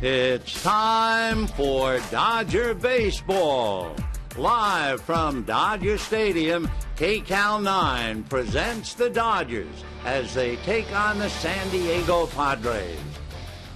It's time for Dodger Baseball. Live from Dodger Stadium, KCAL 9 presents the Dodgers as they take on the San Diego Padres.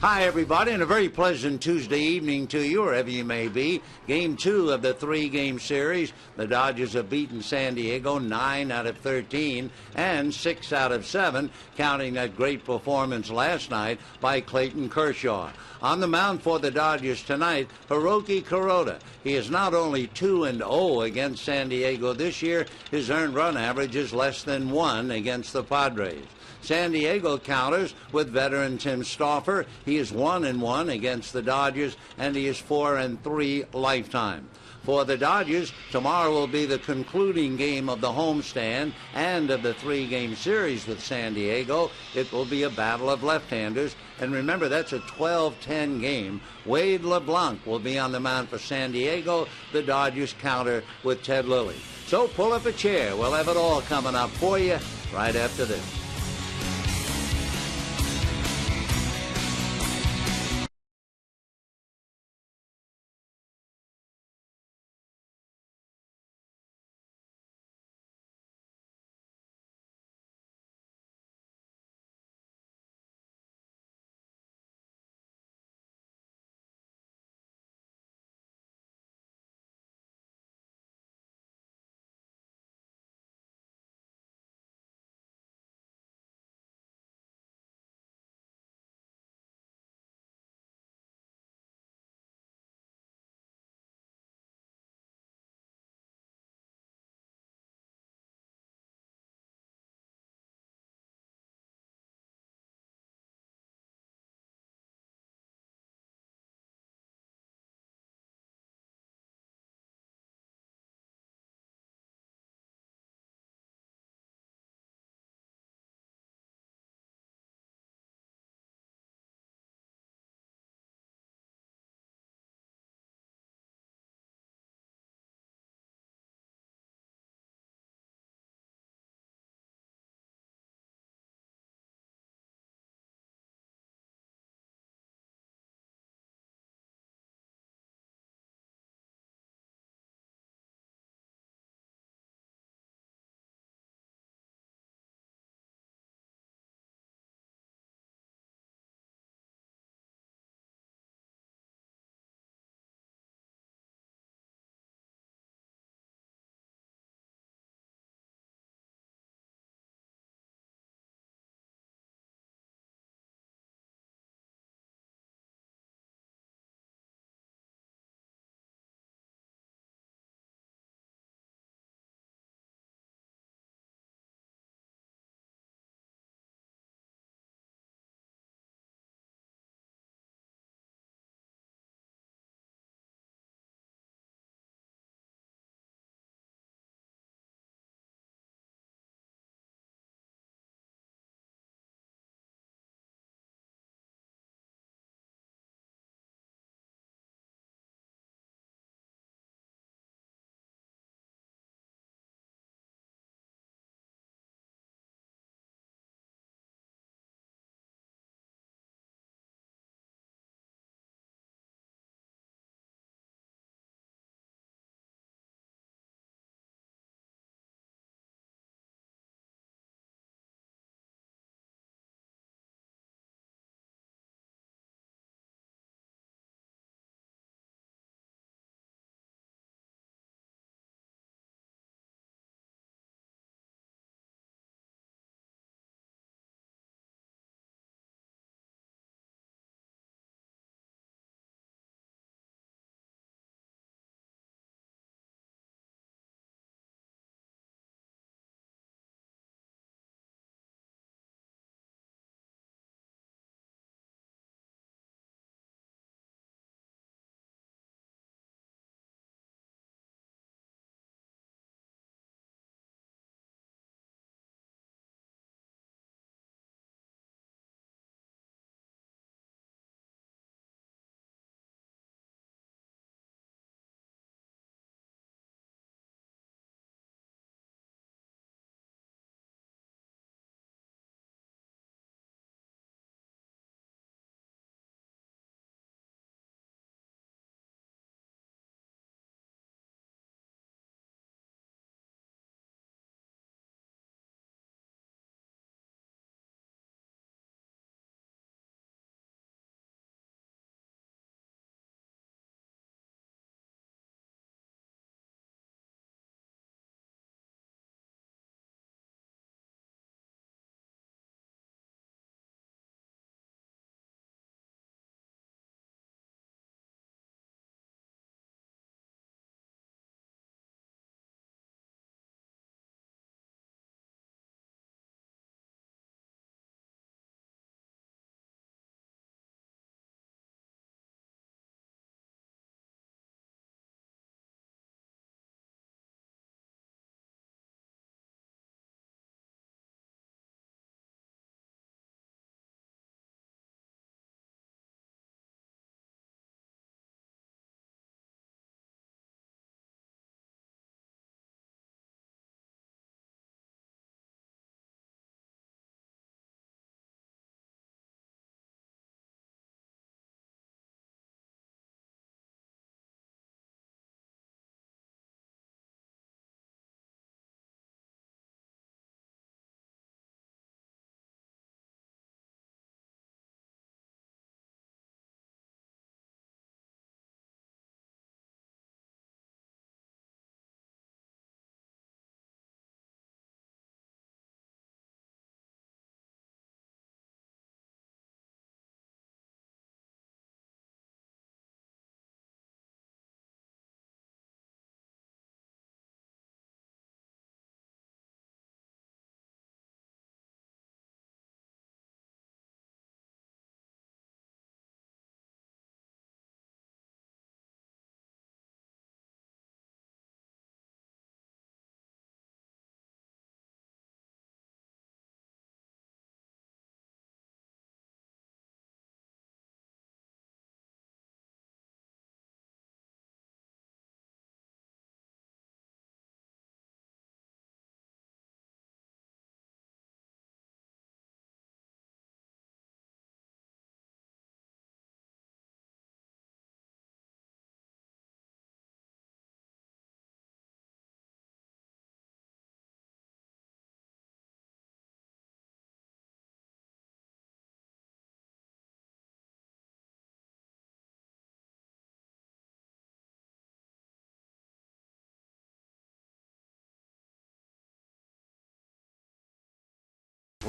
Hi, everybody, and a very pleasant Tuesday evening to you, wherever you may be. Game 2 of the 3-game series. The Dodgers have beaten San Diego 9 out of 13 and 6 out of 7, counting that great performance last night by Clayton Kershaw. On the mound for the Dodgers tonight, Hiroki Kuroda. He is not only 2-0 against San Diego this year, his earned run average is less than 1 against the Padres. San Diego counters with veteran Tim Stauffer. He is 1-1 against the Dodgers, and he is 4-3 lifetime. For the Dodgers, tomorrow will be the concluding game of the homestand and of the 3-game series with San Diego. It will be a battle of left-handers. And remember, that's a 12-10 game. Wade LeBlanc will be on the mound for San Diego. The Dodgers counter with Ted Lilly. So pull up a chair. We'll have it all coming up for you right after this.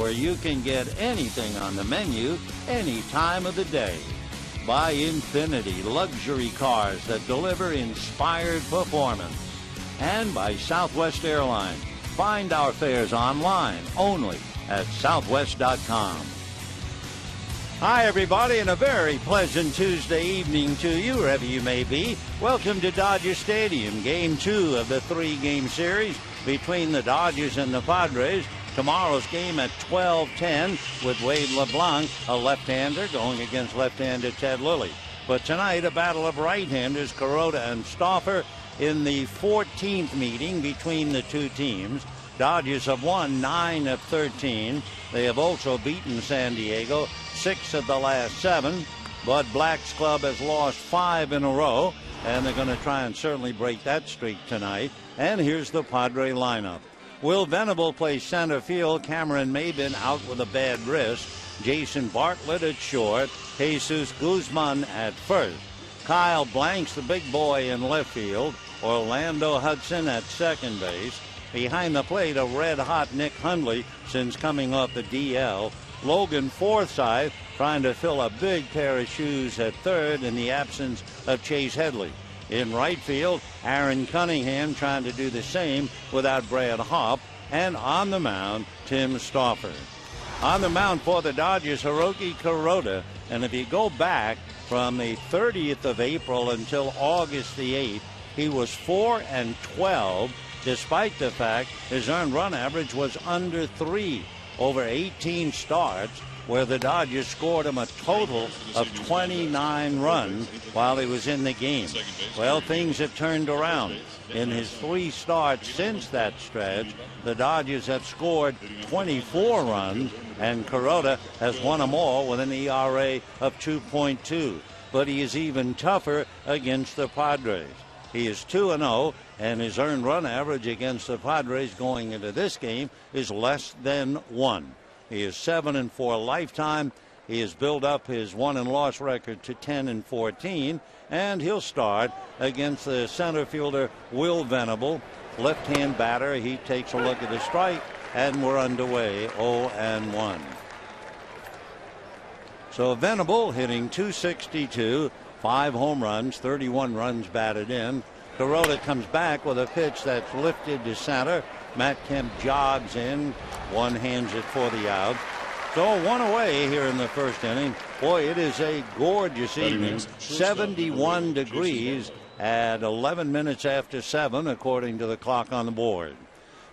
where you can get anything on the menu any time of the day. By Infinity, luxury cars that deliver inspired performance. And by Southwest Airlines. Find our fares online only at southwest.com. Hi, everybody, and a very pleasant Tuesday evening to you, wherever you may be. Welcome to Dodger Stadium, Game 2 of the 3-game series between the Dodgers and the Padres. Tomorrow's game at 12:10 with Wade LeBlanc, a left-hander, going against left-hander Ted Lilly. But tonight, a battle of right-handers, Kuroda and Stauffer, in the 14th meeting between the two teams. Dodgers have won 9 of 13. They have also beaten San Diego 6 of the last 7. Bud Black's club has lost 5 in a row, and they're going to try and certainly break that streak tonight. And here's the Padre lineup. Will Venable plays center field. Cameron Maybin out with a bad wrist. Jason Bartlett at short. Jesus Guzman at first. Kyle Blanks, the big boy, in left field. Orlando Hudson at second base. Behind the plate, a red-hot Nick Hundley since coming off the DL. Logan Forsythe trying to fill a big pair of shoes at third in the absence of Chase Headley. In right field, Aaron Cunningham trying to do the same without Brad Hopp. And on the mound, Tim Stauffer. On the mound for the Dodgers, Hiroki Kuroda. And if you go back from the 30th of April until August the 8th, he was 4-12, despite the fact his earned run average was under 3 over 18 starts, where the Dodgers scored him a total of 29 runs while he was in the game. Well, things have turned around. In his 3 starts since that stretch, the Dodgers have scored 24 runs, and Kuroda has won them all with an ERA of 2.2. But he is even tougher against the Padres. He is 2-0, and his earned run average against the Padres going into this game is less than 1. He is 7-4 lifetime. He has built up his won-and-loss record to 10-14, and he'll start against the center fielder Will Venable, left-hand batter. He takes a look at the strike, and we're underway, 0-1. So Venable hitting .262. 5 home runs, 31 runs batted in. Kuroda comes back with a pitch that's lifted to center. Matt Kemp jogs in. One hands it for the out. So 1 away here in the first inning. Boy, it is a gorgeous evening. 71 degrees at 11 minutes after 7, according to the clock on the board.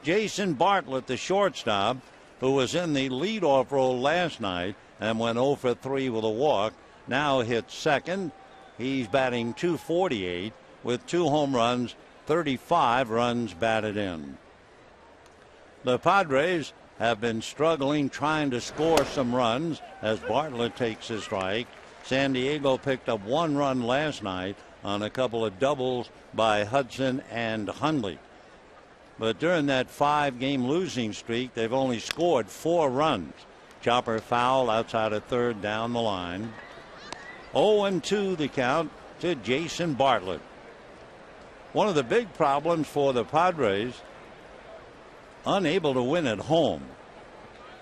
Jason Bartlett, the shortstop, who was in the leadoff role last night and went 0 for 3 with a walk, now hits second. He's batting .248 with 2 home runs, 35 runs batted in. The Padres have been struggling trying to score some runs as Bartlett takes a strike. San Diego picked up 1 run last night on a couple of doubles by Hudson and Hundley. But during that 5-game losing streak, they've only scored 4 runs. Chopper foul outside of third down the line. 0-2 the count to Jason Bartlett. One of the big problems for the Padres, unable to win at home.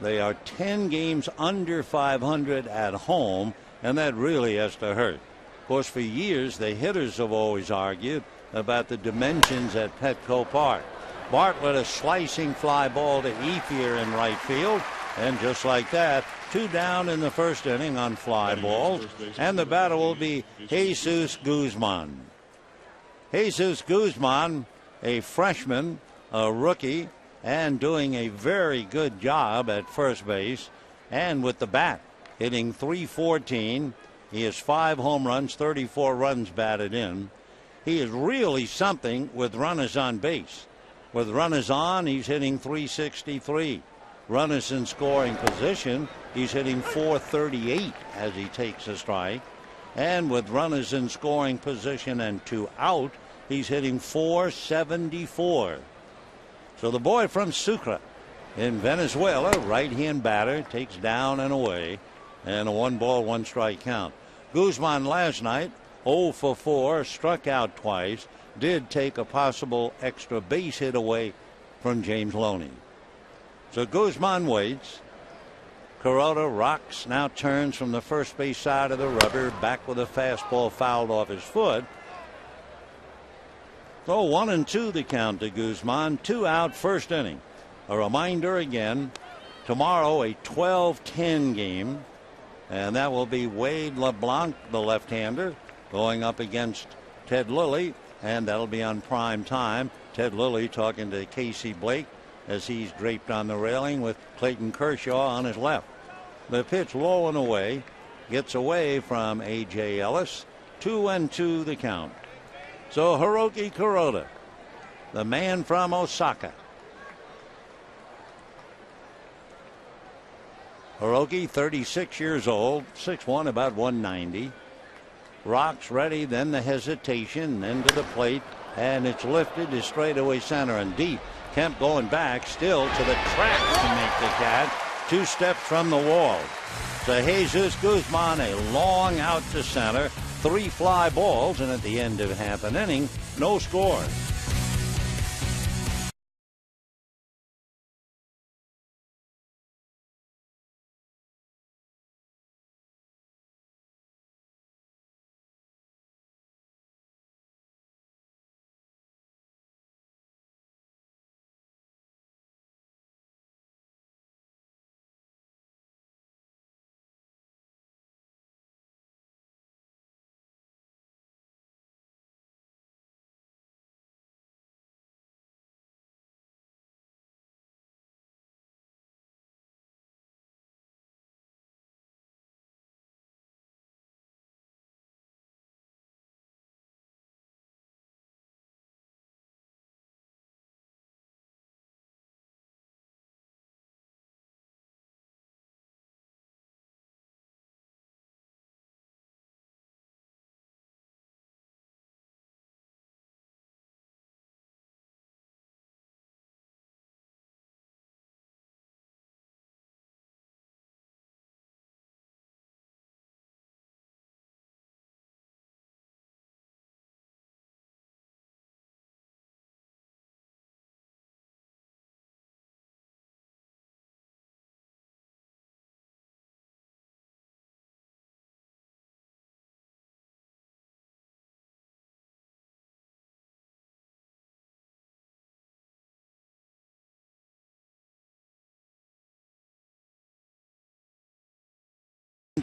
They are 10 games under 500 at home, and that really has to hurt. Of course, for years, the hitters have always argued about the dimensions at Petco Park. Bartlett, a slicing fly ball to Ethier in right field, and just like that, 2 down in the first inning on fly balls, and the batter will be Jesus Guzman. Jesus Guzman, a freshman, a rookie, and doing a very good job at first base and with the bat, hitting .314. He has 5 home runs, 34 runs batted in. He is really something with runners on base. With runners on, he's hitting .363. Runners in scoring position, he's hitting .438 as he takes a strike. And with runners in scoring position and 2 out, he's hitting .474. So the boy from Sucre in Venezuela, right-hand batter, takes down and away, and a 1-ball, 1-strike count. Guzman last night, 0 for 4, struck out twice, did take a possible extra base hit away from James Loney. So Guzman waits. Kuroda rocks, now turns from the first base side of the rubber, back with a fastball fouled off his foot. So 1-2 the count to Guzman. 2 out, first inning. A reminder again, tomorrow a 12-10 game, and that will be Wade LeBlanc, the left-hander, going up against Ted Lilly, and that'll be on prime time. Ted Lilly talking to Casey Blake as he's draped on the railing with Clayton Kershaw on his left. The pitch low and away, gets away from A.J. Ellis. 2-2 the count. So Hiroki Kuroda, the man from Osaka. Hiroki, 36 years old, 6'1", about 190. Rocks ready, then the hesitation, then to the plate, and it's lifted to straightaway center and deep. Kemp going back, still to the track to make the catch. 2 steps from the wall. So Jesus Guzman, a long out to center, 3 fly balls, and at the end of half an inning, no score.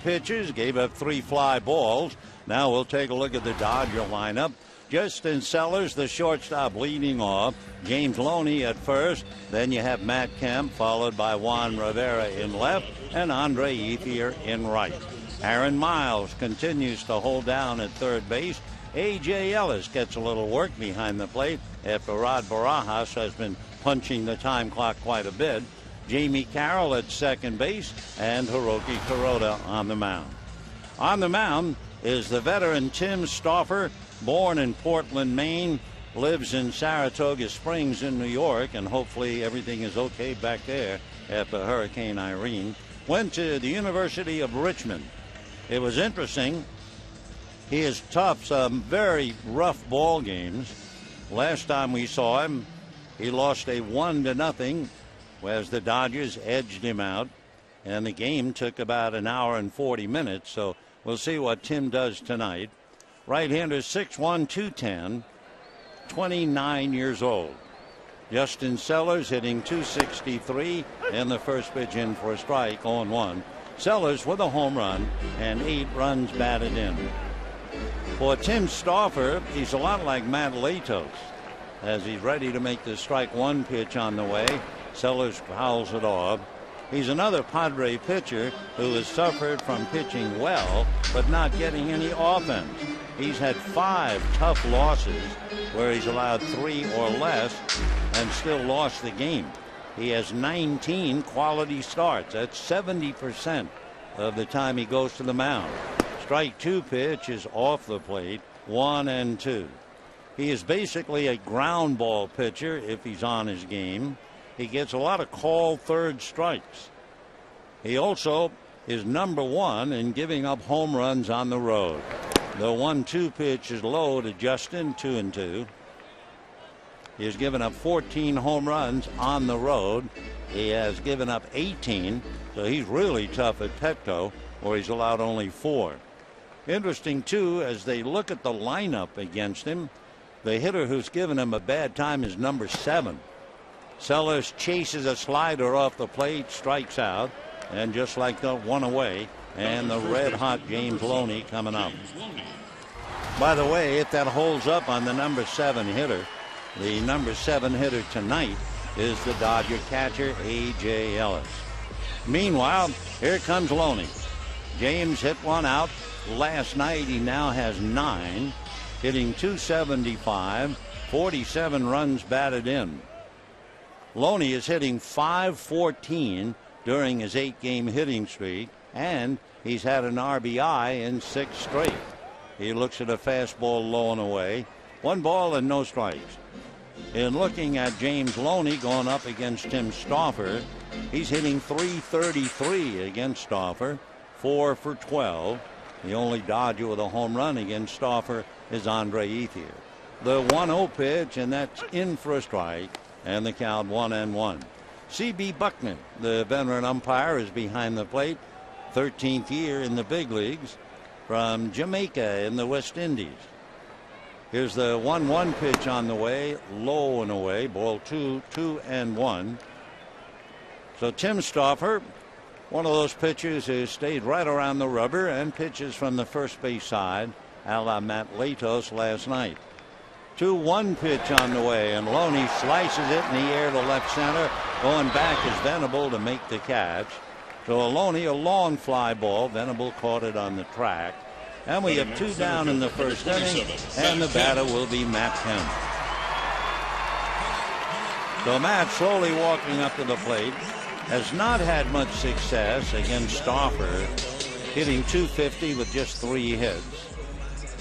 Pitches, gave up 3 fly balls. Now we'll take a look at the Dodger lineup. Justin Sellers, the shortstop, leading off. James Loney at first. Then you have Matt Kemp, followed by Juan Rivera in left, and Andre Ethier in right. Aaron Miles continues to hold down at third base. A.J. Ellis gets a little work behind the plate after Rod Barajas has been punching the time clock quite a bit. Jamie Carroll at second base, and Hiroki Kuroda on the mound. On the mound is the veteran Tim Stauffer, born in Portland, Maine, lives in Saratoga Springs in New York, and hopefully everything is okay back there after Hurricane Irene. Went to the University of Richmond. It was interesting. He has toughed some very rough ball games. Last time we saw him, he lost a 1-0 as the Dodgers edged him out, and the game took about an hour and 40 minutes. So we'll see what Tim does tonight. Right-hander, 6'1", 210, 29 years old. Justin Sellers hitting .263, and the first pitch in for a strike, 0-1. Sellers with a home run and 8 runs batted in. For Tim Stauffer, he's a lot like Matt Latos as he's ready to make the strike one pitch on the way. Sellers fouls it off. He's another Padre pitcher who has suffered from pitching well but not getting any offense. He's had 5 tough losses where he's allowed 3 or less and still lost the game. He has 19 quality starts. That's 70% of the time he goes to the mound. Strike 2 pitch is off the plate, 1-2. He is basically a ground ball pitcher if he's on his game. He gets a lot of called third strikes. He also is #1 in giving up home runs on the road. The 1-2 pitch is low to Justin, 2-2. He has given up 14 home runs on the road. he has given up 18, so he's really tough at Petco, where he's allowed only 4. Interesting, too, as they look at the lineup against him, the hitter who's given him a bad time is number 7. Sellers chases a slider off the plate, strikes out, and just like that, one away, and the red-hot James Loney coming up. By the way, if that holds up on the number 7 hitter, the number 7 hitter tonight is the Dodger catcher, A.J. Ellis. Meanwhile, here comes Loney. James hit one out last night. He now has 9, hitting .275, 47 runs batted in. Loney is hitting .514 during his 8-game hitting streak, and he's had an RBI in 6 straight. He looks at a fastball low and away. 1 ball and no strikes. In looking at James Loney going up against Tim Stauffer, he's hitting .333 against Stauffer, 4 for 12. The only Dodger with a home run against Stauffer is Andre Ethier. The 1-0 pitch, and that's in for a strike, and the count 1-1. C.B. Buckner, the veteran umpire, is behind the plate, 13th year in the big leagues, from Jamaica in the West Indies. Here's the 1-1 pitch on the way, low and away, ball 2, 2-1. So Tim Stauffer, one of those pitchers who stayed right around the rubber and pitches from the first base side, a la Matt Latos last night. 2-1 pitch on the way, and Loney slices it in the air to left center. Going back is Venable to make the catch. So Loney, a long fly ball. Venable caught it on the track. And we have 2 down in the first inning, and the batter will be Matt Kemp. So Matt, slowly walking up to the plate, has not had much success against Stauffer, hitting .250 with just 3 hits.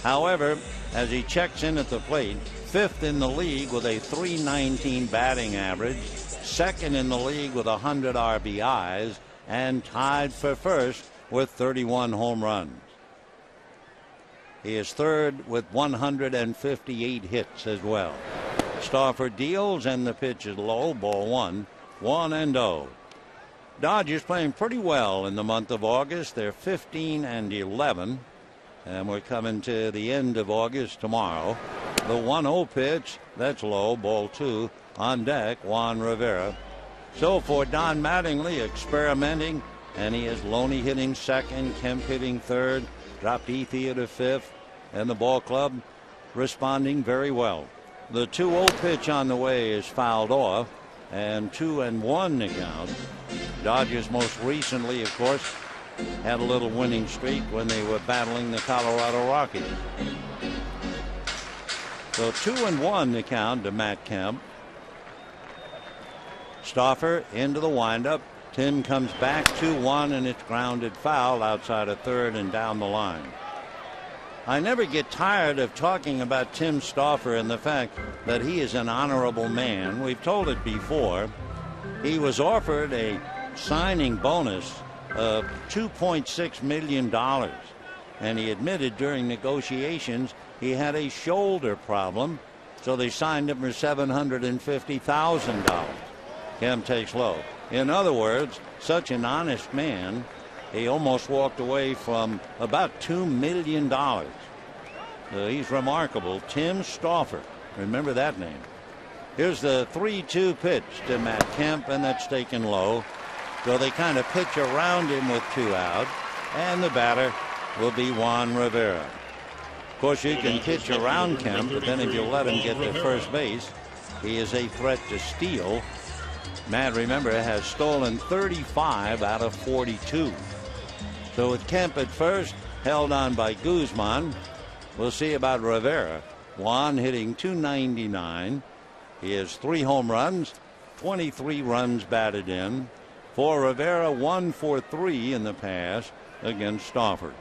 However, as he checks in at the plate, 5th in the league with a .319 batting average, 2nd in the league with 100 RBIs, and tied for 1st with 31 home runs. He is 3rd with 158 hits as well. Stauffer deals, and the pitch is low, ball 1, 1-0. Dodgers playing pretty well in the month of August. They're 15-11, and we're coming to the end of August tomorrow. The 1-0 pitch, that's low, ball 2. On deck, Juan Rivera. So for Don Mattingly, experimenting, and he has Loney hitting 2nd, Kemp hitting 3rd, dropped Ethier to 5th, and the ball club responding very well. The 2-0 pitch on the way is fouled off, and 2-1 the count. Dodgers most recently, of course, had a little winning streak when they were battling the Colorado Rockies. So 2-1 the count to Matt Kemp. Stauffer into the windup. Tim comes back 2-1, and it's grounded foul outside of 3rd and down the line. I never get tired of talking about Tim Stauffer and the fact that he is an honorable man. We've told it before. He was offered a signing bonus of $2.6 million, and he admitted during negotiations he had a shoulder problem, so they signed him for $750,000. Kemp takes low. In other words, such an honest man, he almost walked away from about $2 million. He's remarkable. Tim Stauffer. Remember that name. Here's the 3-2 pitch to Matt Kemp, and that's taken low. So they kind of pitch around him with 2 out, and the batter will be Juan Rivera. Of course, you can pitch around Kemp, but then if you let him get to first base, he is a threat to steal. Matt, remember, has stolen 35 out of 42. So with Kemp at first, held on by Guzman. We'll see about Rivera. Juan hitting .299. He has 3 home runs, 23 runs batted in. For Rivera, 1 for 3 in the past against Stauffer.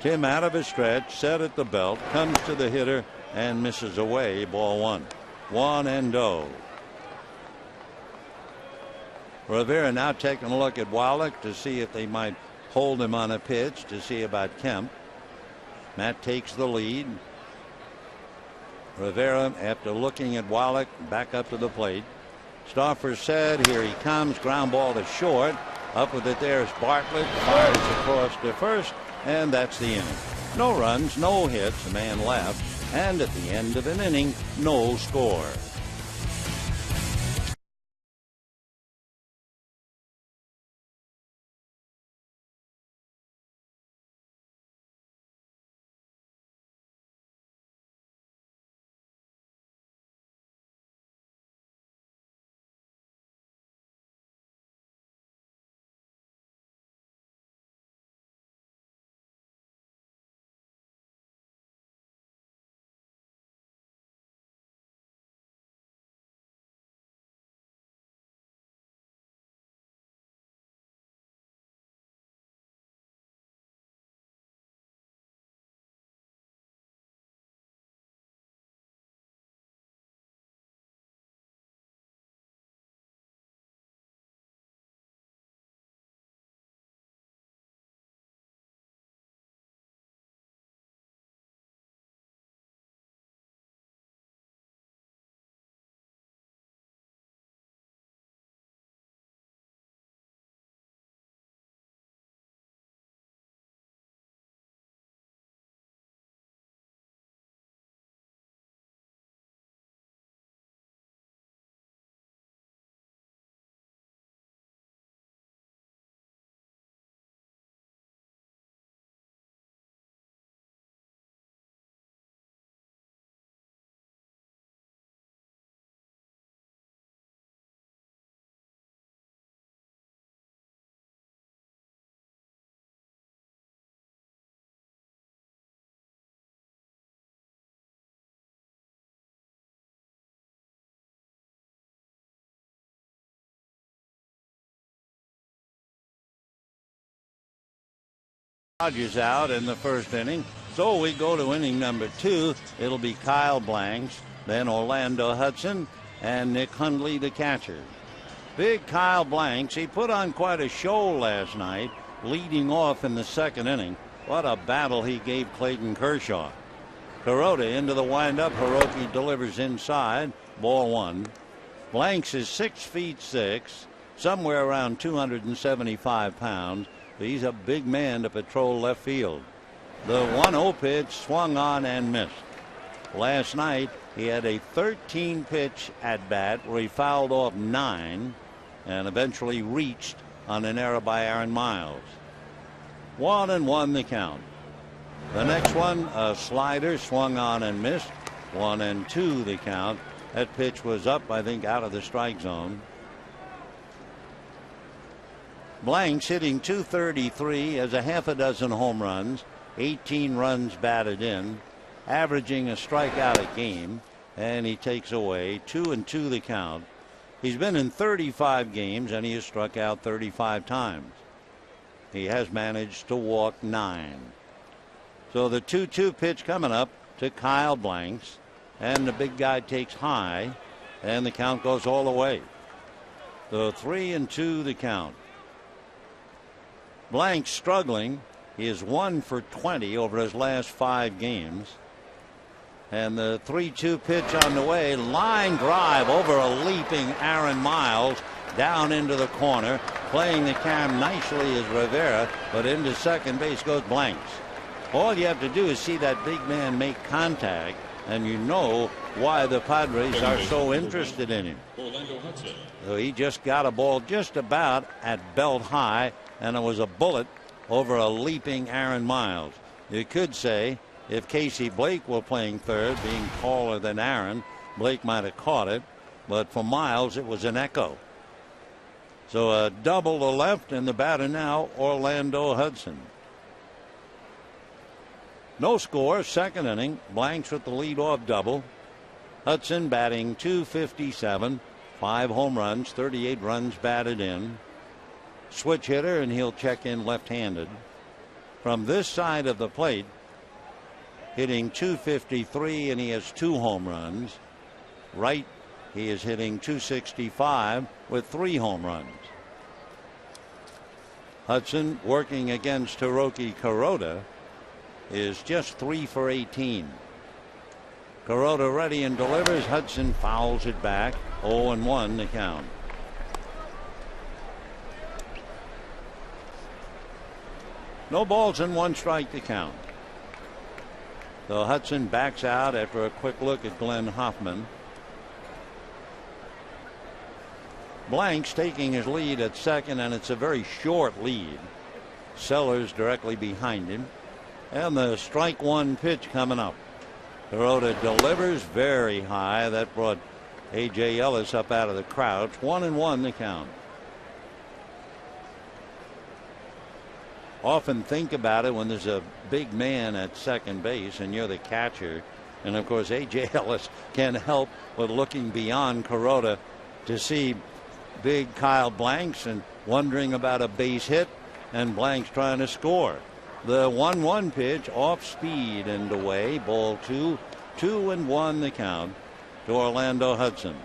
Tim out of his stretch, set at the belt, comes to the hitter and misses away. Ball 1. 1-0. Rivera now taking a look at Wallach to see if they might hold him on a pitch, to see about Kemp. Matt takes the lead. Rivera, after looking at Wallach, back up to the plate. Stauffer said, here he comes, ground ball to short. Up with it there is Bartlett, fires across to first, and that's the inning. No runs, no hits, a man left, and at the end of an inning, no score. Dodgers out in the first inning. So we go to inning number 2. It'll be Kyle Blanks, then Orlando Hudson, and Nick Hundley, the catcher. Big Kyle Blanks, he put on quite a show last night, leading off in the second inning. What a battle he gave Clayton Kershaw. Kuroda into the windup. Hiroki delivers inside. Ball 1. Blanks is 6'6", somewhere around 275 pounds. He's a big man to patrol left field. The 1-0 pitch swung on and missed. Last night he had a 13 pitch at bat where he fouled off 9 and eventually reached on an error by Aaron Miles. 1-1 the count. The next one, a slider, swung on and missed. 1-2 the count. That pitch was up, I think, out of the strike zone. Blanks hitting .233, has a half a dozen home runs, 18 runs batted in, averaging a strikeout a game, and he takes away 2-2 the count. He's been in 35 games and he has struck out 35 times. He has managed to walk 9. So the 2-2 pitch coming up to Kyle Blanks, and the big guy takes high, and the count goes all the way. So 3-2 the count. Blanks struggling. He is 1 for 20 over his last 5 games. And the 3-2 pitch on the way. Line drive over a leaping Aaron Miles down into the corner. Playing the cam nicely is Rivera, but into second base goes Blanks. All you have to do is see that big man make contact, and you know why the Padres are so interested in him. So he just got a ball just about at belt high, and it was a bullet over a leaping Aaron Miles. You could say if Casey Blake were playing third, being taller than Aaron, Blake might have caught it, but for Miles it was an echo. So a double to left, and the batter now Orlando Hudson. No score, second inning. Blanks with the leadoff double. Hudson batting .257, 5 home runs, 38 runs batted in. Switch hitter, and he'll check in left-handed. From this side of the plate, hitting .253, and he has 2 home runs. Right, he is hitting .265 with 3 home runs. Hudson, working against Hiroki Kuroda, is just 3 for 18. Kuroda ready and delivers. Hudson fouls it back. 0-1 the count. No balls and 1 strike to count. So Hudson backs out after a quick look at Glenn Hoffman. Blanks taking his lead at second, and it's a very short lead. Sellers directly behind him. And the strike 1 pitch coming up. Kuroda delivers very high. That brought A.J. Ellis up out of the crowd. 1-1 the count. Often think about it when there's a big man at second base and you're the catcher. And of course, A.J. Ellis can help with looking beyond Kuroda to see big Kyle Blanks and wondering about a base hit, and Blanks trying to score. The 1-1 pitch off speed and away. Ball 2. 2-1 the count to Orlando Hudson.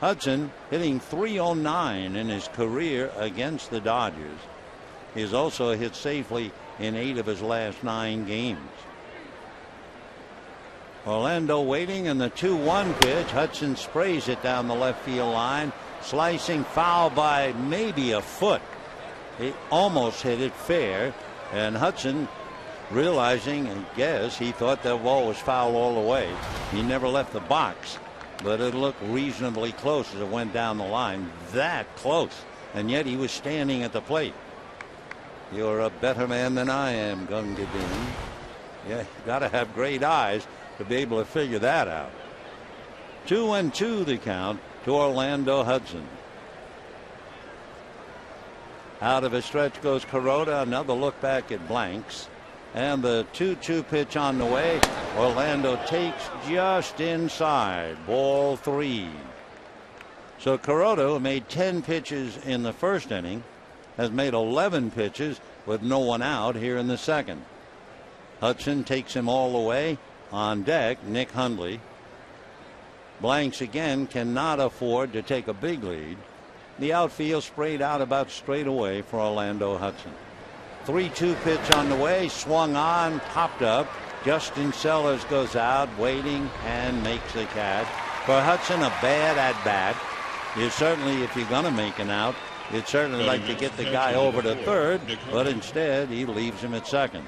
Hudson hitting .309 in his career against the Dodgers. He's also hit safely in 8 of his last 9 games. Orlando waiting, and the 2-1 pitch. Hudson sprays it down the left field line. Slicing foul by maybe a foot. He almost hit it fair, and Hudson, realizing, I guess, he thought that ball was foul all the way. He never left the box, but it looked reasonably close as it went down the line. That close, and yet he was standing at the plate. You're a better man than I am, Gunga Din. Yeah, you got to have great eyes to be able to figure that out. 2-2 the count to Orlando Hudson. Out of his stretch goes Kuroda. Another look back at Blanks. And the 2-2 pitch on the way. Orlando takes just inside. Ball 3. So Kuroda, who made 10 pitches in the first inning, has made 11 pitches with no one out here in the second. Hudson takes him all the way. On deck, Nick Hundley. Blanks again cannot afford to take a big lead. The outfield sprayed out about straight away for Orlando Hudson. 3-2 pitch on the way, swung on, popped up. Justin Sellers goes out, waiting, and makes the catch. For Hudson, a bad at bat. You certainly, if you're going to make an out, you'd certainly like to get the guy over to third, but instead he leaves him at second.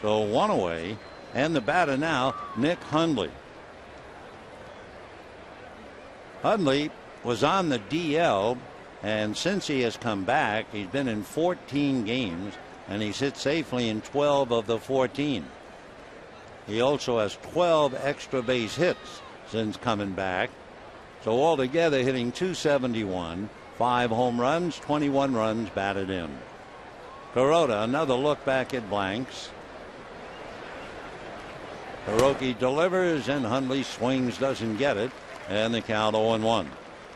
So 1 away. And the batter now, Nick Hundley. Hundley was on the DL, and since he has come back, he's been in 14 games, and he's hit safely in 12 of the 14. He also has 12 extra base hits since coming back. So altogether hitting .271, 5 home runs, 21 runs batted in. Kuroda, another look back at Blanks. Hiroki delivers, and Hundley swings, doesn't get it, and the count 0-1.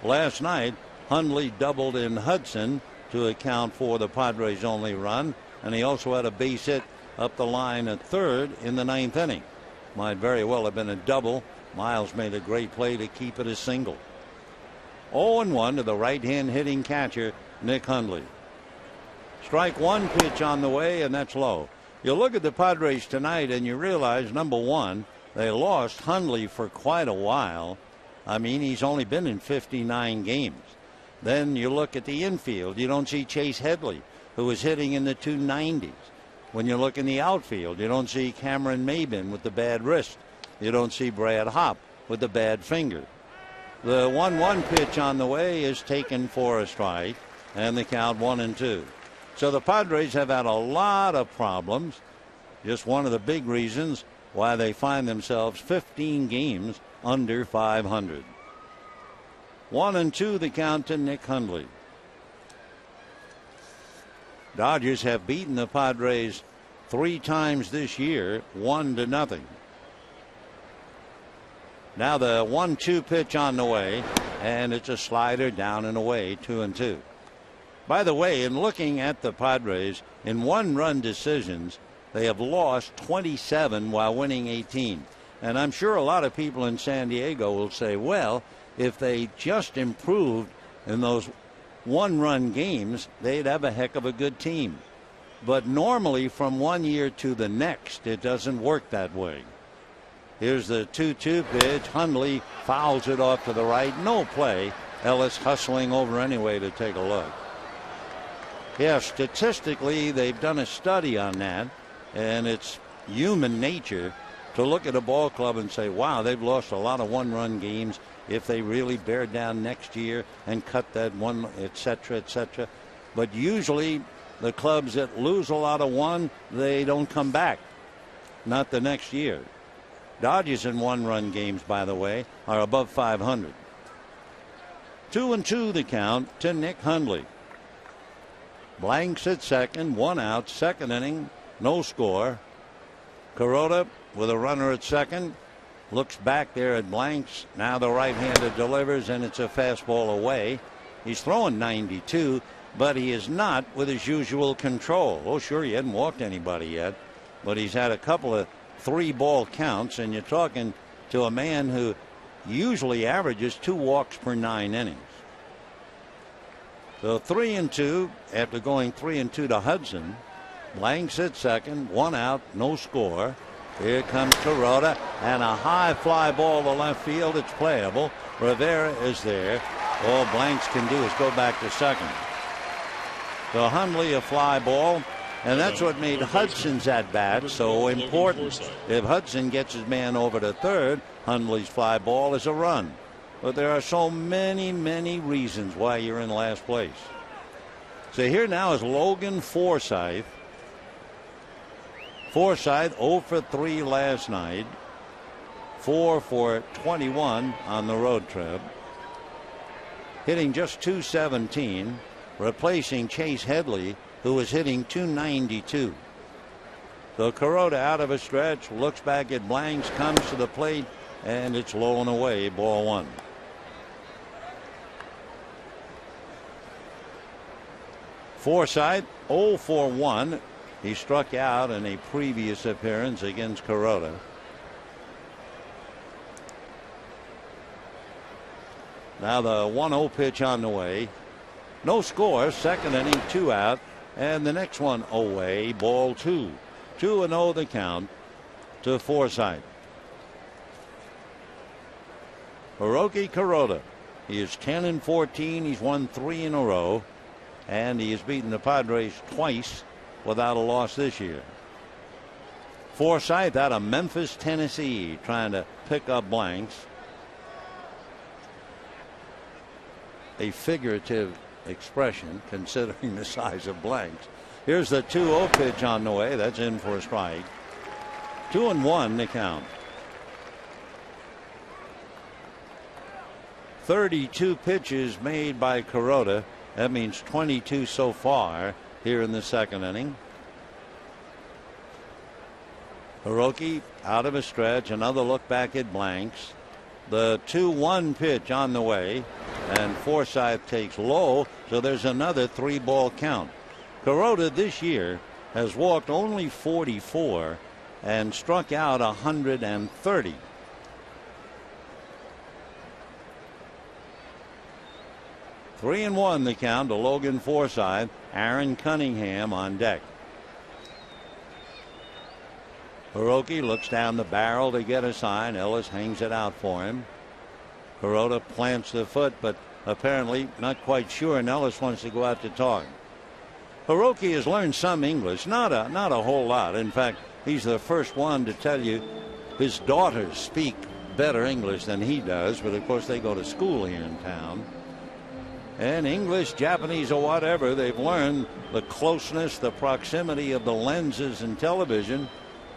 Last night, Hundley doubled in Hudson to account for the Padres' only run, and he also had a base hit up the line at third in the 9th inning. Might very well have been a double. Miles made a great play to keep it a single. 0-1 to the right-hand hitting catcher, Nick Hundley. Strike 1 pitch on the way, and that's low. You look at the Padres tonight and you realize, number one, they lost Hundley for quite a while. I mean, he's only been in 59 games. Then you look at the infield. You don't see Chase Headley, who is hitting in the 290s. When you look in the outfield, you don't see Cameron Maybin with the bad wrist. You don't see Brad Hopp with the bad finger. The 1-1 pitch on the way is taken for a strike, and the count 1-2. So the Padres have had a lot of problems. Just one of the big reasons why they find themselves 15 games under 500. 1-2 the count to Nick Hundley. Dodgers have beaten the Padres 3 times this year, 1-0. Now the 1-2 pitch on the way, and it's a slider down and away, 2-2. By the way, in looking at the Padres, in 1-run decisions, they have lost 27 while winning 18. And I'm sure a lot of people in San Diego will say, well, if they just improved in those 1-run games, they'd have a heck of a good team. But normally from one year to the next, it doesn't work that way. Here's the 2-2 pitch. Hundley fouls it off to the right. No play. Ellis hustling over anyway to take a look. Yeah, statistically, they've done a study on that, and it's human nature to look at a ball club and say, wow, they've lost a lot of one-run games. If they really bear down next year and cut that one, et cetera, et cetera. But usually the clubs that lose a lot of one, they don't come back. Not the next year. Dodgers in one-run games, by the way, are above 500. 2-2 the count to Nick Hundley. Blanks at second, one out, second inning, no score. Kuroda with a runner at second. Looks back there at Blanks. Now the right-hander delivers, and it's a fastball away. He's throwing 92, but he is not with his usual control. Oh, sure, he hasn't walked anybody yet, but he's had a couple of 3-ball counts, and you're talking to a man who usually averages 2 walks per 9 innings. So 3-2 after going 3-2 to Hudson. Blanks at second, one out, no score. Here comes Kuroda, and a high fly ball to left field. It's playable. Rivera is there. All Blanks can do is go back to second. So Hundley a fly ball, and that's what made Hudson's at bat so important. If Hudson gets his man over to third, Hundley's fly ball is a run. But there are so many reasons why you're in last place. So here now is Logan Forsythe. Forsythe 0 for 3 last night, 4 for 21 on the road trip, hitting just .217, replacing Chase Headley, who was hitting .292. So Kuroda out of a stretch, looks back at Blanks, comes to the plate, and it's low and away, ball one. Forsythe 0 for 1. He struck out in a previous appearance against Kuroda. Now the 1-0 pitch on the way. No score, second inning, 2 out, and the next one away, ball 2. 2-0 the count to Forsythe. Hiroki Kuroda. He is 10-14. He's won 3 in a row, and he has beaten the Padres twice without a loss this year. Forsythe out of Memphis, Tennessee, trying to pick up Blanks. A figurative expression considering the size of Blanks. Here's the 2-0 pitch on the way. That's in for a strike. 2-1 the count. 32 pitches made by Kuroda. That means 22 so far here in the second inning. Hiroki out of a stretch. Another look back at Blanks. The 2-1 pitch on the way, and Forsythe takes low, so there's another 3-ball count. Kuroda this year has walked only 44 and struck out 130. Three and 1 the count to Logan Forsythe. Aaron Cunningham on deck. Hiroki looks down the barrel to get a sign. Ellis hangs it out for him. Kuroda plants the foot, but apparently not quite sure, and Ellis wants to go out to talk. Hiroki has learned some English, not a whole lot. In fact, he's the first one to tell you his daughters speak better English than he does, but of course they go to school here in town. And English, Japanese, or whatever, they've learned the closeness, the proximity of the lenses in television,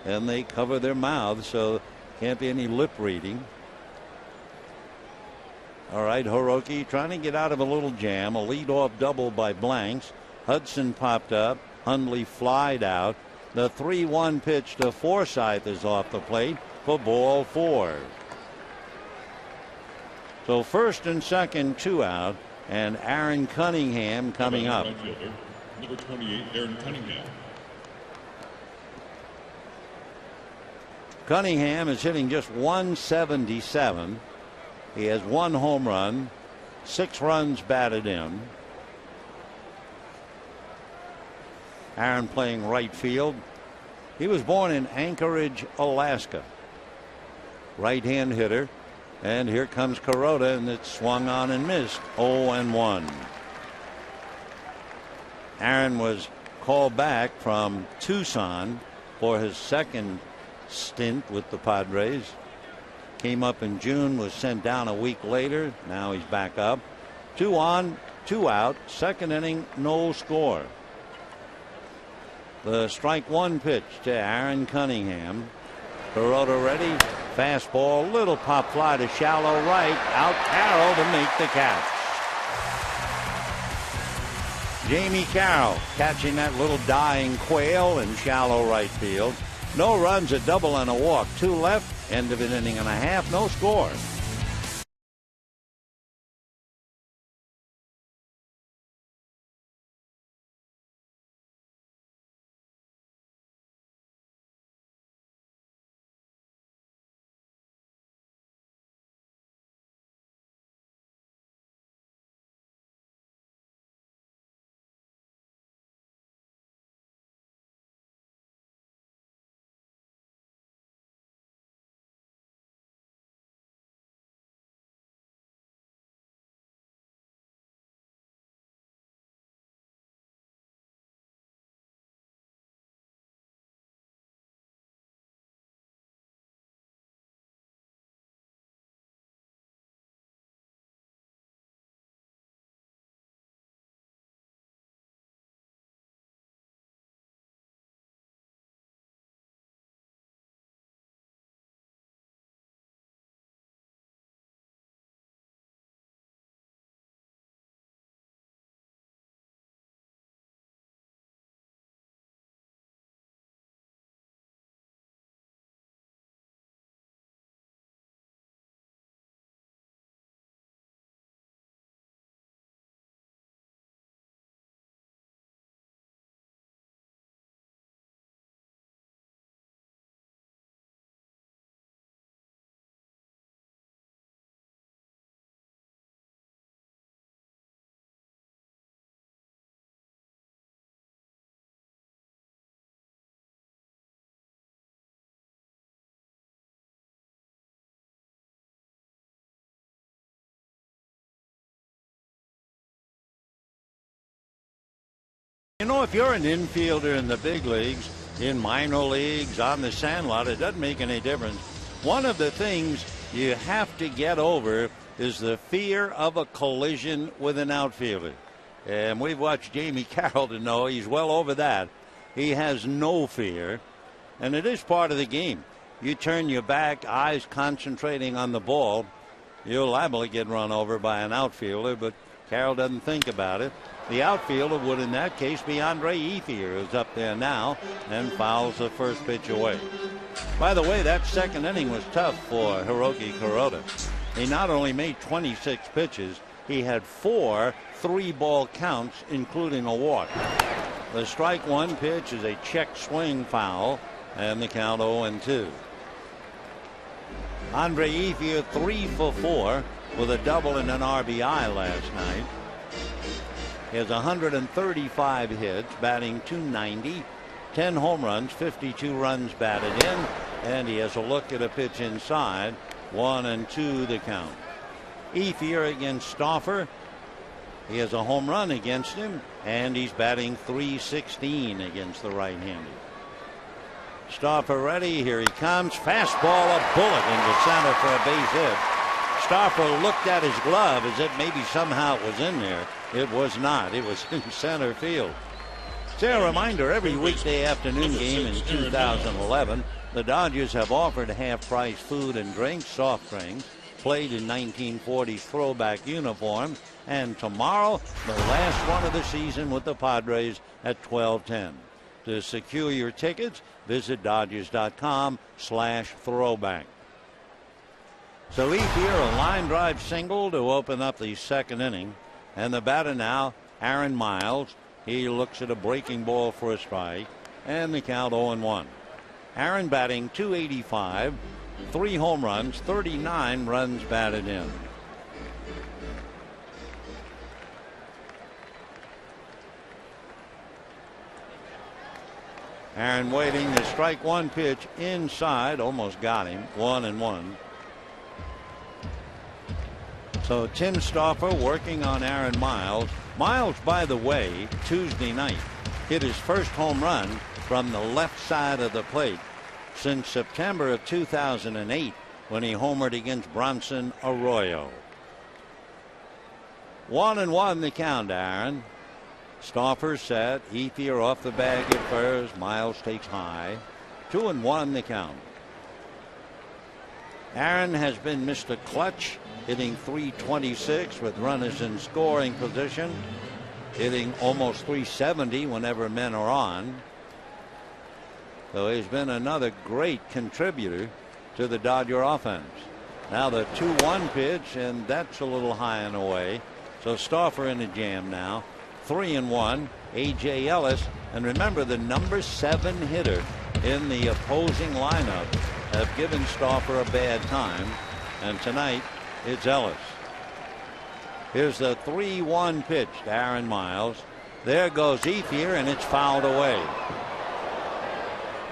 and they cover their mouths, so can't be any lip reading. All right, Hiroki trying to get out of a little jam. A leadoff double by Blanks. Hudson popped up. Hundley flied out. The 3-1 pitch to Forsythe is off the plate for ball 4. So first and second, 2 out, and Aaron Cunningham coming up. Number 28, Aaron Cunningham. Cunningham is hitting just .177. He has 1 home run, 6 runs batted in. Aaron playing right field. He was born in Anchorage, Alaska. right-hand hitter. And here comes Kuroda, and it's swung on and missed. 0-1. Aaron was called back from Tucson for his second stint with the Padres. Came up in June, was sent down a week later. Now he's back up. 2 on, 2 out. Second inning, no score. The strike one pitch to Aaron Cunningham. Kuroda ready. Fastball, little pop fly to shallow right. Out Carroll to make the catch. Jamie Carroll catching that little dying quail in shallow right field. No runs, a double and a walk. 2 left. End of an inning and a half. No score. You know, if you're an infielder in the big leagues, in minor leagues, on the sandlot, it doesn't make any difference. One of the things you have to get over is the fear of a collision with an outfielder. And we've watched Jamie Carroll to know he's well over that. He has no fear, and it is part of the game. You turn your back, eyes concentrating on the ball, you're liable to get run over by an outfielder, but Carroll doesn't think about it. The outfielder would in that case be Andre Ethier, who's up there now and fouls the first pitch away. By the way, that second inning was tough for Hiroki Kuroda. He not only made 26 pitches, he had 4 3-ball counts, including a walk. The strike one pitch is a check swing foul, and the count 0-2. Andre Ethier 3 for 4 with a double and an RBI last night. He has 135 hits, batting .290, 10 home runs, 52 runs batted in, and he has a look at a pitch inside. 1-2 the count. Ethier against Stauffer. He has a home run against him, and he's batting .316 against the right-hander. Stauffer ready. Here he comes. Fastball, a bullet into center for a base hit. Stauffer looked at his glove as if maybe somehow it was in there. It was not. It was in center field. Say a reminder, every weekday afternoon game in 2011, the Dodgers have offered half-price food and drinks, soft drinks, played in 1940s throwback uniforms, and tomorrow, the last one of the season with the Padres at 12:10. To secure your tickets, visit Dodgers.com/throwback. So Ethier, a line drive single to open up the second inning. And the batter now, Aaron Miles. He looks at a breaking ball for a strike, and the count 0-1. Aaron batting .285, 3 home runs, 39 runs batted in. Aaron waiting. The strike one pitch inside, almost got him. 1-1. So Tim Stauffer working on Aaron Miles. Miles, by the way, Tuesday night hit his first home run from the left side of the plate since September of 2008 when he homered against Bronson Arroyo. 1-1 the count, Aaron. Stauffer set. Ethier off the bag at first. Miles takes high. 2-1 the count. Aaron has been Mr. Clutch, hitting .326 with runners in scoring position, hitting almost .370 whenever men are on. So he's been another great contributor to the Dodger offense. Now the 2-1 pitch, and that's a little high and away. So Stauffer in a jam now. 3-1. A.J. Ellis, and remember the number 7 hitter in the opposing lineup have given Stauffer a bad time, and tonight it's Ellis. Here's the 3-1 pitch to Aaron Miles. There goes Ethier, and it's fouled away.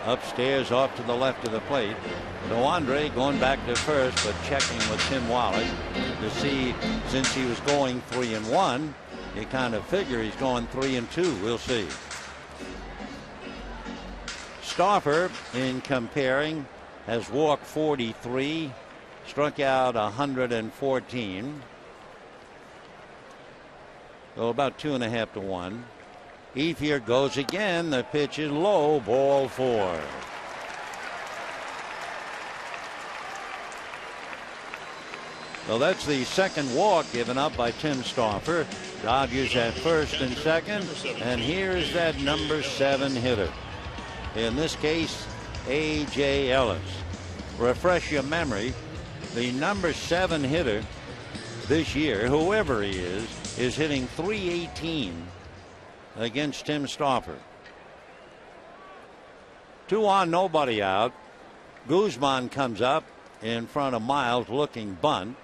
Upstairs off to the left of the plate. So Andre going back to first, but checking with Tim Wallace to see, since he was going 3-1, you kind of figure he's going 3-2. We'll see. Stauffer, in comparing, has walked 43, struck out 114. So about 2.5 to 1. Ethier goes again. The pitch is low. Ball 4. So that's the second walk given up by Tim Stauffer. Dodgers at first and second. And here's that number 7 hitter. In this case, A.J. Ellis. Refresh your memory. The number 7 hitter this year, whoever he is hitting .318 against Tim Stauffer. 2 on, nobody out. Guzman comes up in front of Miles, looking bunt.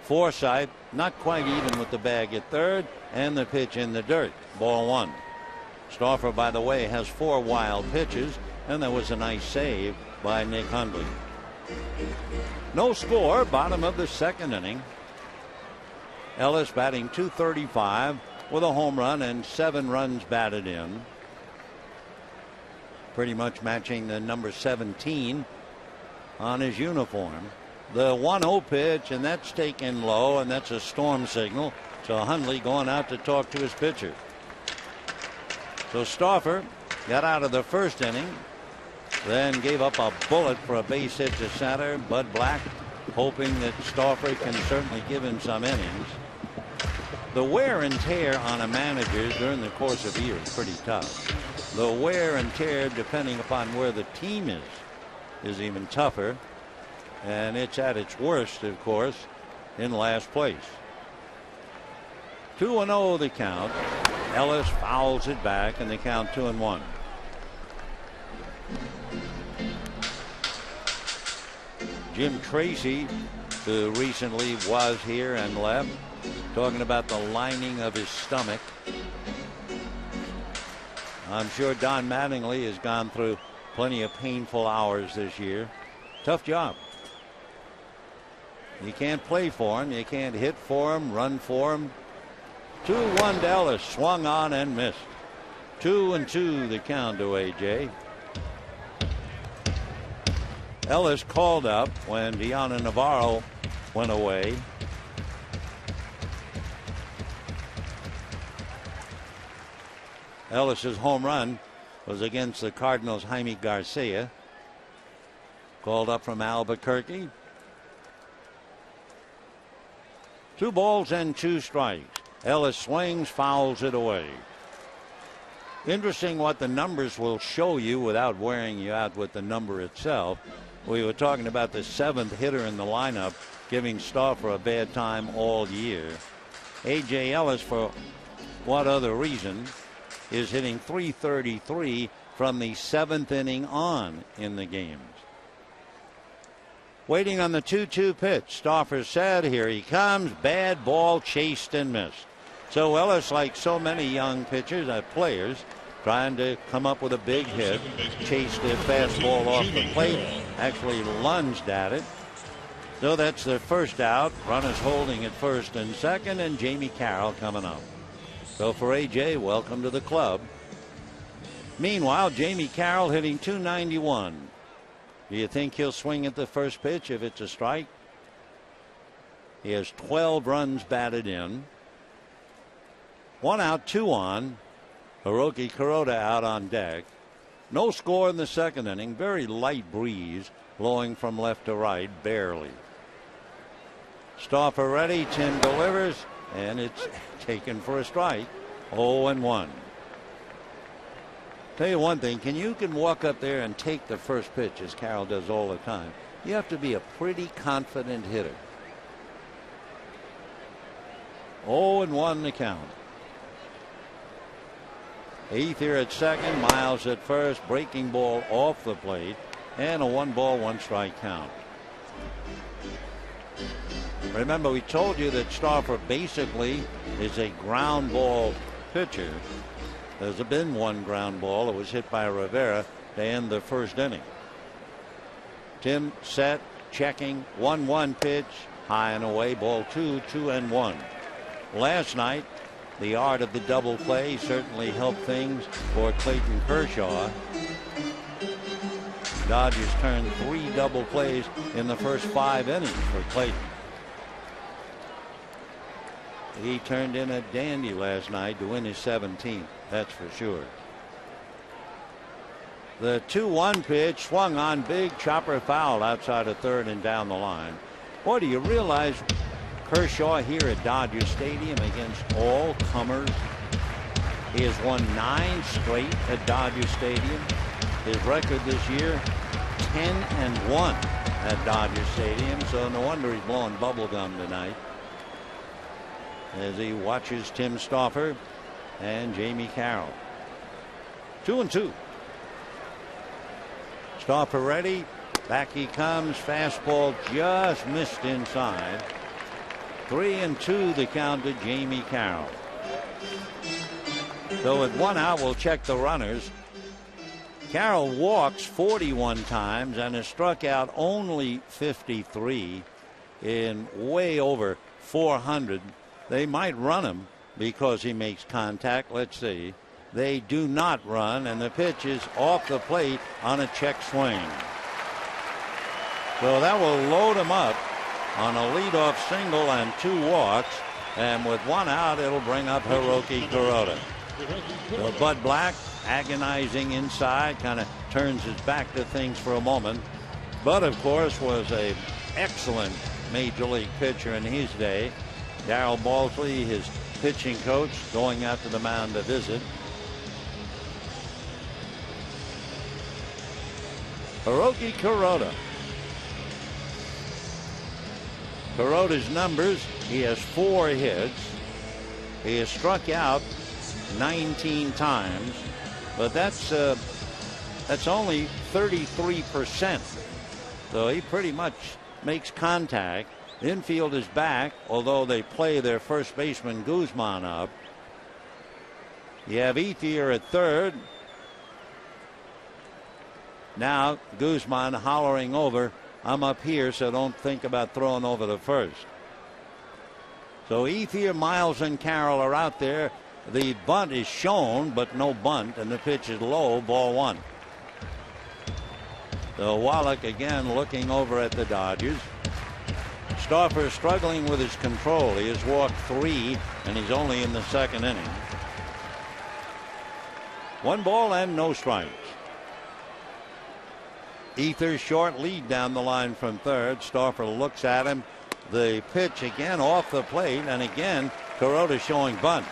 Forsythe not quite even with the bag at third, and the pitch in the dirt. Ball 1. Stauffer, by the way, has 4 wild pitches, and there was a nice save by Nick Hundley. No score, bottom of the second inning. Ellis batting .235 with a home run and 7 runs batted in. Pretty much matching the number 17 on his uniform. The 1-0 pitch, and that's taken low, and that's a storm signal. So Hundley going out to talk to his pitcher. So Stauffer got out of the first inning, then gave up a bullet for a base hit to center. Bud Black hoping that Stauffer can certainly give him some innings. The wear and tear on a manager during the course of a year is pretty tough. The wear and tear, depending upon where the team is even tougher. And it's at its worst, of course, in last place. 2-0 the count. Ellis fouls it back, and the count 2-1. Jim Tracy, who recently was here and left, talking about the lining of his stomach. I'm sure Don Mattingly has gone through plenty of painful hours this year. Tough job. You can't play for him. You can't hit for him, run for him. 2-1 to Ellis, swung on and missed. 2-2 the count to A.J. Ellis called up when Deanna Navarro went away. Ellis's home run was against the Cardinals' Jaime Garcia. Called up from Albuquerque. 2 balls and 2 strikes. Ellis swings, fouls it away. Interesting what the numbers will show you without wearing you out with the number itself. We were talking about the 7th hitter in the lineup giving Stauffer a bad time all year. A.J. Ellis, for what other reason, is hitting .333 from the 7th inning on in the games. Waiting on the 2-2 pitch. Stauffer said, here he comes. Bad ball, chased and missed. So Ellis, like so many young pitchers, players, trying to come up with a big hit, chased the fastball off the plate, actually lunged at it, So that's their first out. Runners holding at first and second, and Jamie Carroll coming up. So for AJ, welcome to the club. Meanwhile, Jamie Carroll hitting .291. Do you think he'll swing at the first pitch if it's a strike? He has 12 runs batted in. 1 out, 2 on. Hiroki Kuroda out on deck. No score in the second inning. Very light breeze blowing from left to right, barely. Stauffer ready. Tim delivers, and it's taken for a strike. 0-1. Tell you one thing, you can walk up there and take the first pitch, as Carroll does all the time. You have to be a pretty confident hitter. 0-1 the count. Ethier at second, Miles at first, breaking ball off the plate, and a 1-ball, 1-strike count. Remember, we told you that Stauffer basically is a ground ball pitcher. There's been one ground ball. It was hit by Rivera to end the first inning. Tim set, checking, 1-1 pitch, high and away, ball 2, 2-1. Last night, the art of the double play certainly helped things for Clayton Kershaw. Dodgers turned 3 double plays in the first 5 innings for Clayton. He turned in a dandy last night to win his 17th, that's for sure. The 2-1 pitch swung on, big chopper foul outside of third and down the line. Boy, do you realize Kershaw here at Dodger Stadium against all comers? He has won 9 straight at Dodger Stadium. His record this year, 10-1 at Dodger Stadium, so no wonder he's blowing bubble gum tonight as he watches Tim Stauffer and Jamie Carroll. 2-2. Stauffer ready. Back he comes. Fastball just missed inside. 3-2 the count to Jamie Carroll. So with 1 out, we'll check the runners. Carroll walks 41 times and has struck out only 53 in way over 400. They might run him because he makes contact. Let's see. They do not run, and the pitch is off the plate on a check swing. So that will load him up on a leadoff single and 2 walks. And with 1 out, it'll bring up Hiroki Kuroda. So Bud Black agonizing inside, kind of turns his back to things for a moment. Bud, of course, was an excellent major league pitcher in his day. Darryl Balsley, his pitching coach, going out to the mound to visit. Hiroki Kuroda. Kuroda's numbers: he has 4 hits. He has struck out 19 times, but that's only 33%. So he pretty much makes contact. The infield is back, although they play their first baseman Guzman up. You have Ethier at third. Now Guzman hollering over, "I'm up here, so don't think about throwing over the first." So Ethier, Miles, and Carroll are out there. The bunt is shown, but no bunt, and the pitch is low, ball 1. So Wallach again looking over at the Dodgers. Stauffer struggling with his control. He has walked 3, and he's only in the second inning. 1 ball and no strikes. Ether short lead down the line from third. Stauffer looks at him. The pitch again off the plate, and again Kuroda showing bunt.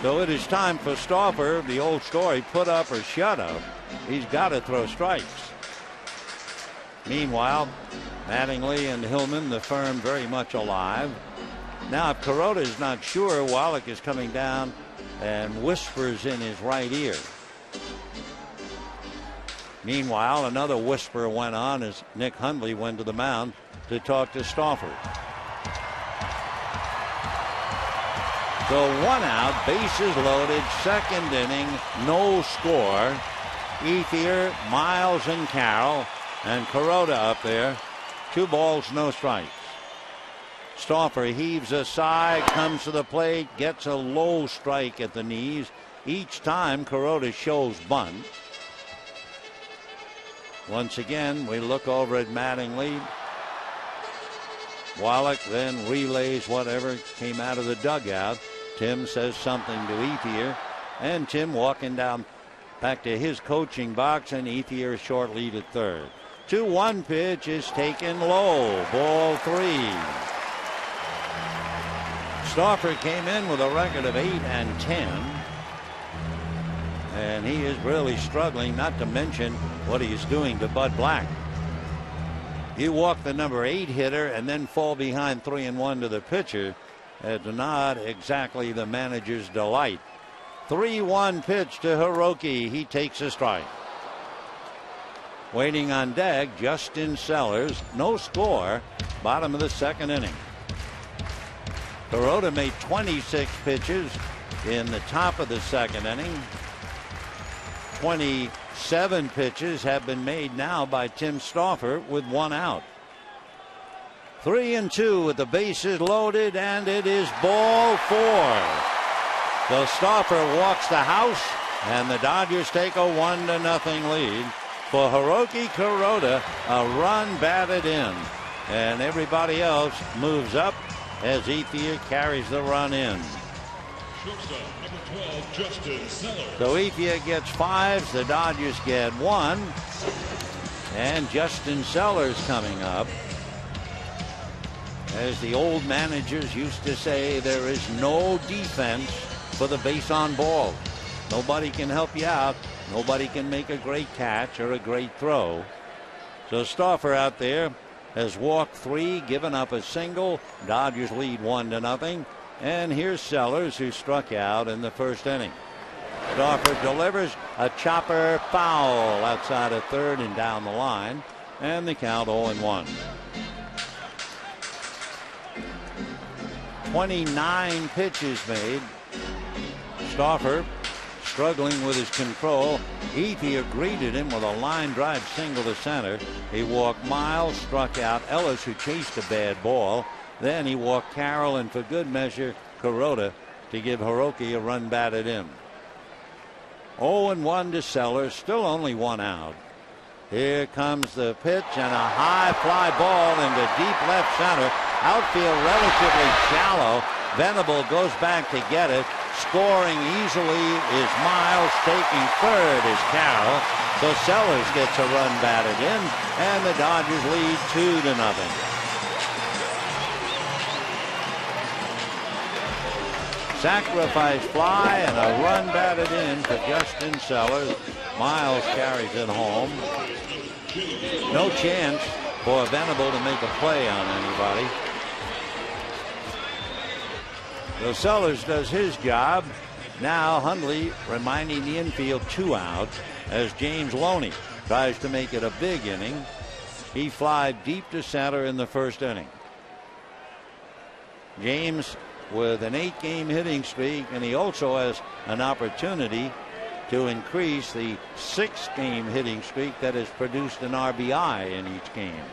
So it is time for Stauffer. The old story, put up or shut up. He's got to throw strikes. Meanwhile, Mattingly and Hillman, the firm, very much alive. Now, if Kuroda is not sure, Wallach is coming down and whispers in his right ear. Meanwhile, another whisper went on as Nick Hundley went to the mound to talk to Stauffer. So 1 out, bases loaded, second inning, no score. Ethier, Miles, and Carroll, and Kuroda up there. 2 balls, no strikes. Stauffer heaves aside, comes to the plate, gets a low strike at the knees. Each time Kuroda shows bunt. Once again, we look over at Mattingly. Wallach then relays whatever came out of the dugout. Tim says something to Ethier, and Tim walking down back to his coaching box, and Ethier a short lead at third. 2-1 pitch is taken low. Ball 3. Stauffer came in with a record of 8-10, and he is really struggling, not to mention what he's doing to Bud Black. You walk the number 8 hitter and then fall behind 3-1 to the pitcher. It's not exactly the manager's delight. 3-1 pitch to Hiroki. He takes a strike. Waiting on deck, Justin Sellers. No score. Bottom of the second inning. Kuroda made 26 pitches in the top of the second inning. 27 pitches have been made now by Tim Stauffer with 1 out. 3-2 with the bases loaded, and it is ball 4. So Stauffer walks the house, and the Dodgers take a 1-0 lead. For Hiroki Kuroda, a run batted in, and everybody else moves up as Ethier carries the run in. Number 12, Justin Sellers. So Ethier gets 5, the Dodgers get 1, and Justin Sellers coming up. As the old managers used to say, there is no defense for the base on ball. Nobody can help you out. Nobody can make a great catch or a great throw. So Stauffer out there has walked 3, given up a single. Dodgers lead 1-0. And here's Sellers, who struck out in the first inning. Stauffer delivers a chopper foul outside of third and down the line. And the count 0-1. 29 pitches made. Stauffer struggling with his control. Ethier greeted him with a line drive single to center. He walked Miles, struck out Ellis, who chased a bad ball. Then he walked Carroll, and for good measure, Kuroda, to give Hiroki a run batted in. 0-1 to Sellers, still only 1 out. Here comes the pitch, and a high fly ball into deep left center. Outfield relatively shallow. Venable goes back to get it. Scoring easily is Miles. Taking third is Carroll. So Sellers gets a run batted in, and the Dodgers lead 2-0. Sacrifice fly and a run batted in for Justin Sellers. Miles carries it home. No chance for Venable to make a play on anybody. So Sellers does his job. Now Hundley reminding the infield 2 outs as James Loney tries to make it a big inning. He flied deep to center in the first inning. James with an 8-game hitting streak, and he also has an opportunity to increase the 6-game hitting streak that has produced an RBI in each game.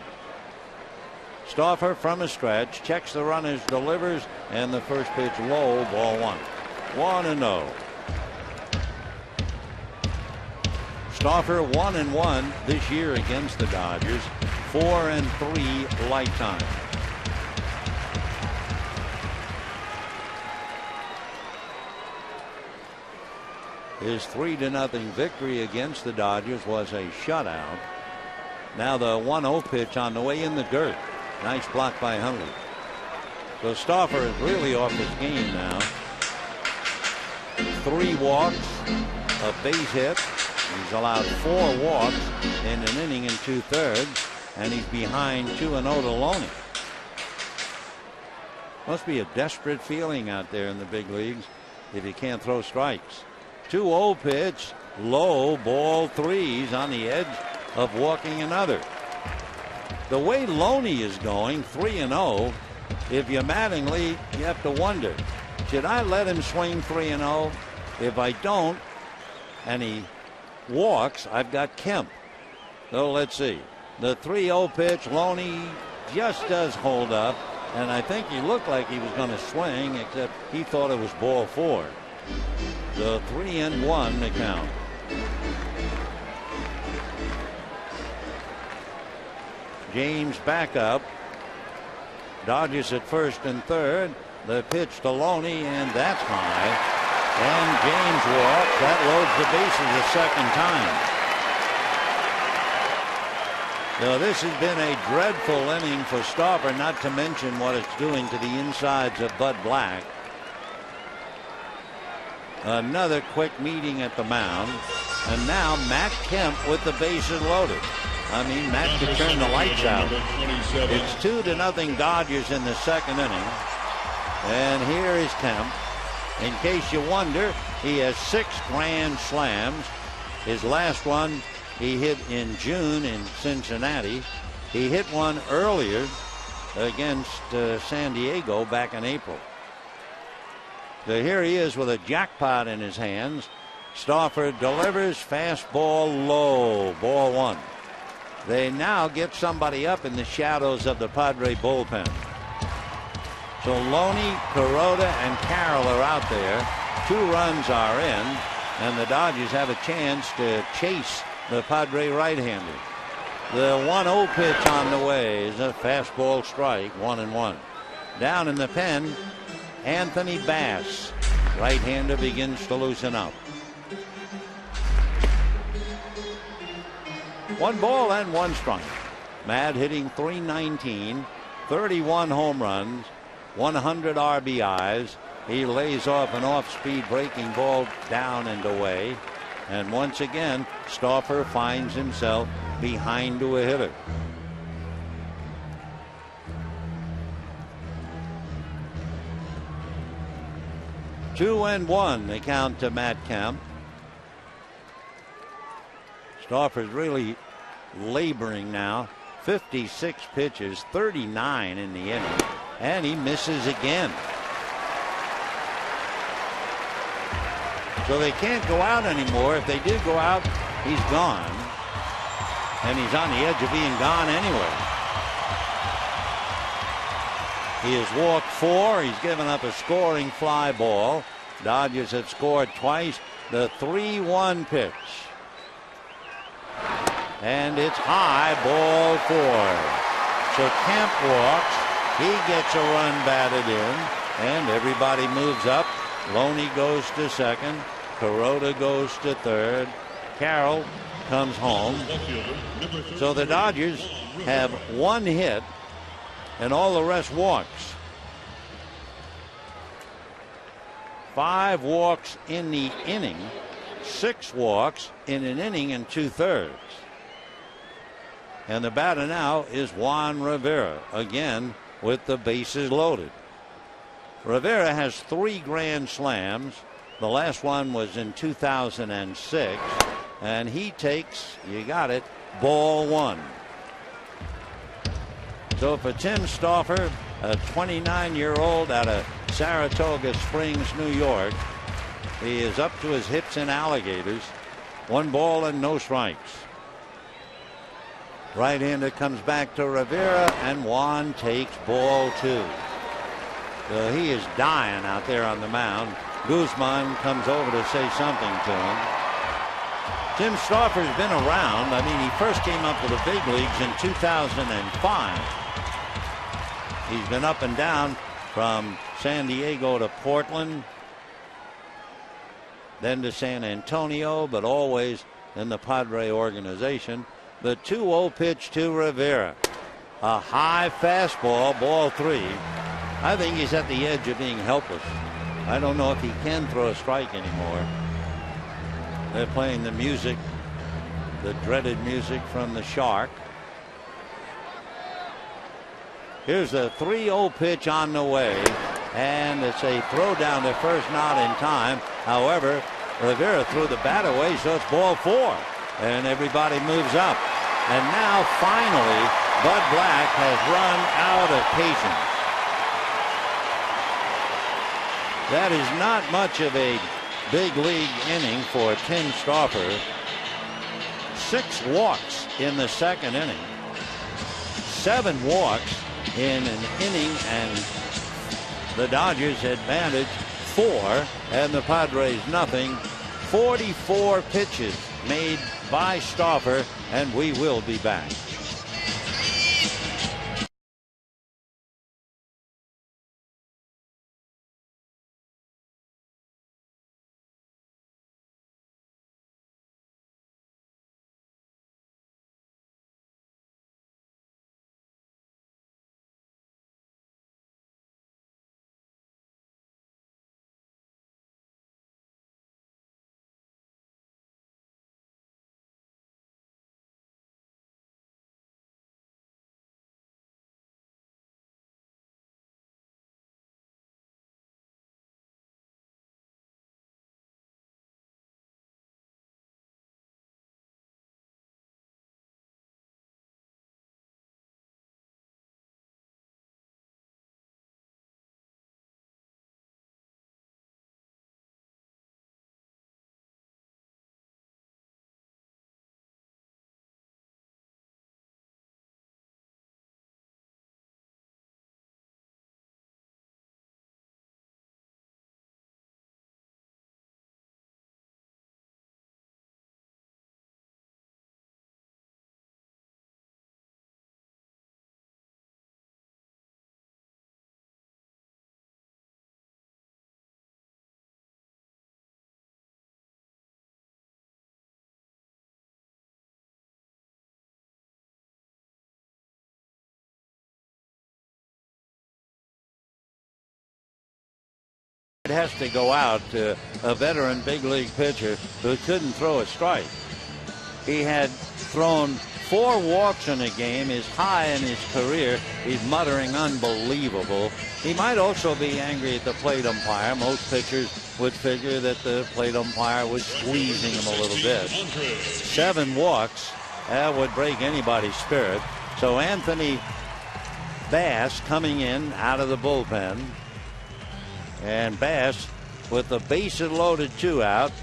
Stauffer from a stretch, checks the runners, delivers, and the first pitch low, ball 1. 1-0. Stauffer 1-1 this year against the Dodgers, 4-3 lifetime. His 3-0 victory against the Dodgers was a shutout. Now the 1-0 pitch on the way in the dirt. Nice block by Hundley. So Stauffer is really off his game now. 3 walks, a base hit. He's allowed 4 walks in an inning and 2/3, and he's behind 2-0 to Loney. Must be a desperate feeling out there in the big leagues if you can't throw strikes. 2-0 pitch, low, ball 3. He's on the edge of walking another. The way Loney is going, 3-0, if you're Mattingly, you have to wonder, should I let him swing 3-0? If I don't, and he walks, I've got Kemp. So let's see. The 3-0 pitch. Loney just does hold up, and I think he looked like he was going to swing, except he thought it was ball 4. The 3-1 to count. James back up. Dodgers at first and third. The pitch to Loney, and that's high. And James walks. That loads the bases a second time. So this has been a dreadful inning for Stauffer, not to mention what it's doing to the insides of Bud Black. Another quick meeting at the mound. And now Matt Kemp with the bases loaded. I mean, Matt could turn the lights out. It's 2-0 Dodgers in the second inning. And here is Kemp. In case you wonder, he has 6 grand slams. His last one he hit in June in Cincinnati. He hit one earlier against San Diego back in April. So here he is with a jackpot in his hands. Stauffer delivers, fastball low, ball 1. They now get somebody up in the shadows of the Padre bullpen. So Loney, Kuroda, and Carroll are out there. 2 runs are in, and the Dodgers have a chance to chase the Padre right-hander. The 1-0 pitch on the way is a fastball strike, 1-1. Down in the pen, Anthony Bass. Right-hander begins to loosen up. 1 ball and 1 strike. Mad hitting .319, 31 home runs, 100 RBIs. He lays off an off-speed breaking ball down and away. And once again, Stauffer finds himself behind to a hitter. Two and 1 the count to Matt Kemp. Stauffer's really laboring now. 56 pitches, 39 in the inning, and he misses again. So they can't go out anymore. If they do go out, he's gone. And he's on the edge of being gone anyway. He has walked 4. He's given up a scoring fly ball. Dodgers have scored twice. The 3-1 pitch. And it's high, ball 4. So Kemp walks. He gets a run batted in. And everybody moves up. Loney goes to second. Kuroda goes to third. Carroll comes home. So the Dodgers have 1 hit and all the rest walks. 5 walks in the inning, 6 walks in an inning and 2/3. And the batter now is Juan Rivera, again with the bases loaded. Rivera has 3 grand slams. The last one was in 2006. And he takes, you got it, ball 1. So for Tim Stauffer, a 29-year-old out of Saratoga Springs, New York, he is up to his hips in alligators. 1 ball and no strikes. Right-hander comes back to Rivera, and Juan takes ball 2. So he is dying out there on the mound. Guzman comes over to say something to him. Tim Stauffer's been around. I mean, he first came up to the big leagues in 2005. He's been up and down from San Diego to Portland, then to San Antonio, but always in the Padre organization. The 2-0 pitch to Rivera. A high fastball, ball 3. I think he's at the edge of being helpless. I don't know if he can throw a strike anymore. They're playing the music, the dreaded music from the Shark. Here's a 3-0 pitch on the way, and it's a throw down to first, not in time. However, Rivera threw the bat away, so it's ball 4, and everybody moves up. And now finally Bud Black has run out of patience. That is not much of a big league inning for Tim Stauffer. 6 walks in the second inning. 7 walks in an inning, and the Dodgers advantage 4 and the Padres nothing. 44 pitches made by Stauffer, and we will be back. It has to go out to a veteran big league pitcher who couldn't throw a strike. He had thrown 4 walks in a game, is high in his career. He's muttering unbelievable. He might also be angry at the plate umpire. Most pitchers would figure that the plate umpire was squeezing him a little bit. 7 walks, that would break anybody's spirit. So Anthony Bass coming in out of the bullpen. And Bass with the bases loaded 2 out,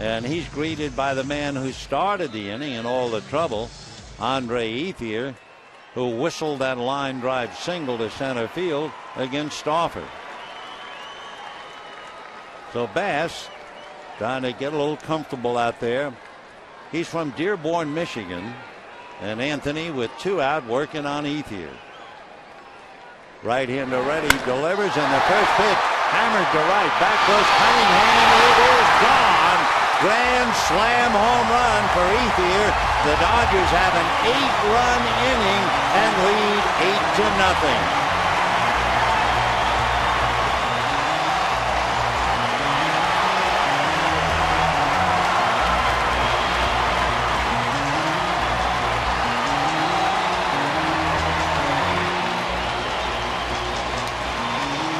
and he's greeted by the man who started the inning and all the trouble, Andre Ethier, who whistled that line drive single to center field against Stauffer. So Bass trying to get a little comfortable out there. He's from Dearborn, Michigan, and Anthony with 2 out working on Ethier. Right-hander ready, delivers, and the first pitch hammered to right. Back goes Cunningham. It is gone. Grand slam home run for Ethier. The Dodgers have an 8-run inning and lead 8-0.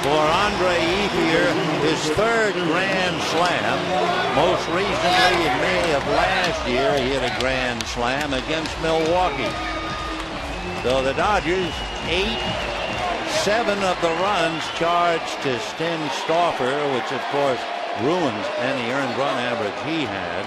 For Andre Ethier, his 3rd grand slam. Most recently in May of last year, he hit a grand slam against Milwaukee. So the Dodgers 7 of the runs charged to Sten Stauffer, which of course ruins any earned run average he had.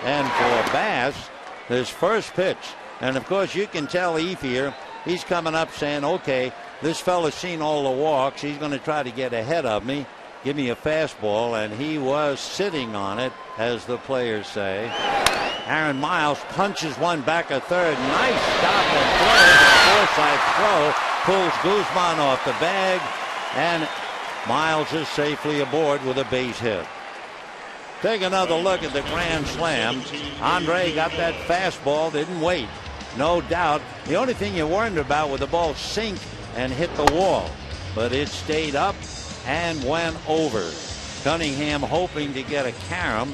And for Bass, his first pitch. And of course you can tell Ethier, he's coming up saying, okay, this fella's seen all the walks. He's going to try to get ahead of me, give me a fastball, and he was sitting on it, as the players say. Aaron Miles punches one back at third. Nice stop and throw. The Forsythe throw pulls Guzman off the bag, and Miles is safely aboard with a base hit. Take another look at the grand slam. Andre got that fastball, didn't wait. No doubt. The only thing you're worried about with the ball sink and hit the wall, but it stayed up and went over. Cunningham hoping to get a carom,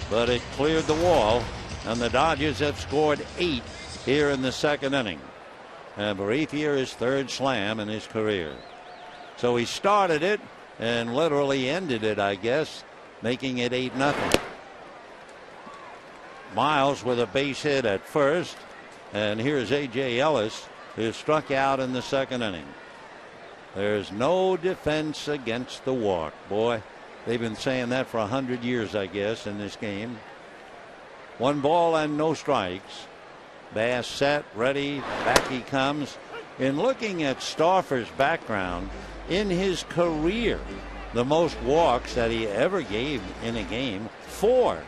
but it cleared the wall, and the Dodgers have scored 8 here in the 2nd inning. And Ethier his 3rd slam in his career. So he started it and literally ended it, I guess, making it 8-0. Miles with a base hit at first, and here's A.J. Ellis, who struck out in the 2nd inning. There's no defense against the walk. Boy, they've been saying that for 100 years, I guess, in this game. 1 ball and no strikes. Bass set, ready, back he comes. In looking at Stauffer's background, in his career, the most walks that he ever gave in a game, 4.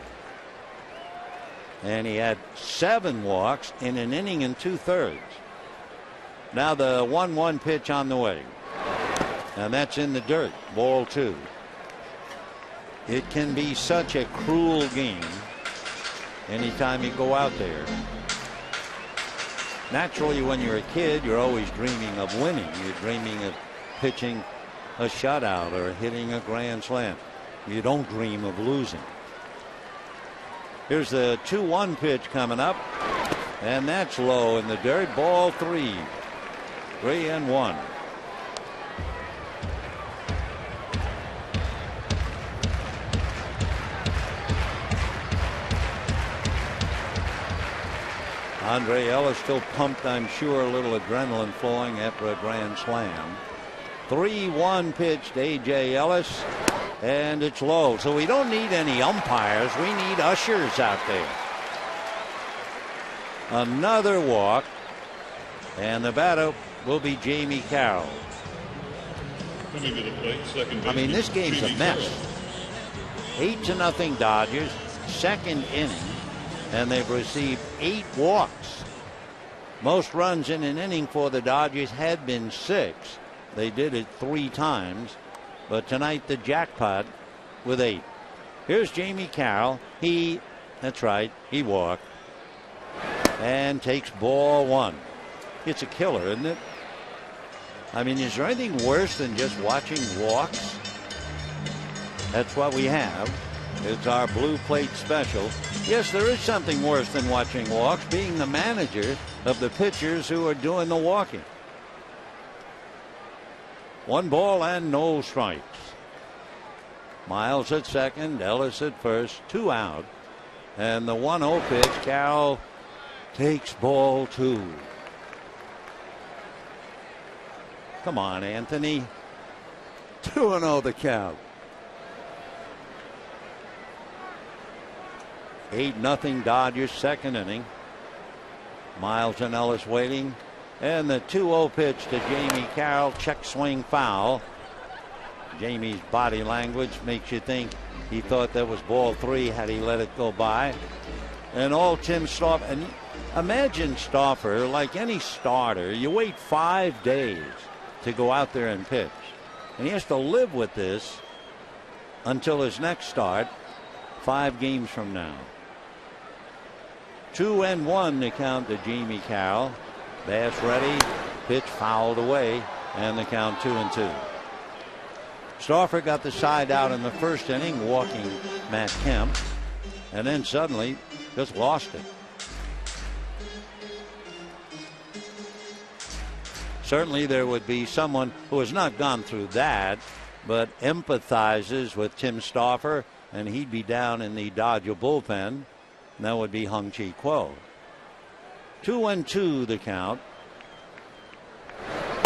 And he had 7 walks in an inning and 2/3. Now the 1-1 pitch on the way. And that's in the dirt. Ball 2. It can be such a cruel game anytime you go out there. Naturally, when you're a kid, you're always dreaming of winning. You're dreaming of pitching a shutout or hitting a grand slam. You don't dream of losing. Here's the 2-1 pitch coming up, and that's low in the dirt. Ball 3. 3-1. Andre Ellis still pumped, I'm sure, a little adrenaline flowing after a grand slam. 3-1 pitch to A.J. Ellis, and it's low. So we don't need any umpires. We need ushers out there. Another walk, and the batter will be Jamie Carroll. Coming to the plate, second I mean, this game's a mess. 8-0 Dodgers, second inning. And they've received 8 walks. Most runs in an inning for the Dodgers had been 6. They did it 3 times. But tonight the jackpot with 8. Here's Jamie Carroll. That's right, he walked. And takes ball 1. It's a killer, isn't it? I mean, is there anything worse than just watching walks? That's what we have. It's our blue plate special. Yes, there is something worse than watching walks, being the manager of the pitchers who are doing the walking. 1 ball and no strikes. Miles at second, Ellis at first, 2 out. And the 1-0 pitch, Carroll takes ball 2. Come on, Anthony. 2-0 the count. 8-0 Dodgers, second inning. Miles and Ellis waiting. And the 2-0 pitch to Jamie Carroll. Check swing foul. Jamie's body language makes you think he thought that was ball 3 had he let it go by. And all Tim Stauffer. And imagine Stauffer, like any starter, you wait 5 days to go out there and pitch. And he has to live with this until his next start 5 games from now. 2-1 to count to Jamie Carroll. Bass ready. Pitch fouled away. And the count 2-2. Stauffer got the side out in the first inning, walking Matt Kemp. And then suddenly just lost it. Certainly there would be someone who has not gone through that, but empathizes with Tim Stauffer, and he'd be down in the Dodger bullpen. And that would be Hung-Chi Kuo. 2-2 the count.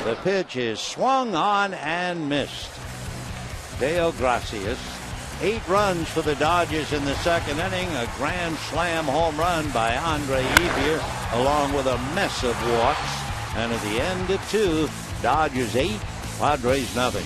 The pitch is swung on and missed. Dale Gracias. 8 runs for the Dodgers in the second inning. A grand slam home run by Andre Ethier, along with a mess of walks. And at the end of 2, Dodgers 8, Padres nothing.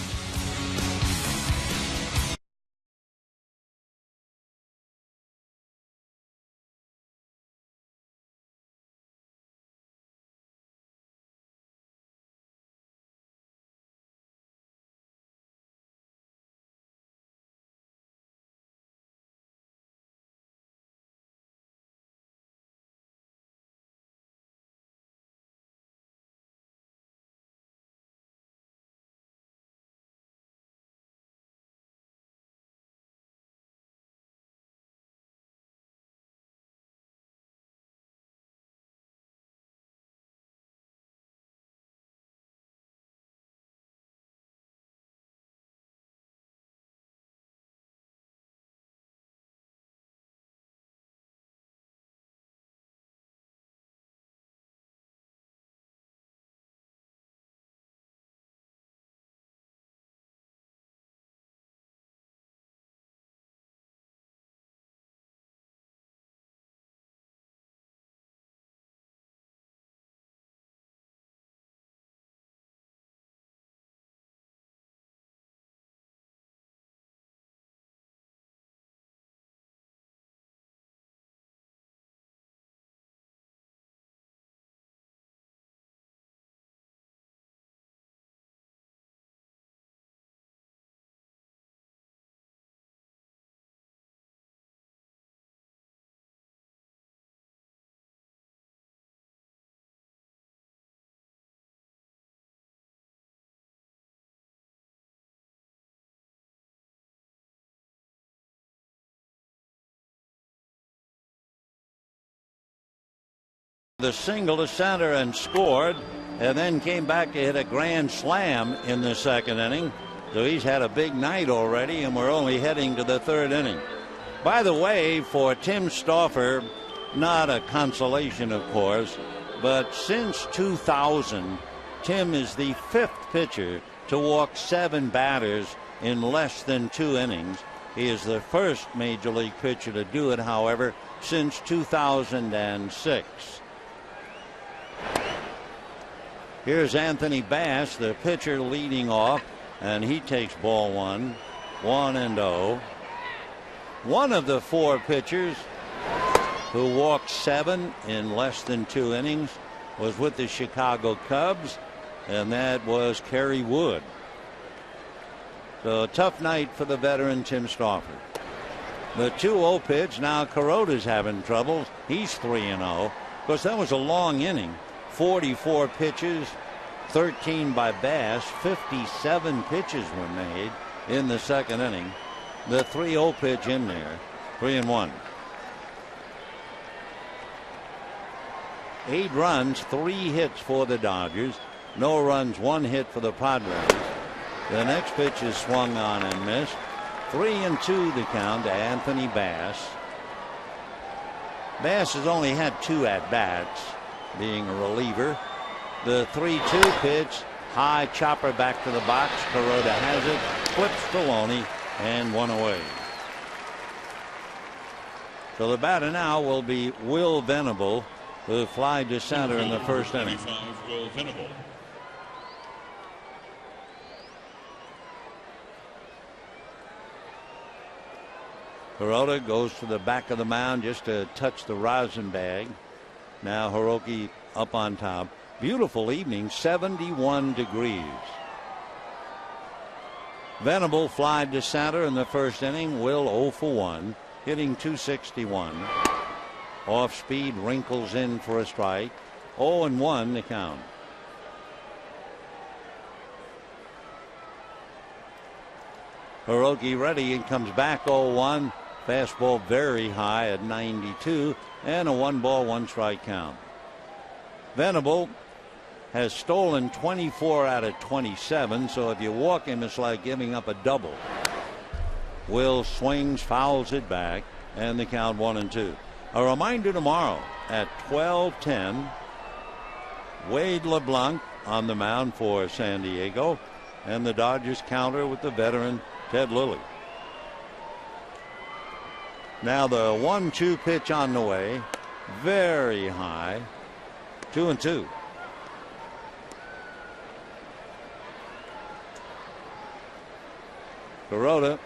the single to center and scored, and then came back to hit a grand slam in the second inning. So he's had a big night already, and we're only heading to the third inning. By the way, for Tim Stauffer, not a consolation, of course, but since 2000, Tim is the 5th pitcher to walk 7 batters in less than 2 innings. He is the first major league pitcher to do it, however, since 2006. Here's Anthony Bass, the pitcher, leading off, and he takes ball 1, 1-0. One of the 4 pitchers who walked 7 in less than 2 innings was with the Chicago Cubs, and that was Kerry Wood. So a tough night for the veteran Tim Stauffer. The 2-0 pitch. Now Kuroda's having troubles. He's 3-0. Of course, that was a long inning. 44 pitches, 13 by Bass. 57 pitches were made in the second inning. The 3-0 pitch in there. 3-1. 8 runs, 3 hits for the Dodgers. No runs, 1 hit for the Padres. The next pitch is swung on and missed. 3-2 the count to Anthony Bass. Bass has only had 2 at-bats, being a reliever. The 3-2 pitch, high chopper back to the box. Kuroda has it, flips to Loney, and 1 away. So the batter now will be Will Venable, who flied to center in the first inning. Will Venable. Kuroda goes to the back of the mound just to touch the rosin bag. Now Hiroki up on top. Beautiful evening, 71 degrees. Venable flied to center in the first inning. Will 0 for 1, hitting .261. Off speed, wrinkles in for a strike. 0-1 the count. Hiroki ready and comes back 0-1. Fastball very high at 92, and a 1-ball 1-strike count. Venable has stolen 24 out of 27, so if you walk him, it's like giving up a double. Will swings, fouls it back, and the count 1-2. A reminder tomorrow at 12:10, Wade LeBlanc on the mound for San Diego, and the Dodgers counter with the veteran Ted Lilly. Now the 1-2 pitch on the way, very high, 2-2. Kuroda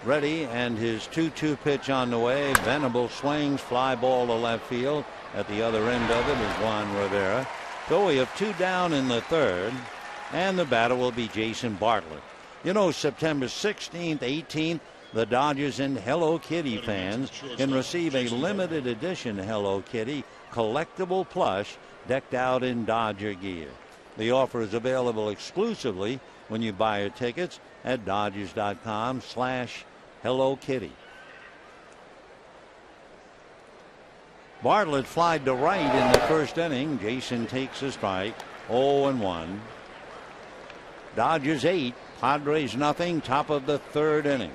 ready, and his 2-2 pitch on the way. Venable swings, fly ball to left field. At the other end of it is Juan Rivera. So we have 2 down in the third, and the batter will be Jason Bartlett. You know, September 16th, 18th, the Dodgers and Hello Kitty fans can receive a limited edition Hello Kitty collectible plush decked out in Dodger gear. The offer is available exclusively when you buy your tickets at Dodgers.com/Hello Kitty. Bartlett flied to right in the first inning. Jason takes a strike. 0-1. Dodgers 8, Padres nothing. Top of the third inning.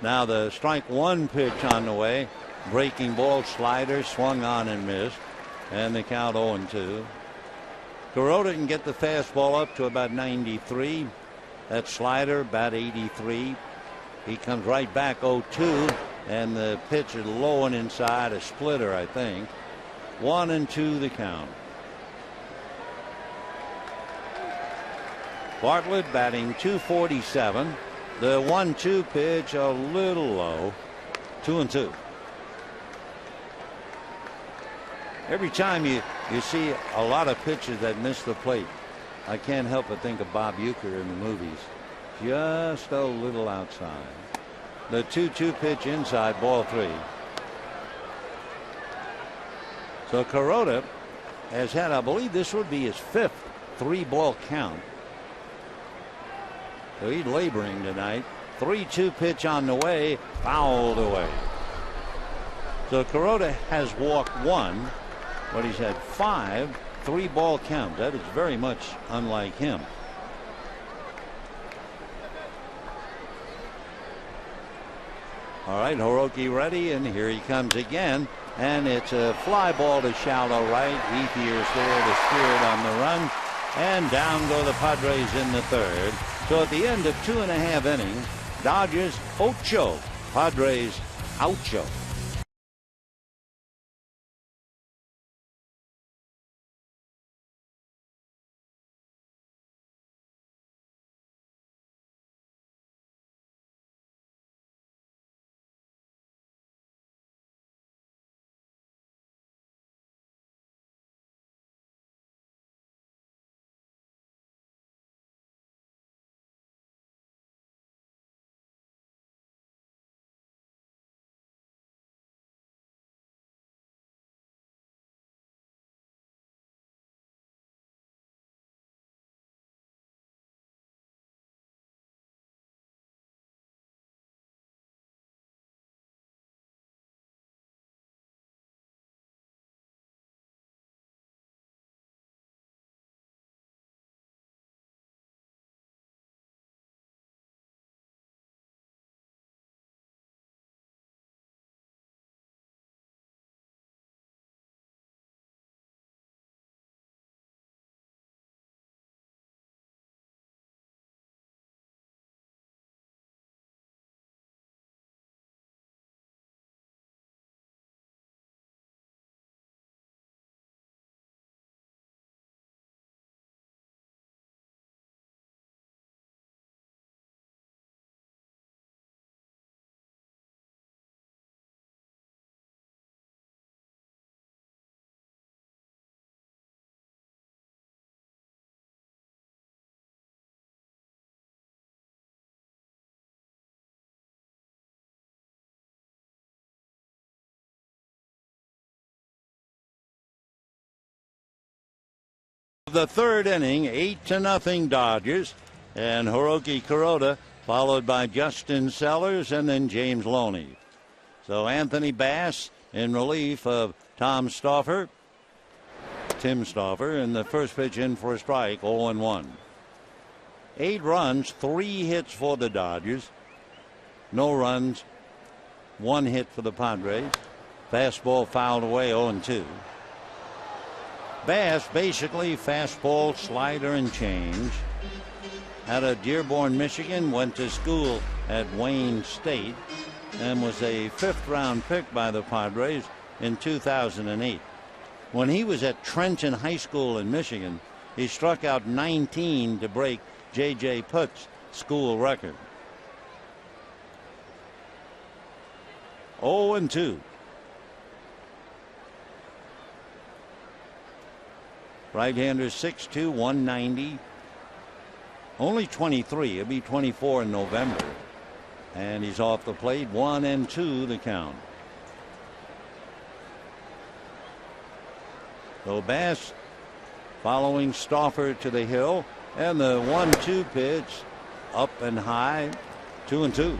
Now the strike 1 pitch on the way. Breaking ball, slider, swung on and missed, and the count 0-2. Kuroda can get the fastball up to about 93. That slider about 83. He comes right back 0-2, and the pitch is low and inside, a splitter, I think. 1-2 the count. Bartlett batting .247. The 1-2 pitch a little low. 2-2. Every time you see a lot of pitches that miss the plate, I can't help but think of Bob Uecker in the movies. Just a little outside. The 2-2 pitch inside, ball 3. So Kuroda has had, I believe this would be his 5th 3-ball count. So he's laboring tonight. 3-2 pitch on the way, fouled away. So Kuroda has walked 1, but he's had 5 3-ball counts. That is very much unlike him. All right, Hiroki ready, and here he comes again. And it's a fly ball to shallow right. Ethier is there to steer it on the run. And down go the Padres in the 3rd. So at the end of 2.5 innings, Dodgers 8, Padres 8. The 3rd inning, 8-0 Dodgers, and Hiroki Kuroda followed by Justin Sellers and then James Loney. So Anthony Bass in relief of Tim Stauffer, and the first pitch in for a strike, 0-1. 8 runs, 3 hits for the Dodgers. No runs, 1 hit for the Padres. Fastball fouled away, 0-2. Bass basically fastball, slider, and change. Out of Dearborn, Michigan, went to school at Wayne State and was a 5th-round pick by the Padres in 2008. When he was at Trenton High School in Michigan, he struck out 19 to break J.J. Putt's school record. 0-2. Right-hander 6'2", 190. Only 23. He'll be 24 in November. And he's off the plate. 1-2 the count. So Bass following Stauffer to the hill. And the 1-2 pitch up and high. 2-2.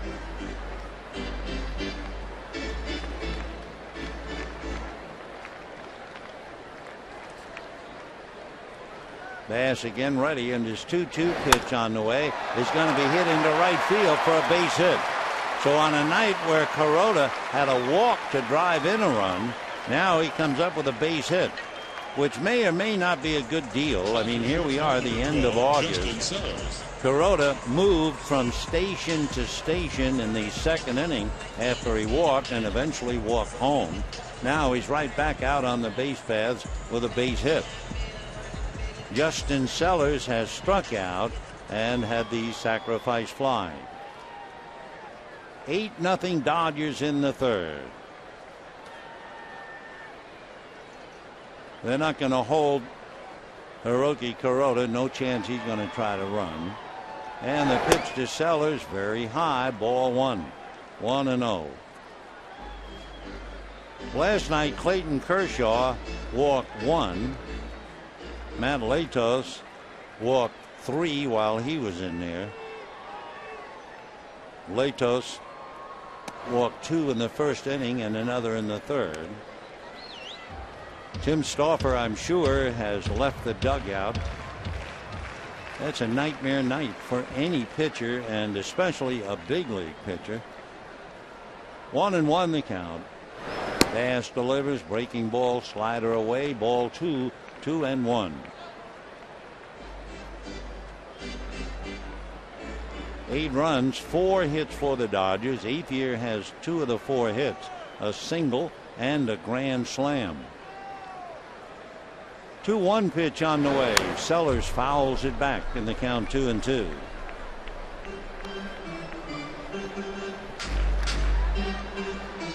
Bass again ready, and his 2-2 pitch on the way is going to be hit into right field for a base hit. So on a night where Kuroda had a walk to drive in a run, now he comes up with a base hit, which may or may not be a good deal. I mean, here we are, the end of August. Kuroda moved from station to station in the 2nd inning after he walked and eventually walked home. Now he's right back out on the base paths with a base hit. Justin Sellers has struck out and had the sacrifice fly. 8-0 Dodgers in the 3rd. They're not going to hold Hiroki Kuroda. No chance he's going to try to run. And the pitch to Sellers, very high, ball 1. 1-0. Last night, Clayton Kershaw walked 1. Matt Latos walked 3 while he was in there. Latos walked 2 in the first inning and another in the third. Tim Stauffer, I'm sure, has left the dugout. That's a nightmare night for any pitcher, and especially a big league pitcher. 1-1 the count. Pass delivers, breaking ball, slider away, ball 2, 2-1. 8 runs, 4 hits for the Dodgers. Ethier has 2 of the 4 hits, a single and a grand slam. 2-1 pitch on the way. Sellers fouls it back in the count, 2-2.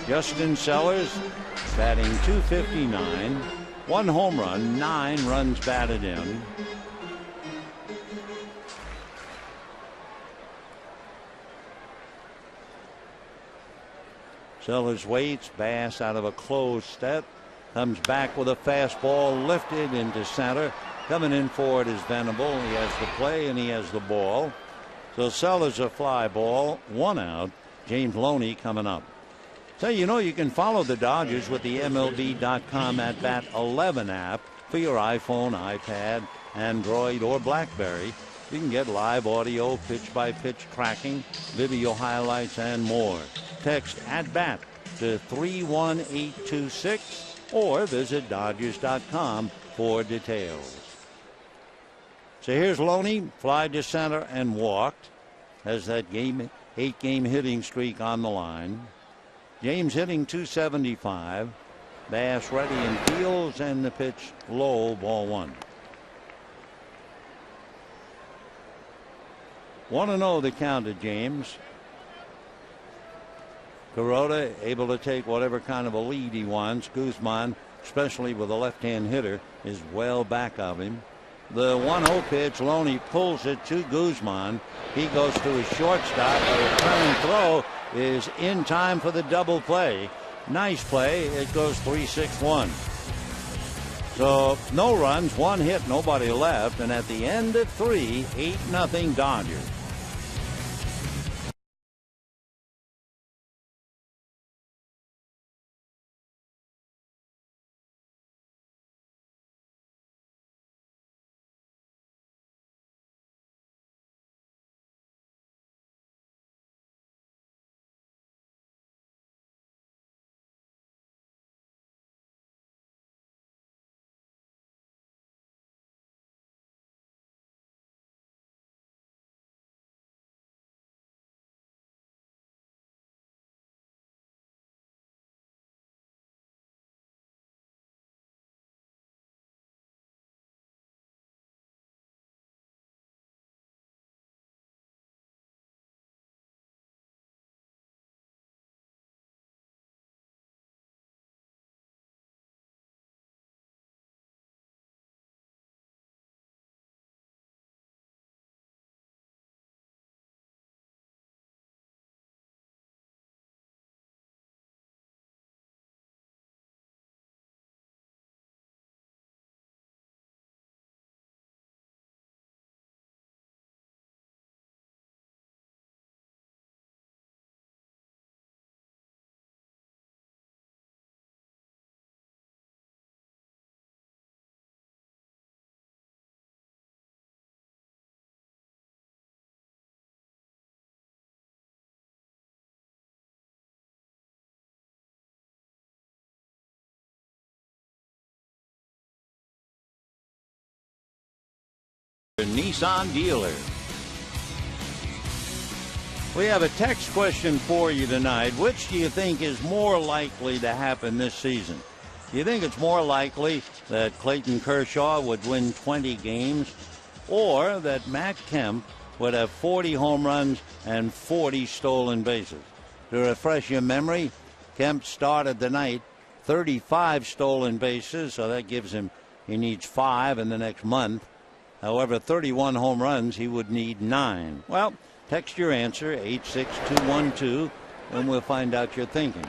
Justin Sellers batting .259, 1 home run, 9 runs batted in. Sellers waits. Bass out of a closed step. Comes back with a fastball lifted into center. Coming in for it is Venable. He has the play and he has the ball. So Sellers a fly ball. 1 out. James Loney coming up. So you can follow the Dodgers with the MLB.com at Bat 11 app for your iPhone, iPad, Android, or BlackBerry. You can get live audio, pitch-by-pitch tracking, video highlights, and more. Text at bat to 31826 or visit Dodgers.com for details. So here's Loney, fly to center and walked. Has that 8-game hitting streak on the line. James hitting .275. Bass ready and fields, and the pitch low, ball 1. 1-0 the count to James. Kuroda able to take whatever kind of a lead he wants. Guzman, especially with a left-hand hitter, is well back of him. The 1-0 pitch, Loney pulls it to Guzman. He goes to his shortstop. A returning throw is in time for the double play. Nice play. It goes 3-6-1. So no runs, 1 hit, nobody left, and at the end of 3, 8-0 Dodgers. Nissan dealer. We have a text question for you tonight. Which do you think is more likely to happen this season? Do you think it's more likely that Clayton Kershaw would win 20 games, or that Matt Kemp would have 40 home runs and 40 stolen bases? To refresh your memory, Kemp started the night 35 stolen bases, so that gives him, he needs 5 in the next month. However, 31 home runs, he would need 9. Well, text your answer, 86212, and we'll find out your thinking.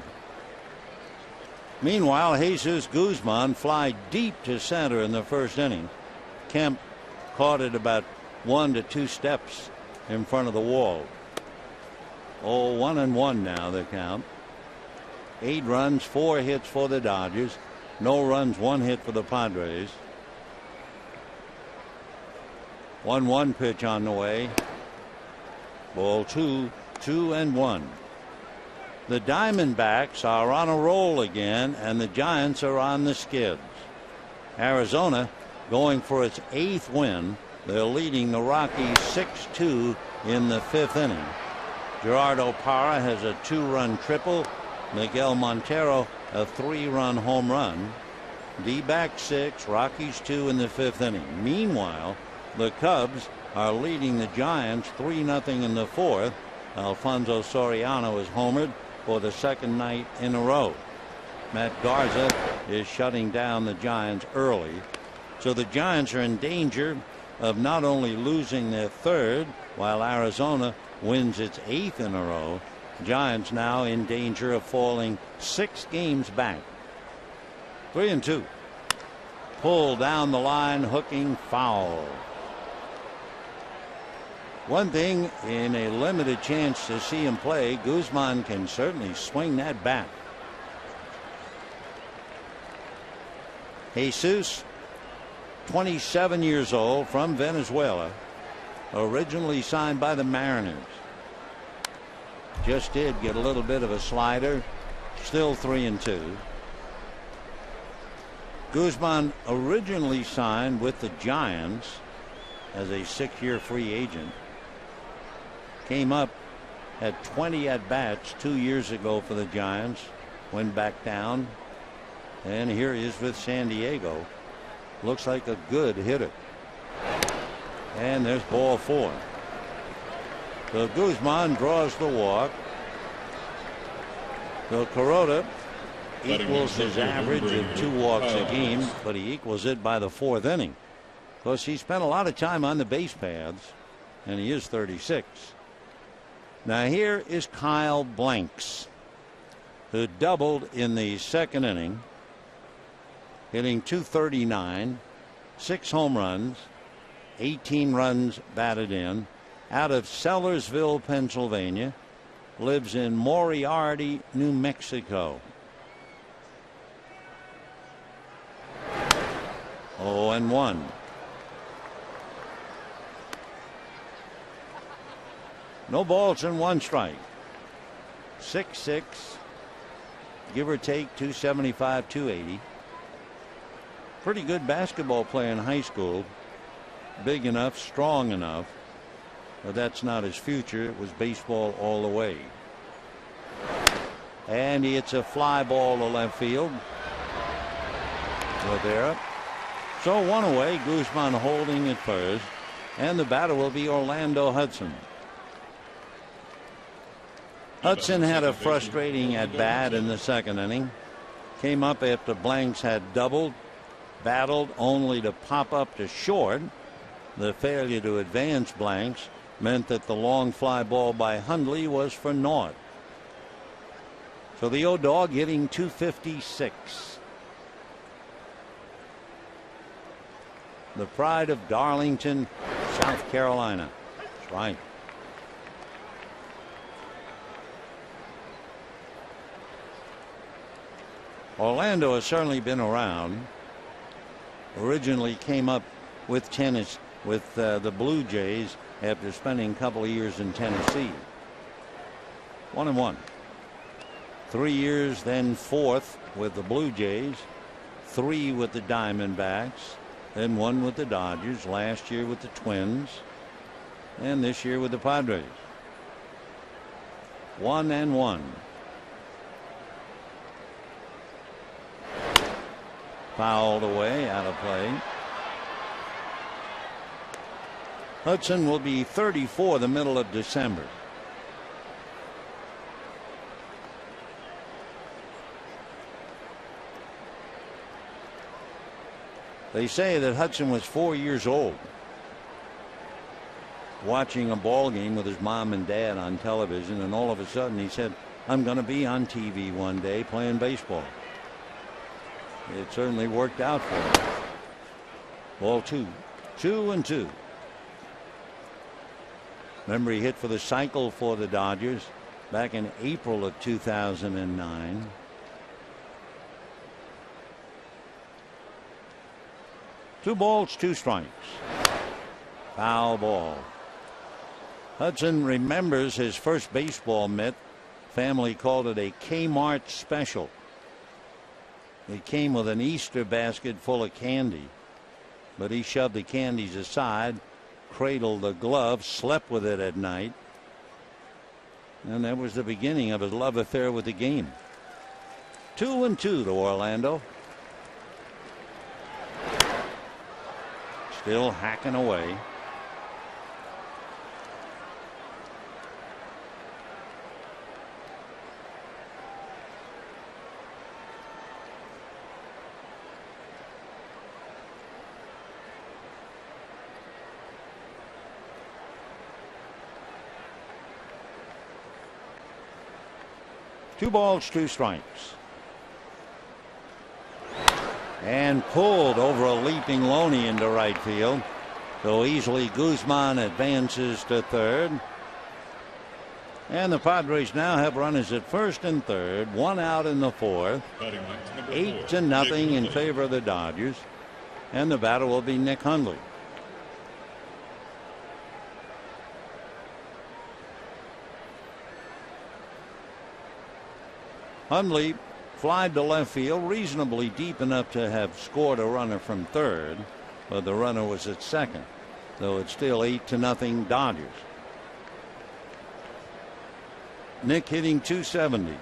Meanwhile, Jesus Guzman fly deep to center in the first inning. Kemp caught it about 1 to 2 steps in front of the wall. Oh, 1-1 now the count. 8 runs, 4 hits for the Dodgers. No runs, 1 hit for the Padres. 1-1 pitch on the way. Ball 2, 2-1. The Diamondbacks are on a roll again, and the Giants are on the skids. Arizona going for its 8th win. They're leading the Rockies 6-2 in the 5th inning. Gerardo Parra has a 2-run triple. Miguel Montero a 3-run home run. D-back 6, Rockies 2 in the 5th inning. Meanwhile, the Cubs are leading the Giants 3-0 in the 4th. Alfonso Soriano is homered for the 2nd night in a row. Matt Garza is shutting down the Giants early. So the Giants are in danger of not only losing their 3rd, while Arizona wins its 8th in a row. Giants now in danger of falling 6 games back. 3-2. Pulled down the line, hooking foul. One thing, in a limited chance to see him play, Guzman can certainly swing that bat. Jesus, 27 years old, from Venezuela, originally signed by the Mariners. Just did get a little bit of a slider. Still 3-2. Guzman originally signed with the Giants as a 6-year free agent. Came up, had 20 at-bats 2 years ago for the Giants. Went back down. And here he is with San Diego. Looks like a good hitter. And there's ball 4. So Guzman draws the walk. So Kuroda equals his average of 2 walks a game, but he equals it by the 4th inning. Of course, he spent a lot of time on the base paths, and he is 36. Now here is Kyle Blanks, who doubled in the 2nd inning, hitting .239, 6 home runs, 18 runs batted in, out of Sellersville, Pennsylvania, lives in Moriarty, New Mexico. 0-1. No balls and 1 strike. 6'6", give or take 275, 280. Pretty good basketball player in high school. Big enough, strong enough. But that's not his future. It was baseball all the way. And he hits a fly ball to left field. Rivera. So 1 away. Guzman holding at first. And the batter will be Orlando Hudson. Hudson had a frustrating at bat in the 2nd inning. Came up after Blanks had doubled. Battled only to pop up to short. The failure to advance Blanks meant that the long fly ball by Hundley was for naught. So the O-Dog hitting .256. The pride of Darlington, South Carolina. That's right. Orlando has certainly been around. Originally came up with tennis with the Blue Jays after spending a couple of years in Tennessee. 1-1. 3 years, then 4th with the Blue Jays, 3 with the Diamondbacks, then 1 with the Dodgers, last year with the Twins, and this year with the Padres. 1-1. Fouled away, out of play. Hudson will be 34 the middle of December. They say that Hudson was 4 years old, watching a ball game with his mom and dad on television, and all of a sudden he said, "I'm going to be on TV one day playing baseball." It certainly worked out for him. Ball 2. 2-2. Remember, he hit for the cycle for the Dodgers back in April of 2009. Two balls, two strikes. Foul ball. Hudson remembers his first baseball mitt. Family called it a Kmart special. It came with an Easter basket full of candy, but he shoved the candies aside, cradled the glove, slept with it at night, and that was the beginning of his love affair with the game. 2-2 to Orlando. Still hacking away. Two balls, two strikes. And pulled over a leaping Loney into right field. So easily Guzman advances to third. And the Padres now have runners at first and third. One out in the fourth. 8-0 in favor of the Dodgers. And the batter will be Nick Hundley. Hundley flied to left field, reasonably deep enough to have scored a runner from third, but the runner was at second, though it's still 8-0 Dodgers. Nick hitting .270.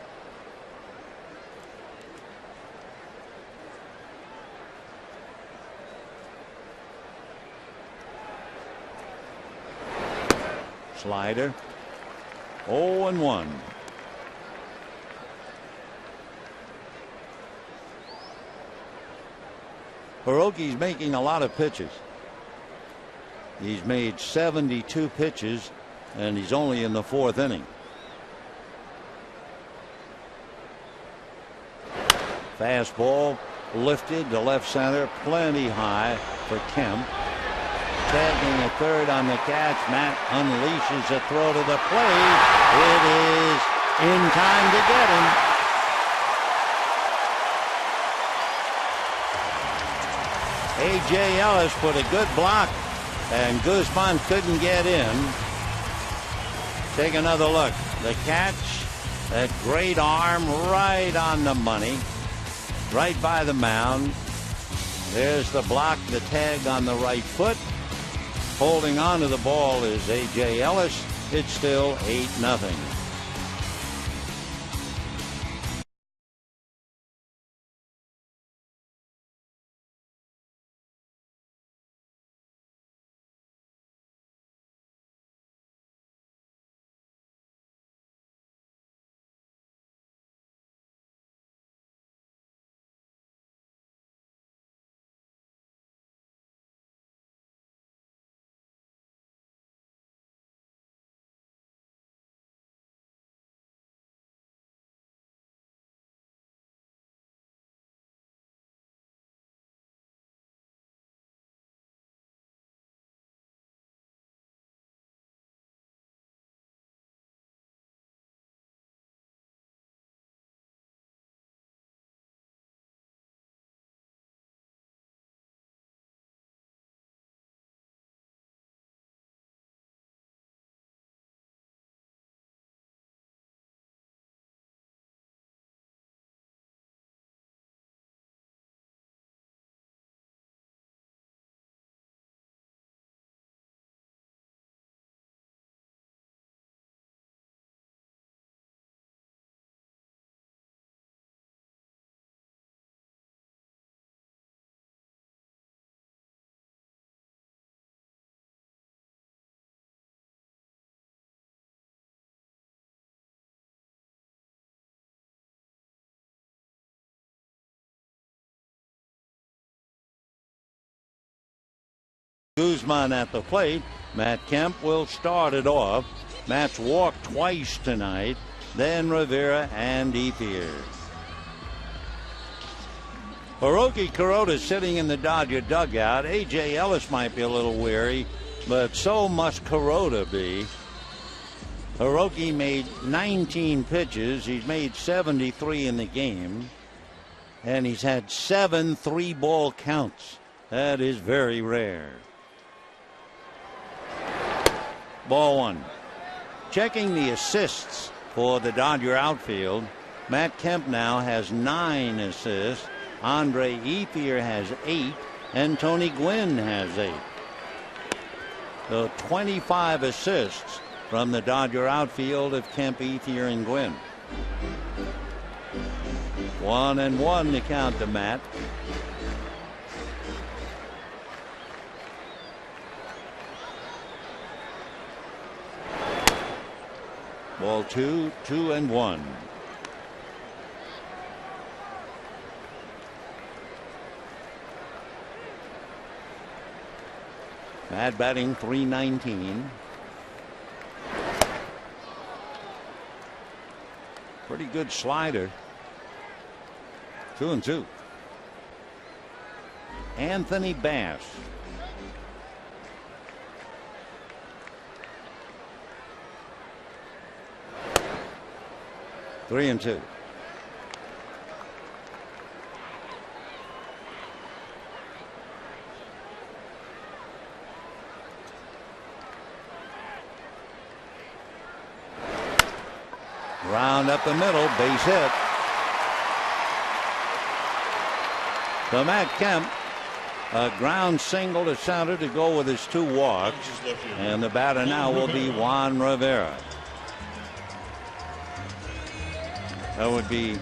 Slider. 0-1. Hiroki's making a lot of pitches. He's made 72 pitches, and he's only in the fourth inning. Fastball lifted to left center, plenty high for Kemp. Tagging a third on the catch. Matt unleashes a throw to the plate. It is in time to get him. A.J. Ellis put a good block, and Guzman couldn't get in. Take another look. The catch, that great arm right on the money, right by the mound. There's the block, the tag on the right foot. Holding on to the ball is A.J. Ellis. It's still 8-0. Guzman at the plate. Matt Kemp will start it off. Matt's walked twice tonight. Then Rivera and Ethier. Hiroki Kuroda sitting in the Dodger dugout. A.J. Ellis might be a little weary, but so must Kuroda be. Hiroki made 19 pitches. He's made 73 in the game. And he's had 7 3-ball counts. That is very rare. Ball 1. Checking the assists for the Dodger outfield. Matt Kemp now has 9 assists. Andre Ethier has 8. And Tony Gwynn has 8. So 25 assists from the Dodger outfield of Kemp, Ethier, and Gwynn. 1-1 to count to Matt. Ball 2, 2-1. Matt batting .319. Pretty good slider. 2-2. Anthony Bass. Three and two. Round up the middle, base hit. So Matt Kemp, a ground single to center to go with his 2 walks. And the batter now will be Juan Rivera. That would be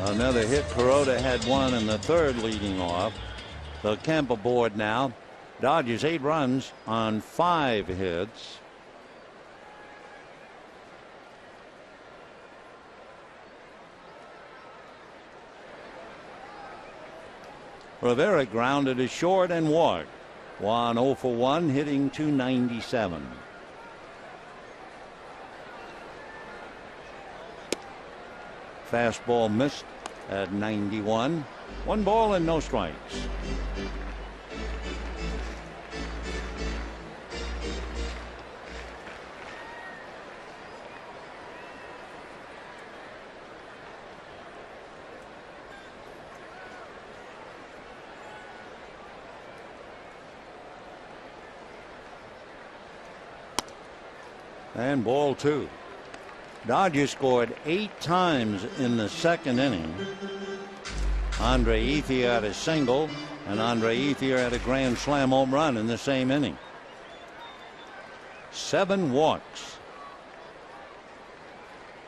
another hit. Kuroda had 1 in the 3rd leading off. So Kemp aboard now. Dodgers 8 runs on 5 hits. Rivera grounded a short and walked. Juan 0 for 1, hitting .297. Fastball missed at 91. 1 ball and no strikes. And ball 2. Dodgers scored 8 times in the 2nd inning. Andre Ethier had a single, and Andre Ethier had a grand slam home run in the same inning. 7 walks.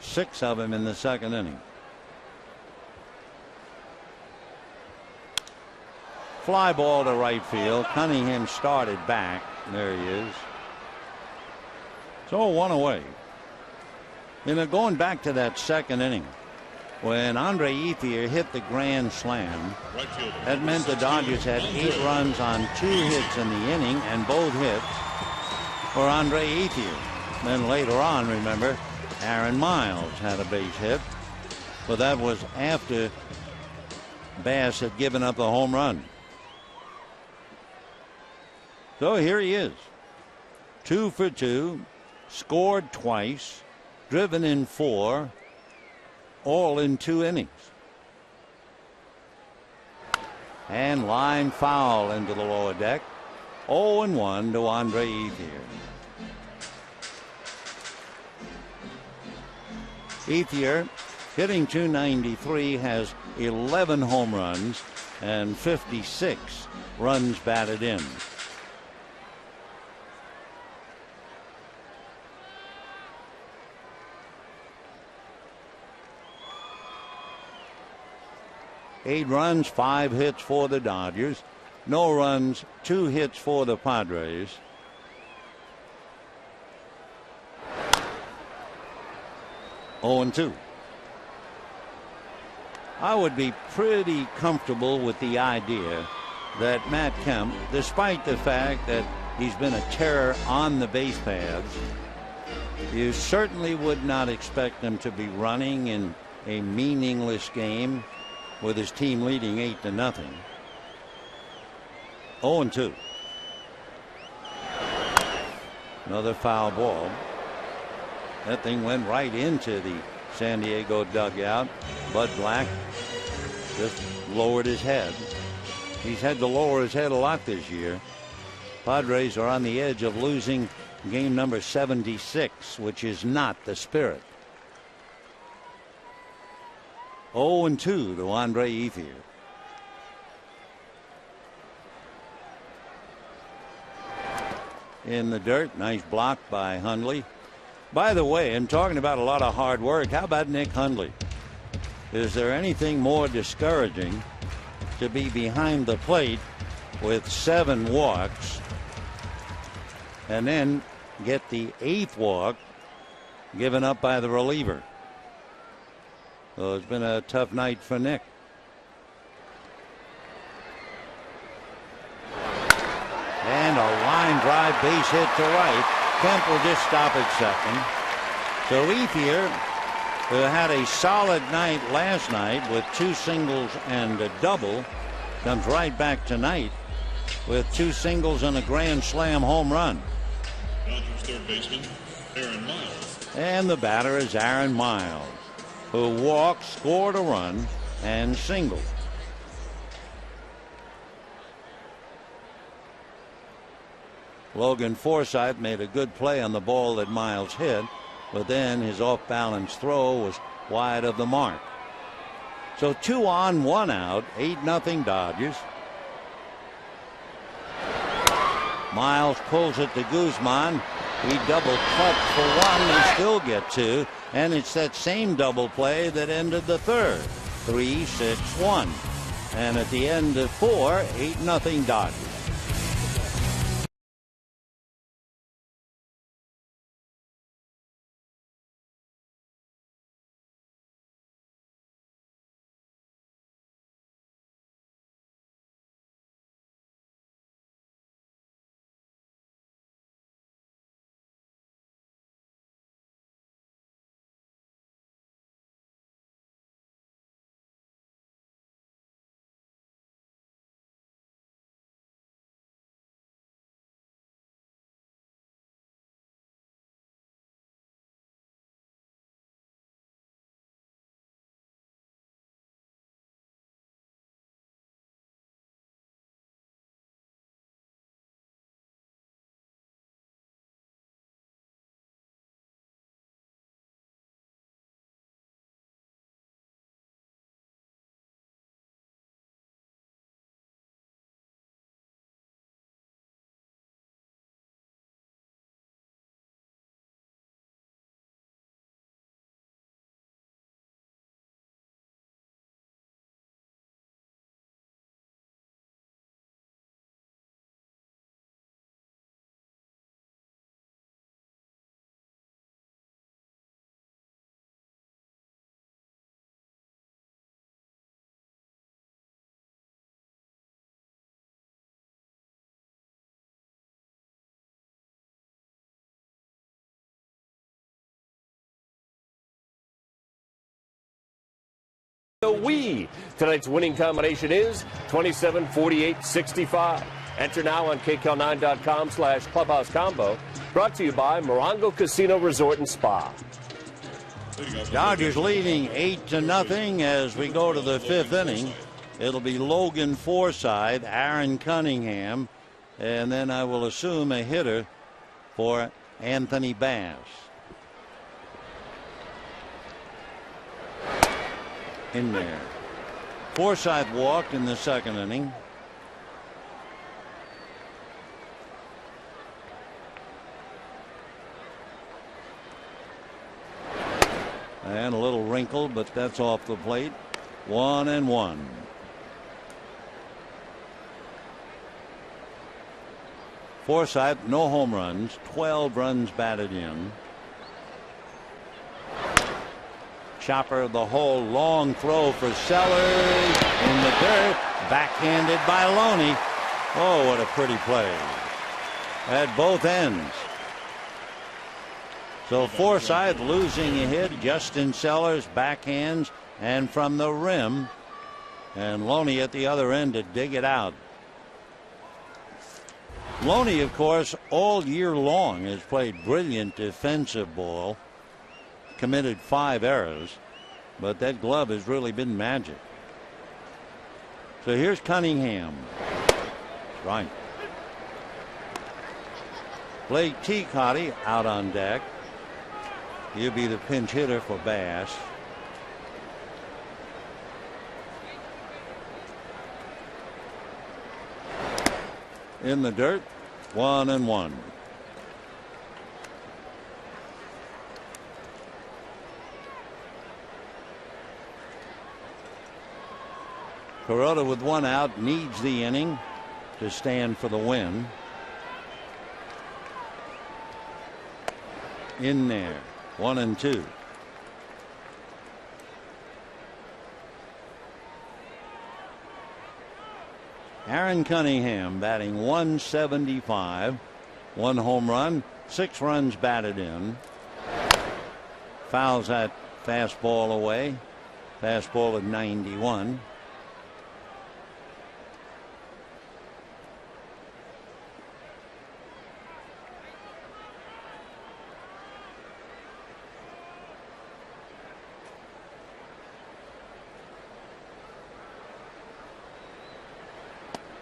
6 of them in the 2nd inning. Fly ball to right field. Cunningham started back. There he is. So 1 away. Going back to that 2nd inning, when Andre Ethier hit the grand slam, that meant the Dodgers had 8 runs on 2 hits in the inning, and both hits for Andre Ethier. Then later on, remember, Aaron Miles had a base hit, but that was after Bass had given up the home run. So here he is, 2 for 2. Scored twice, driven in 4, all in 2 innings. And line foul into the lower deck. 0-1 to Andre Ethier. Ethier, hitting .293, has 11 home runs and 56 runs batted in. Eight runs, 5 hits for the Dodgers. No runs, 2 hits for the Padres. Oh, 2. I would be pretty comfortable with the idea that Matt Kemp, despite the fact that he's been a terror on the base paths, you certainly would not expect him to be running in a meaningless game with his team leading 8-0. 0-2. Another foul ball. That thing went right into the San Diego dugout. Bud Black just lowered his head. He's had to lower his head a lot this year. Padres are on the edge of losing game number 76, which is not the spirit. 0-2 to Andre Ethier. In the dirt, nice block by Hundley. By the way, and talking about a lot of hard work, how about Nick Hundley? Is there anything more discouraging to be behind the plate with 7 walks and then get the 8th walk given up by the reliever? So it's been a tough night for Nick. And a line drive base hit to right. Kemp will just stop at second. So Ethier, who had a solid night last night with 2 singles and a double, comes right back tonight with 2 singles and a grand slam home run. Dodgers third baseman Aaron Miles. And the batter is Aaron Miles, who walked, scored a run, and singled. Logan Forsythe made a good play on the ball that Miles hit, but then his off-balance throw was wide of the mark. So 2 on, 1 out, 8-0 Dodgers. Miles pulls it to Guzman. He double clutch for 1. They still get 2, and it's that same double play that ended the third. 3-6-1, and at the end of 4, 8-0 Dodgers. Tonight's winning combination is 27, 48, 65. Enter now on KCAL9.com/clubhouse combo. Brought to you by Morongo Casino Resort and Spa. Dodgers leading 8-0 as we go to the 5th inning. It'll be Logan Forsythe, Aaron Cunningham, and then I will assume a hitter for Anthony Bass. In there. Forsythe walked in the 2nd inning. And a little wrinkle, but that's off the plate. 1-1. Forsythe, no home runs, 12 runs batted in. Chopper the hole, long throw for Sellers in the dirt, backhanded by Loney. Oh, what a pretty play at both ends. So Forsythe losing a hit. Justin Sellers backhands and from the rim, and Loney at the other end to dig it out. Loney, of course, all year long has played brilliant defensive ball, committed 5 errors, but that glove has really been magic. So here's Cunningham. Right. Blake Teacotty out on deck. He'll be the pinch hitter for Bass. In the dirt, 1-1. Kuroda with 1 out needs the inning to stand for the win. In there, 1-2. Aaron Cunningham batting .175, 1 home run, 6 runs batted in. Fouls that fastball away. Fastball at 91.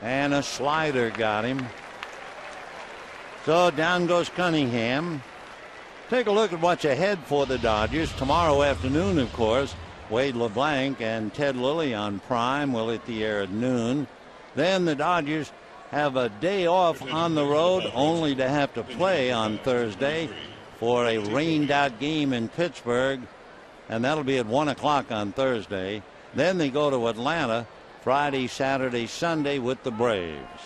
And a slider got him. So down goes Cunningham. Take a look at what's ahead for the Dodgers. Tomorrow afternoon, of course, Wade LeBlanc and Ted Lilly on Prime will hit the air at noon. Then the Dodgers have a day off on the road, only to have to play on Thursday for a rained-out game in Pittsburgh, and that'll be at 1 o'clock on Thursday. Then they go to Atlanta Friday, Saturday, Sunday with the Braves.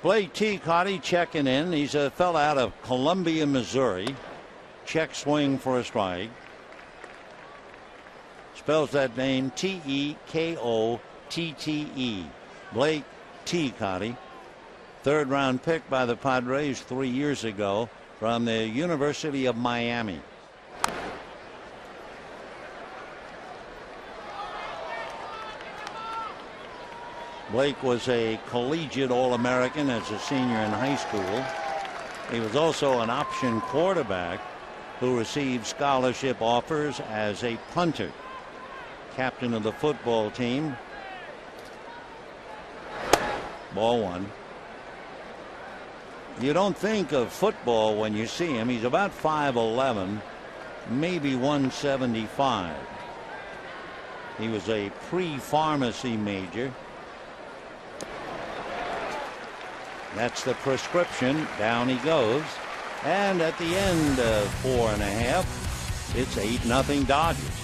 Blake Teacotty checking in. He's a fella out of Columbia, Missouri. Check swing for a strike. Spells that name Tekotte. Blake Teacotty. 3rd round pick by the Padres 3 years ago from the University of Miami. Blake was a collegiate All-American as a senior in high school. He was also an option quarterback who received scholarship offers as a punter. Captain of the football team. Ball 1. You don't think of football when you see him. He's about 5'11", maybe 175. He was a pre-pharmacy major. That's the prescription. Down he goes. And at the end of 4.5, it's 8-0 Dodgers.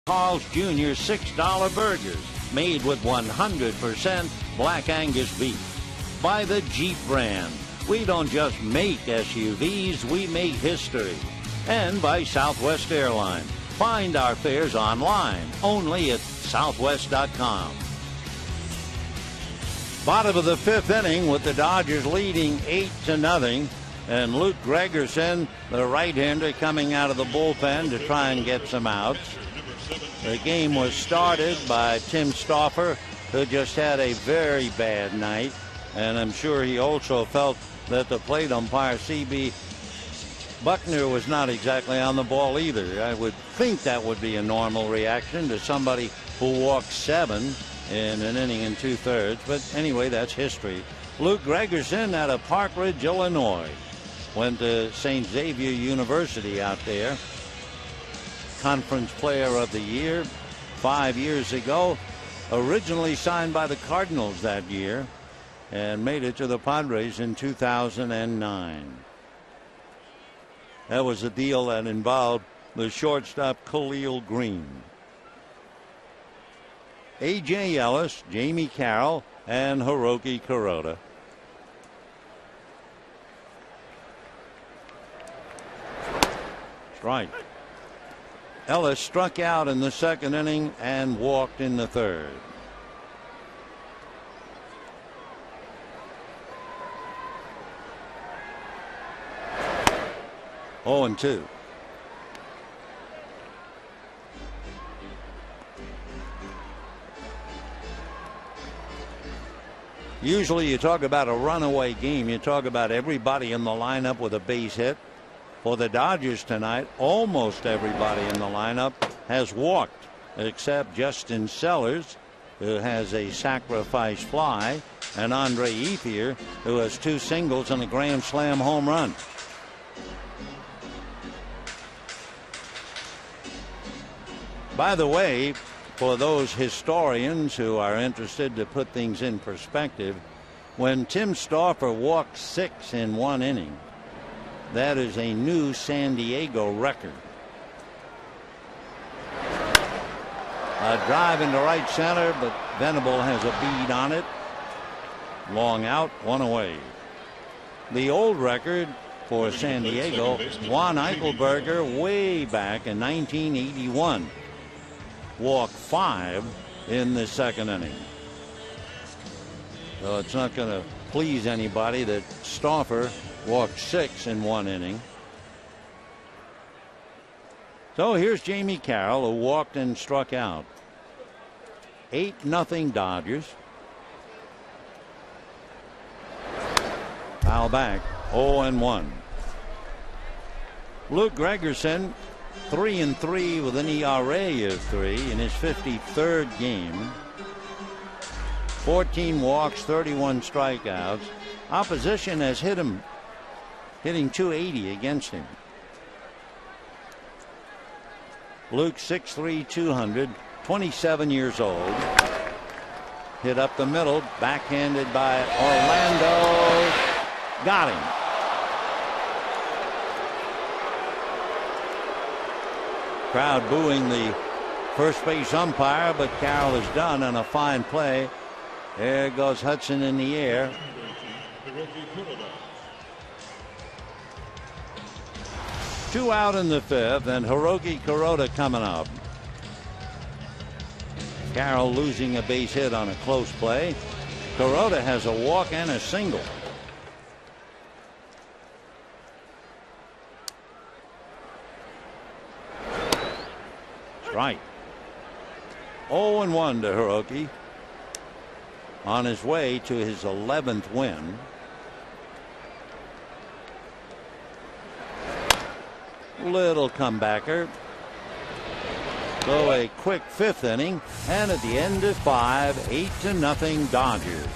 Carl's Jr. $6 burgers made with 100% Black Angus beef. By the Jeep brand. We don't just make SUVs, we make history. and by Southwest Airlines. Find our fares online only at southwest.com. Bottom of the fifth inning with the Dodgers leading 8-0. And Luke Gregerson, the right-hander, coming out of the bullpen to try and get some outs. The game was started by Tim Stauffer, who just had a very bad night. And I'm sure he also felt that the plate umpire, C.B. Buckner, was not exactly on the ball either. I would think that would be a normal reaction to somebody who walked 7 in an inning and 2/3. But anyway, that's history. Luke Gregerson out of Park Ridge, Illinois. Went to St. Xavier University out there. Conference Player of the Year 5 years ago. Originally signed by the Cardinals that year and made it to the Padres in 2009. That was a deal that involved the shortstop Khalil Green. A.J. Ellis, Jamie Carroll, and Hiroki Kuroda. Strike. Ellis struck out in the second inning and walked in the third. Oh, and 2. Usually you talk about a runaway game. You talk about everybody in the lineup with a base hit. For the Dodgers tonight, almost everybody in the lineup has walked except Justin Sellers, who has a sacrifice fly, and Andre Ethier, who has 2 singles and a grand slam home run. By the way, for those historians who are interested to put things in perspective, when Tim Stauffer walked 6 in 1 inning, that is a new San Diego record. A drive into right center, but Venable has a bead on it. Long out, 1 away. The old record for San Diego, Juan Eichelberger, way back in 1981. Walked 5 in the second inning. So it's not going to please anybody that Stauffer walked 6 in 1 inning. So here's Jamie Carroll, who walked and struck out. 8-0 Dodgers. Foul back, 0-1. Luke Gregerson, 3-3 with an ERA of 3 in his 53rd game. 14 walks, 31 strikeouts. Opposition has hit him, hitting .280 against him. Luke 6'3", 200, 27 years old. Hit up the middle, backhanded by Orlando. Got him. Crowd booing the first base umpire, but Carroll is done on a fine play. There goes Hudson in the air. 2 out in the 5th, and Hiroki Kuroda coming up. Carroll losing a base hit on a close play. Kuroda has a walk and a single. Strike. 0-1 to Hiroki. On his way to his 11th win. Little comebacker. So a quick 5th inning, and at the end of 5, 8-0 Dodgers.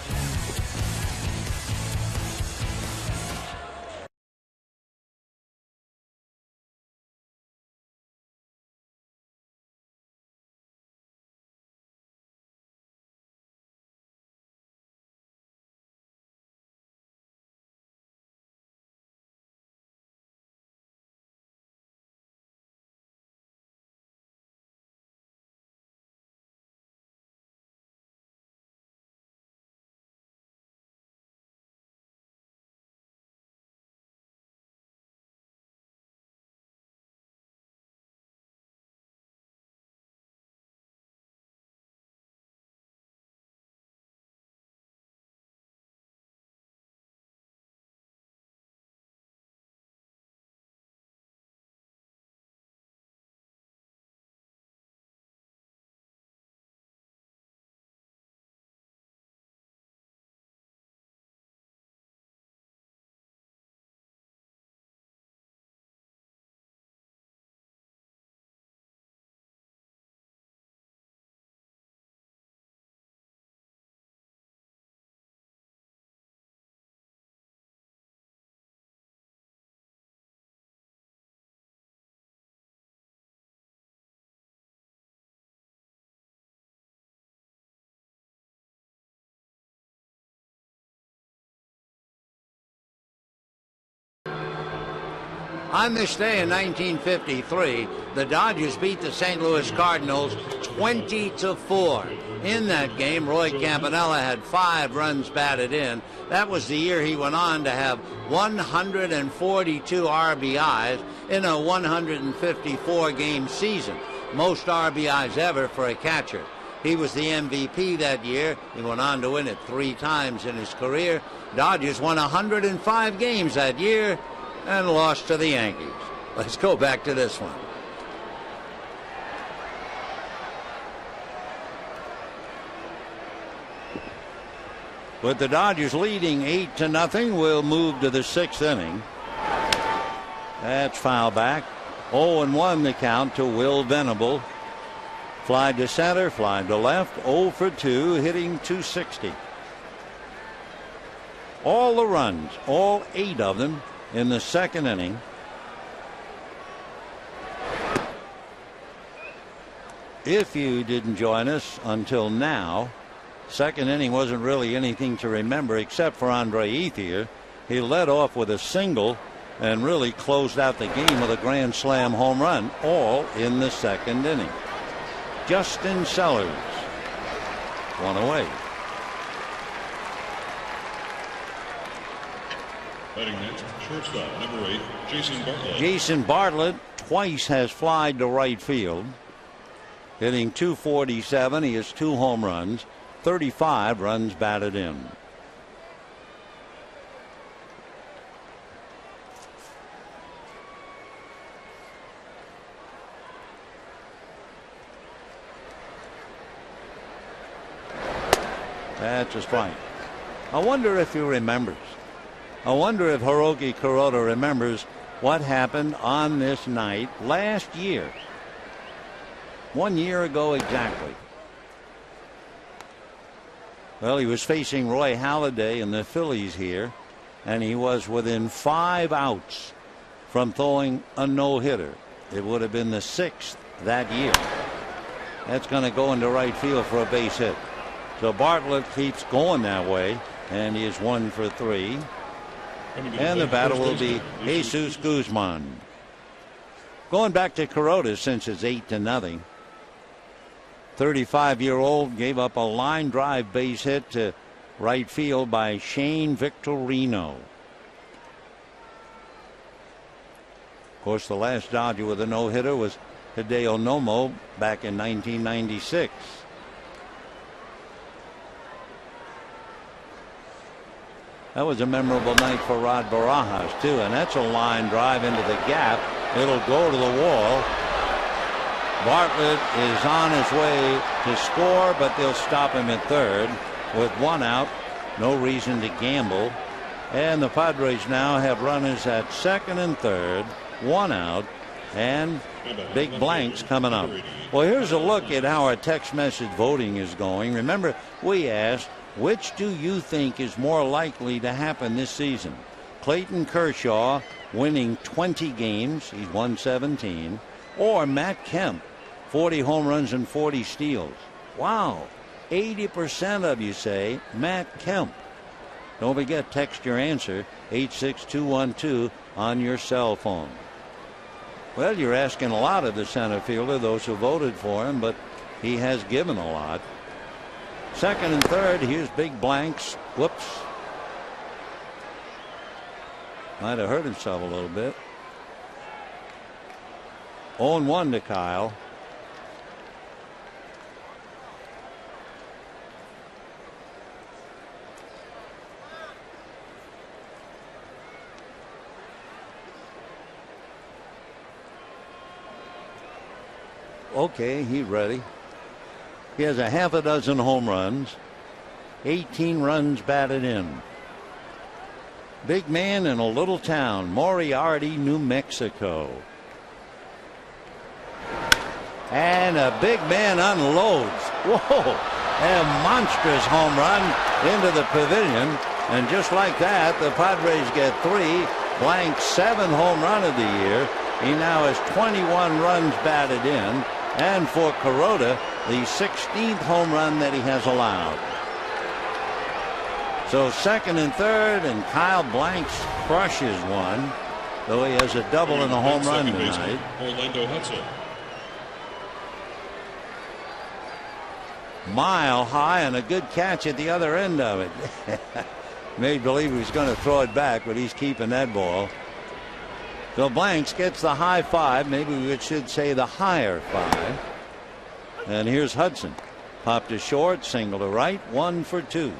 On this day in 1953, the Dodgers beat the St. Louis Cardinals 20-4. In that game, Roy Campanella had 5 runs batted in. That was the year he went on to have 142 RBIs in a 154-game season, most RBIs ever for a catcher. He was the MVP that year. He went on to win it 3 times in his career. Dodgers won 105 games that year and lost to the Yankees. Let's go back to this one. With the Dodgers leading 8-0, we'll move to the 6th inning. That's foul back. 0-1 the count to Will Venable. Fly to center, fly to left, 0 for 2, hitting .260. All the runs, all 8 of them in the 2nd inning. If you didn't join us until now, 2nd inning wasn't really anything to remember except for Andre Ethier. He led off with a single and really closed out the game with a grand slam home run, all in the 2nd inning. Justin Sellers, 1 away. Batting next, shortstop, number 8, Jason Bartlett. Jason Bartlett twice has flied to right field, hitting .247. He has 2 home runs, 35 runs batted in. That's a strike. I wonder if he remembers. I wonder if Hiroki Kuroda remembers what happened on this night last year. 1 year ago exactly. Well, he was facing Roy Halladay and the Phillies here, and he was within 5 outs from throwing a no-hitter. It would have been the 6th that year. That's going to go into right field for a base hit. So Bartlett keeps going that way, and he is 1 for 3. And the batter will be Jesus Guzman. Going back to Kuroda, since it's 8-0. 35-year-old gave up a line drive base hit to right field by Shane Victorino. Of course, the last Dodger with a no-hitter was Hideo Nomo back in 1996. That was a memorable night for Rod Barajas, too, and that's a line drive into the gap. It'll go to the wall. Bartlett is on his way to score, but they'll stop him at third with 1 out. No reason to gamble. And the Padres now have runners at 2nd and 3rd, 1 out, and big blanks coming up. Well, here's a look at how our text message voting is going. Remember, we asked, which do you think is more likely to happen this season? Clayton Kershaw winning 20 games, he's won 17, or Matt Kemp, 40 home runs and 40 steals. Wow, 80% of you say Matt Kemp. Don't forget, text your answer 86212 on your cell phone. Well, you're asking a lot of the center fielder, those who voted for him, but he has given a lot. 2nd and 3rd, here's big blanks. Whoops. Might have hurt himself a little bit. 0-1 to Kyle. Okay, he's ready. He has a half a dozen home runs, 18 runs batted in. Big man in a little town, Moriarty, New Mexico. And a big man unloads. Whoa! A monstrous home run into the pavilion. And just like that, the Padres get 3. Blank's 7th home run of the year. He now has 21 runs batted in. And for Kuroda, the 16th home run that he has allowed. So 2nd and 3rd, and Kyle Blanks crushes one. though he has a double and a home run tonight. Orlando Hudson. Mile high and a good catch at the other end of it. Made believe he was going to throw it back, but he's keeping that ball. So Blanks gets the high five. Maybe we should say the higher five. And here's Hudson. Popped to short, single to right, 1 for 2.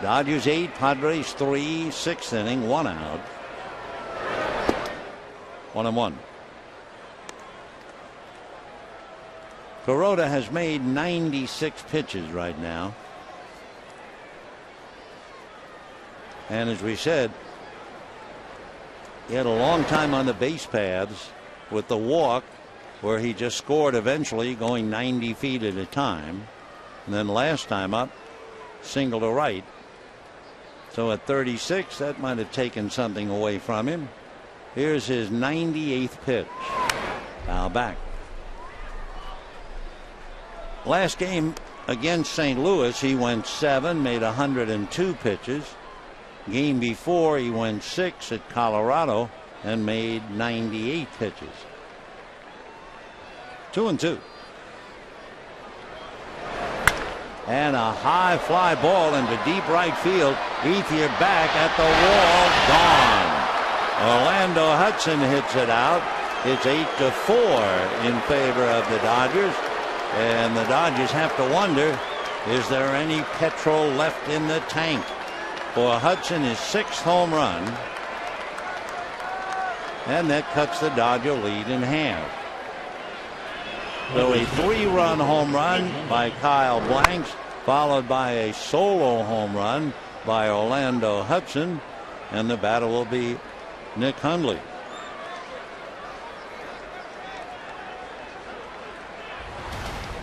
Dodgers 8, Padres 3, 6th inning, 1 out. 1-1. Kuroda has made 96 pitches right now. And as we said, he had a long time on the base paths with the walk, where he just scored eventually, going 90 feet at a time. And then last time up, single to right. So at 36, that might have taken something away from him. Here's his 98th pitch. Foul back. Last game against St. Louis, he went 7, made 102 pitches. Game before, he went 6 at Colorado and made 98 pitches. 2-2. And a high fly ball into deep right field. Ethier back at the wall, gone. Orlando Hudson hits it out. It's 8-4 in favor of the Dodgers. And the Dodgers have to wonder, is there any petrol left in the tank? For Hudson, his 6th home run. And that cuts the Dodger lead in half. So a 3-run home run by Kyle Blanks, followed by a solo home run by Orlando Hudson. And the batter will be Nick Hundley.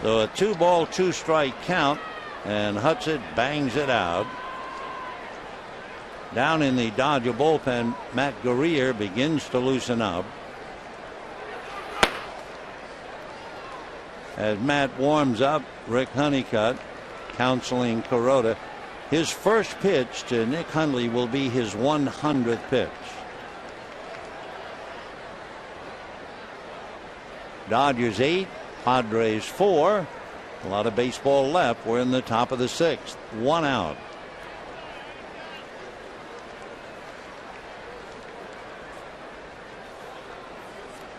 So a 2-ball, 2-strike count, and Hudson bangs it out. Down in the Dodger bullpen, Matt Guerrier begins to loosen up. As Matt warms up, Rick Honeycutt counseling Kuroda. His first pitch to Nick Hundley will be his 100th pitch. Dodgers 8, Padres 4. A lot of baseball left. We're in the top of the 6th. 1 out.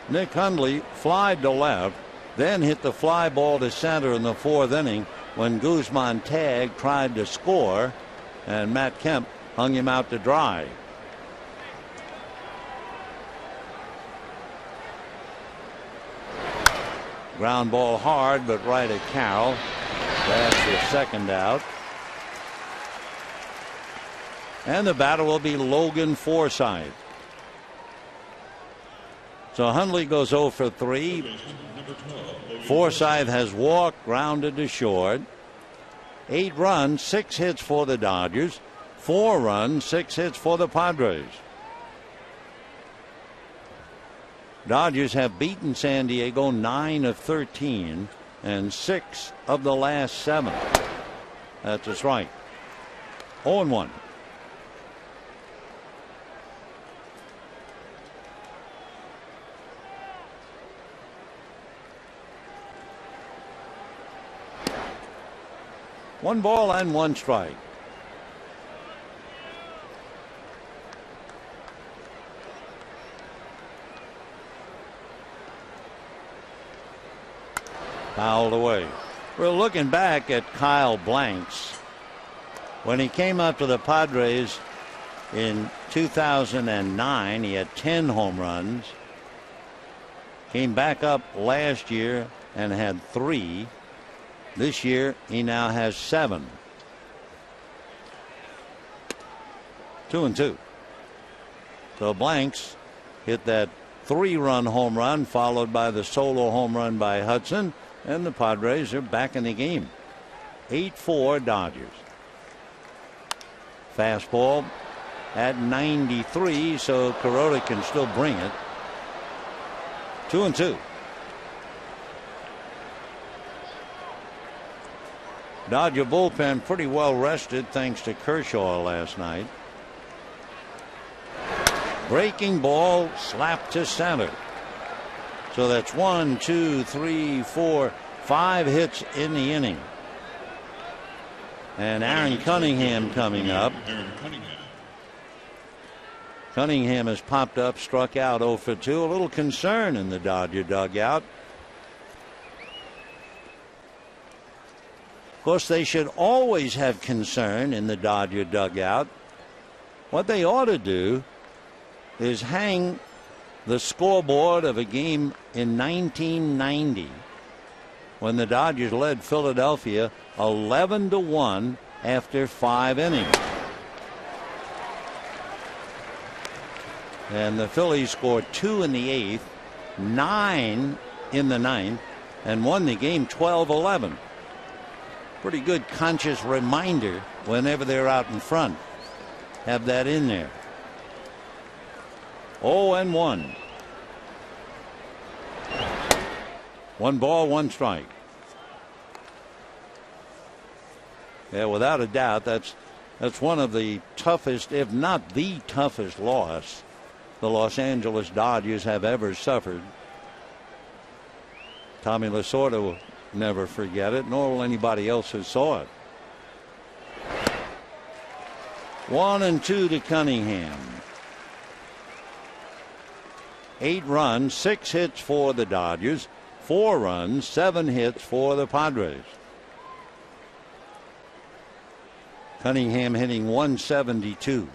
Nick Hundley flied to left, then hit the fly ball to center in the 4th inning when Guzman Tag tried to score, and Matt Kemp hung him out to dry. Ground ball hard, but right at Carroll. That's the 2nd out. And the batter will be Logan Forsythe. So Hundley goes 0 for 3. Forsythe has walked, grounded to short. 8 runs, 6 hits for the Dodgers. 4 runs, 6 hits for the Padres. Dodgers have beaten San Diego 9 of 13 and 6 of the last 7. That's a strike. 0-1. One ball and 1 strike. Fouled away. We're looking back at Kyle Blanks. When he came up to the Padres in 2009, he had 10 home runs. Came back up last year and had 3. This year he now has 7. 2-2. So Blanks hit that 3-run home run, followed by the solo home run by Hudson, and the Padres are back in the game. 8-4 Dodgers. Fastball at 93, so Kuroda can still bring it. 2-2. Dodger bullpen pretty well rested thanks to Kershaw last night. Breaking ball slapped to center. So that's 1, 2, 3, 4, 5 hits in the inning. And Aaron Cunningham coming up. Cunningham has popped up, struck out 0 for 2. A little concern in the Dodger dugout. Of course, they should always have concern in the Dodger dugout. What they ought to do is hang the scoreboard of a game in 1990 when the Dodgers led Philadelphia 11-1 after 5 innings. And the Phillies scored 2 in the 8th, 9 in the 9th, and won the game 12-11. Pretty good conscious reminder whenever they're out in front. Have that in there. 0-1. 1 ball, 1 strike. Yeah, without a doubt, that's one of the toughest, if not the toughest loss the Los Angeles Dodgers have ever suffered. Tommy Lasorda will never forget it, nor will anybody else who saw it. 1-2 to Cunningham. 8 runs, 6 hits for the Dodgers, 4 runs, 7 hits for the Padres. Cunningham hitting 172.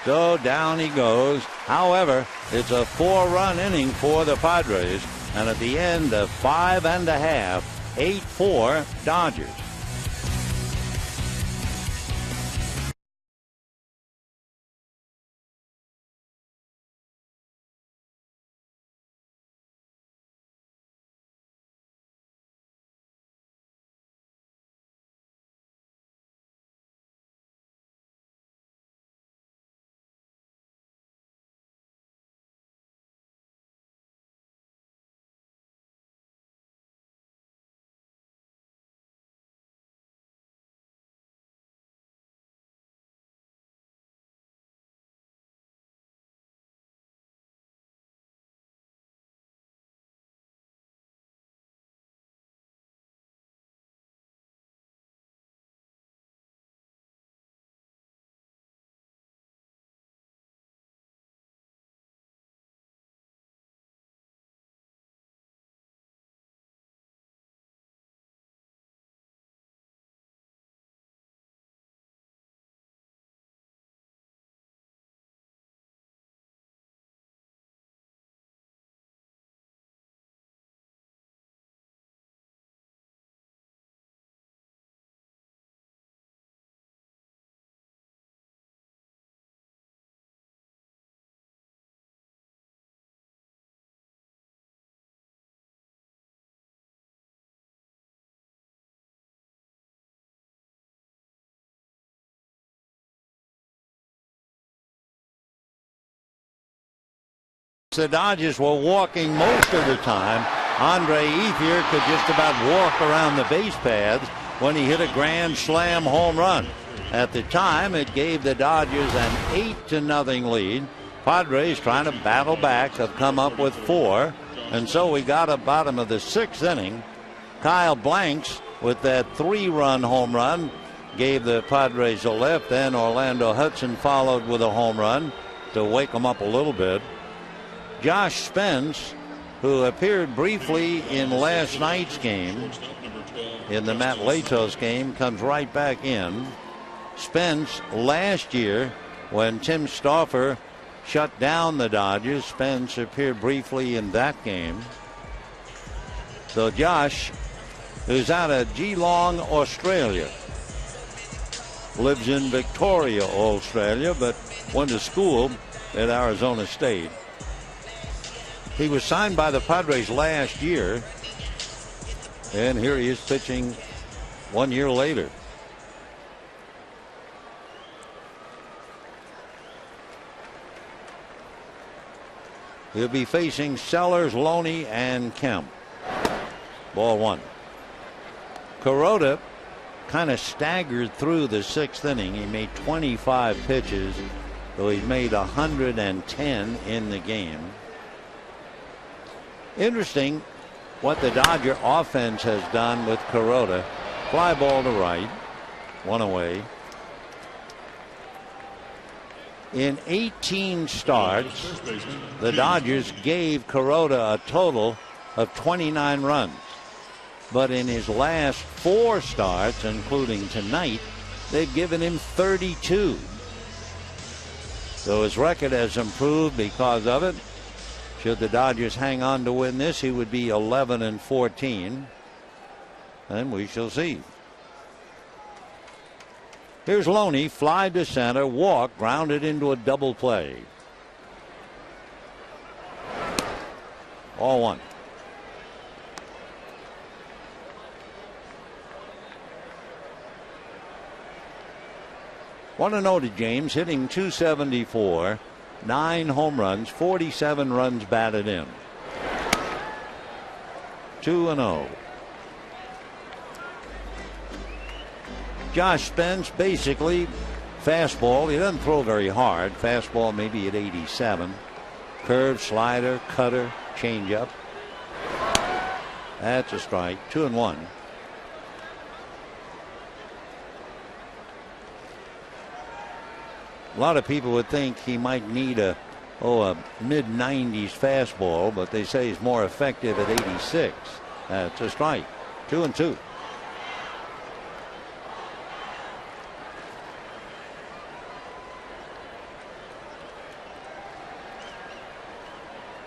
So down he goes. However, it's a 4-run inning for the Padres. And at the end of 5 1/2, 8-4 Dodgers. The Dodgers were walking most of the time. Andre Ethier could just about walk around the base paths when he hit a grand slam home run. At the time, it gave the Dodgers an 8-0 lead. Padres, trying to battle back, have come up with 4. And so we got a bottom of the 6th inning. Kyle Blanks with that 3-run home run gave the Padres a lift. Then Orlando Hudson followed with a home run to wake them up a little bit. Josh Spence, who appeared briefly in last night's game, in the Matt Latos game, comes right back in. Spence, last year, when Tim Stauffer shut down the Dodgers, Spence appeared briefly in that game. So Josh, who's out of Geelong, Australia, lives in Victoria, Australia, but went to school at Arizona State. He was signed by the Padres last year, and here he is pitching 1 year later. He'll be facing Sellers, Loney, and Kemp. Ball one. Kuroda kind of staggered through the 6th inning. He made 25 pitches, though he made 110 in the game. Interesting what the Dodger offense has done with Kuroda. Fly ball to right, one away. In 18 starts, the Dodgers gave Kuroda a total of 29 runs. But in his last 4 starts, including tonight, they've given him 32. So his record has improved because of it. Should the Dodgers hang on to win this, he would be 11-14. And we shall see. Here's Loney, fly to center, walk, grounded into a double play. All one. Want to know to James, hitting .274, 9 home runs, 47 runs batted in. 2-0. Josh Spence, basically fastball. He doesn't throw very hard. Fastball maybe at 87. Curve, slider, cutter, changeup. That's a strike. 2-1. A lot of people would think he might need a mid-90s fastball, but they say he's more effective at 86. That's a strike. 2-2.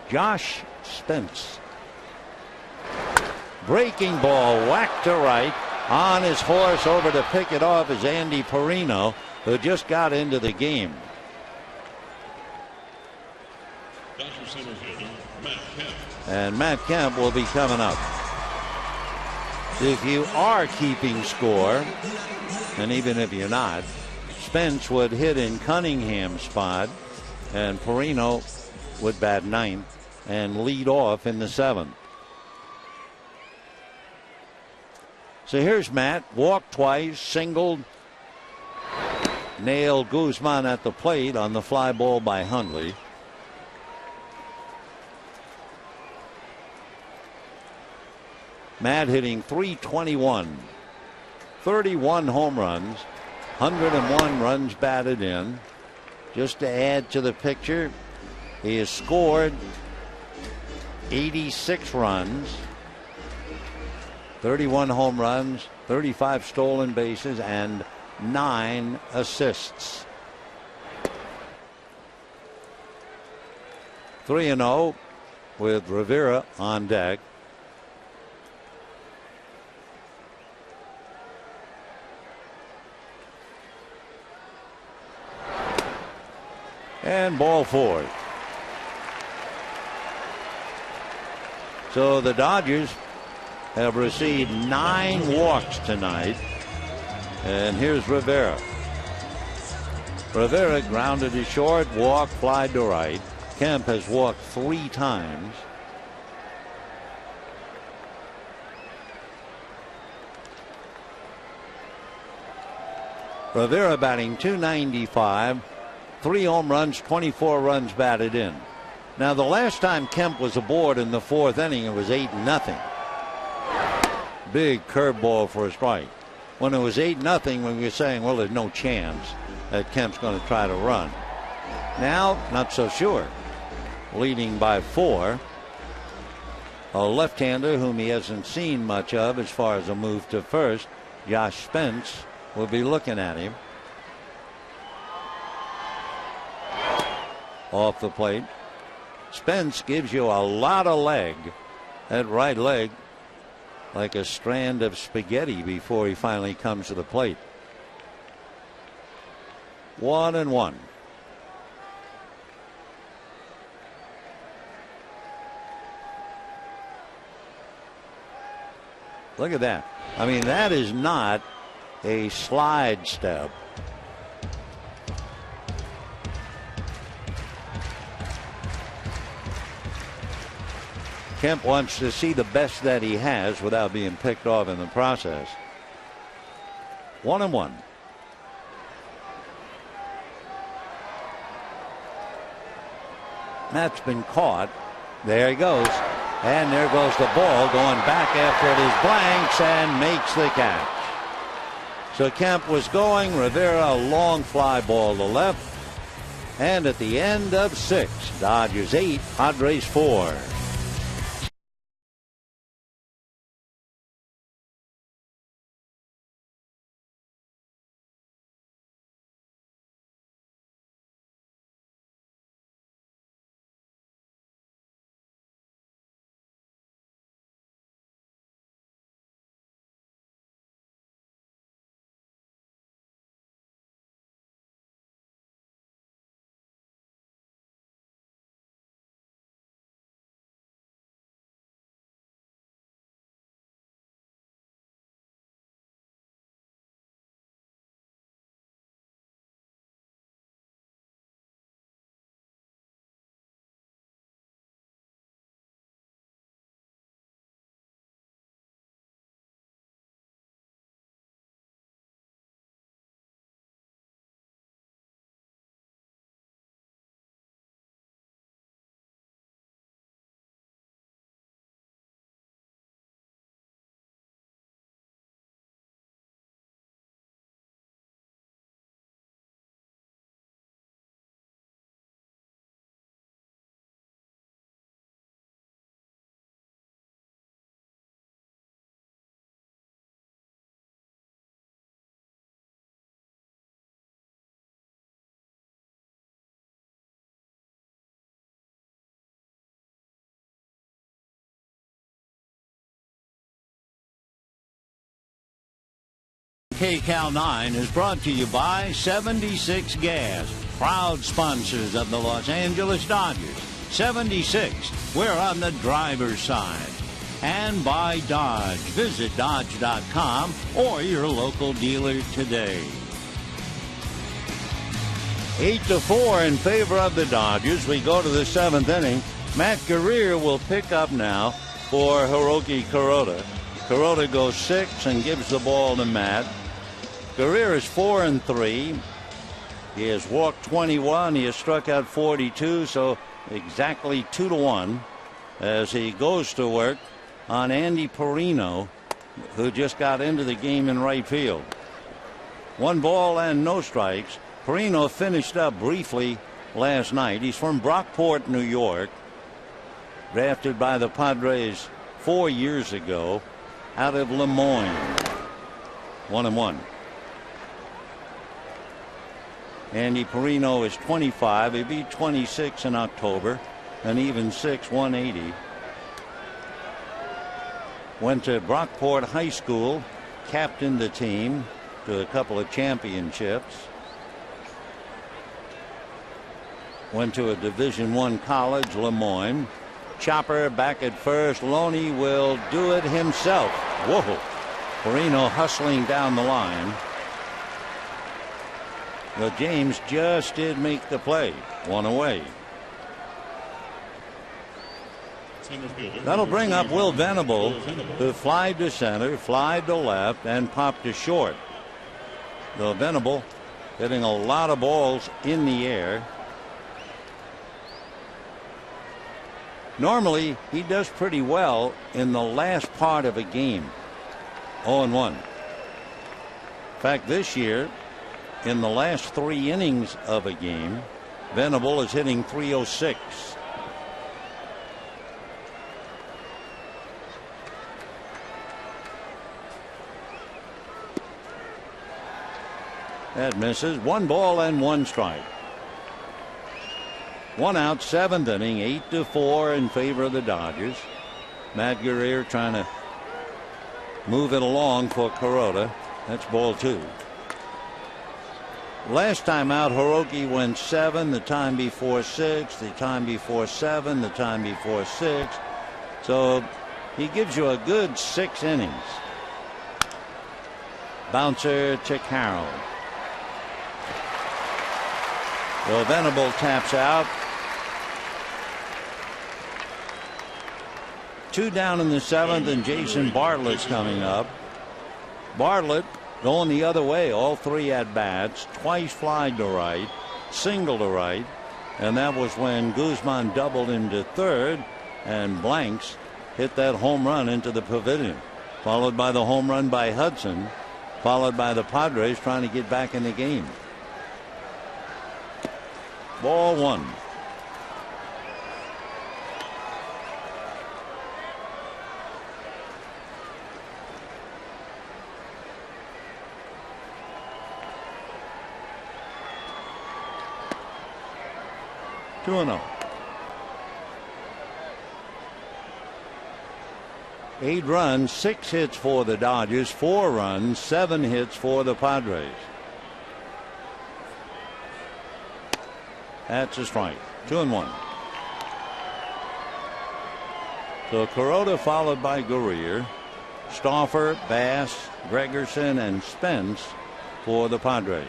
Josh Spence. Breaking ball, whacked to right. On his horse over to pick it off is Andy Perino, who just got into the game. And Matt Kemp will be coming up. If you are keeping score, and even if you're not, Spence would hit in Cunningham's spot, and Perino would bat 9th and lead off in the 7th. So here's Matt, walked twice, singled, nailed Guzman at the plate on the fly ball by Hundley. Matt hitting .321, 31 home runs, 101 runs batted in. Just to add to the picture, he has scored 86 runs, 31 home runs, 35 stolen bases, and 9 assists. 3-0 with Rivera on deck. And ball 4. So the Dodgers have received 9 walks tonight. And here's Rivera. Rivera grounded to short, walk, fly to right. Kemp has walked 3 times. Rivera batting .295, 3 home runs, 24 runs batted in. Now, the last time Kemp was aboard in the 4th inning, it was 8-0. Big curveball for a strike. When it was 8-0, when we were saying, well, there's no chance that Kemp's going to try to run. Now, not so sure. Leading by 4. A left-hander whom he hasn't seen much of as far as a move to first, Josh Spence, will be looking at him. Off the plate. Spence gives you a lot of leg. That right leg like a strand of spaghetti before he finally comes to the plate. 1-1. Look at that. I mean, that is not a slide step. Kemp wants to see the best that he has without being picked off in the process. 1-1. That's been caught. There he goes. And there goes the ball going back after it is blanks and makes the catch. So Kemp was going. Rivera, a long fly ball to left. And at the end of 6, Dodgers 8, Padres 4. KCAL 9 is brought to you by 76 Gas, proud sponsors of the Los Angeles Dodgers. 76, we're on the driver's side. And by Dodge. Visit Dodge.com or your local dealer today. 8-4 in favor of the Dodgers. We go to the 7th inning. Matt Guerrier will pick up now for Hiroki Kuroda. Kuroda goes 6 and gives the ball to Matt. Guerrier is 4-3. He has walked 21. He has struck out 42, so exactly 2-1 as he goes to work on Andy Perino, who just got into the game in right field. 1 ball and no strikes. Perino finished up briefly last night. He's from Brockport, New York, drafted by the Padres 4 years ago out of Lemoyne. 1-1. Andy Perino is 25. He beat 26 in October. An even 6, 180. Went to Brockport High School, captained the team to a couple of championships. Went to a Division I college, Lemoyne. Chopper back at first. Loney will do it himself. Whoa. Perino hustling down the line. But James just did make the play. 1 away. That'll bring up Will Venable, who flied to center, flied to left, and popped to short. Though Venable hitting a lot of balls in the air. Normally, he does pretty well in the last part of a game. 0-1. In fact, this year, in the last 3 innings of a game, Venable is hitting .306. That misses. 1 ball and 1 strike. 1 out, 7th inning, 8-4 in favor of the Dodgers. Matt Guerrier trying to move it along for Kuroda. That's ball 2. Last time out, Hiroki went 7, the time before 6, the time before 7, the time before 6. So he gives you a good 6 innings. Bouncer to Carroll. So Venable taps out. 2 down in the 7th, and Jason Bartlett's coming up. Bartlett going the other way, all 3 at bats, twice flied to right, single to right, and that was when Guzman doubled into third, and Blanks hit that home run into the pavilion, followed by the home run by Hudson, followed by the Padres trying to get back in the game. Ball 1. Two and 0. 8 runs, 6 hits for the Dodgers, 4 runs, 7 hits for the Padres. That's a strike. 2 and 1. So Kuroda followed by Guerrier, Stauffer, Bass, Gregerson, and Spence for the Padres.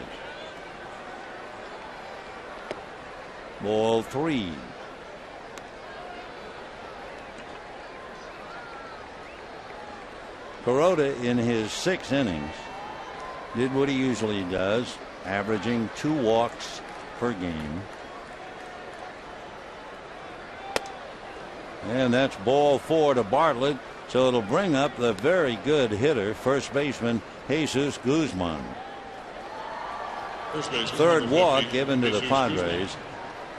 Ball 3. Kuroda in his 6 innings did what he usually does, averaging 2 walks per game. And that's ball 4 to Bartlett, so it'll bring up the very good hitter, first baseman Jesus Guzman. Third walk given to the Padres.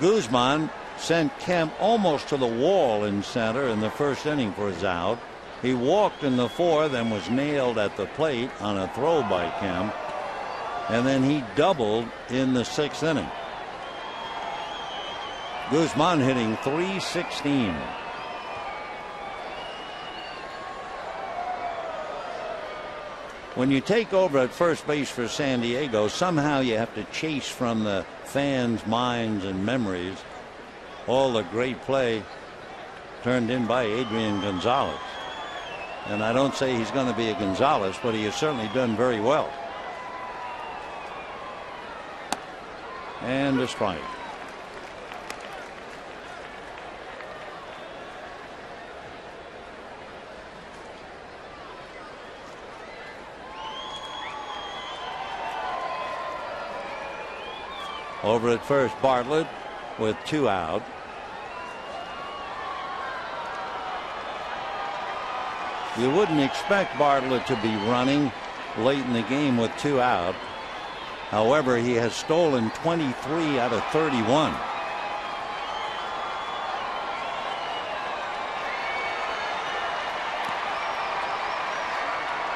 Guzman sent Kemp almost to the wall in center in the first inning for his out. He walked in the 4th and was nailed at the plate on a throw by Kemp. And then he doubled in the 6th inning. Guzman hitting .316. When you take over at first base for San Diego, somehow you have to chase from the fans' minds and memories all the great play turned in by Adrian Gonzalez. And I don't say he's going to be a Gonzalez, but he has certainly done very well. And a strike. Over at first, Bartlett with 2 out. You wouldn't expect Bartlett to be running late in the game with 2 out. However, he has stolen 23 out of 31.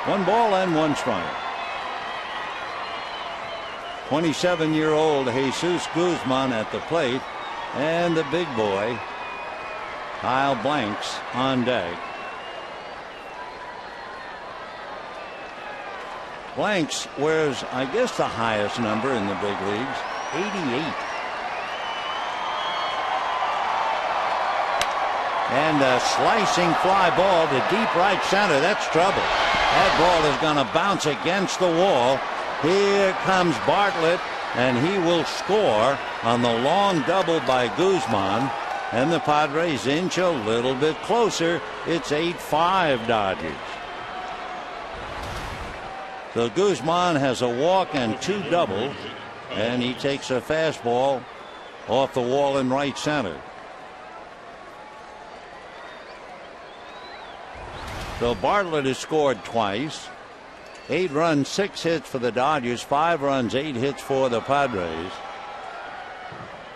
One ball and 1 strike. 27-year-old Jesus Guzman at the plate, and the big boy Kyle Blanks on deck. Blanks wears, I guess, the highest number in the big leagues, 88. And a slicing fly ball to deep right center. That's trouble. That ball is going to bounce against the wall. Here comes Bartlett, and he will score on the long double by Guzman. And the Padres inch a little bit closer. It's 8-5 Dodgers. So Guzman has a walk and 2 doubles, and he takes a fastball off the wall in right center. So Bartlett has scored twice. 8 runs, 6 hits for the Dodgers, 5 runs, 8 hits for the Padres.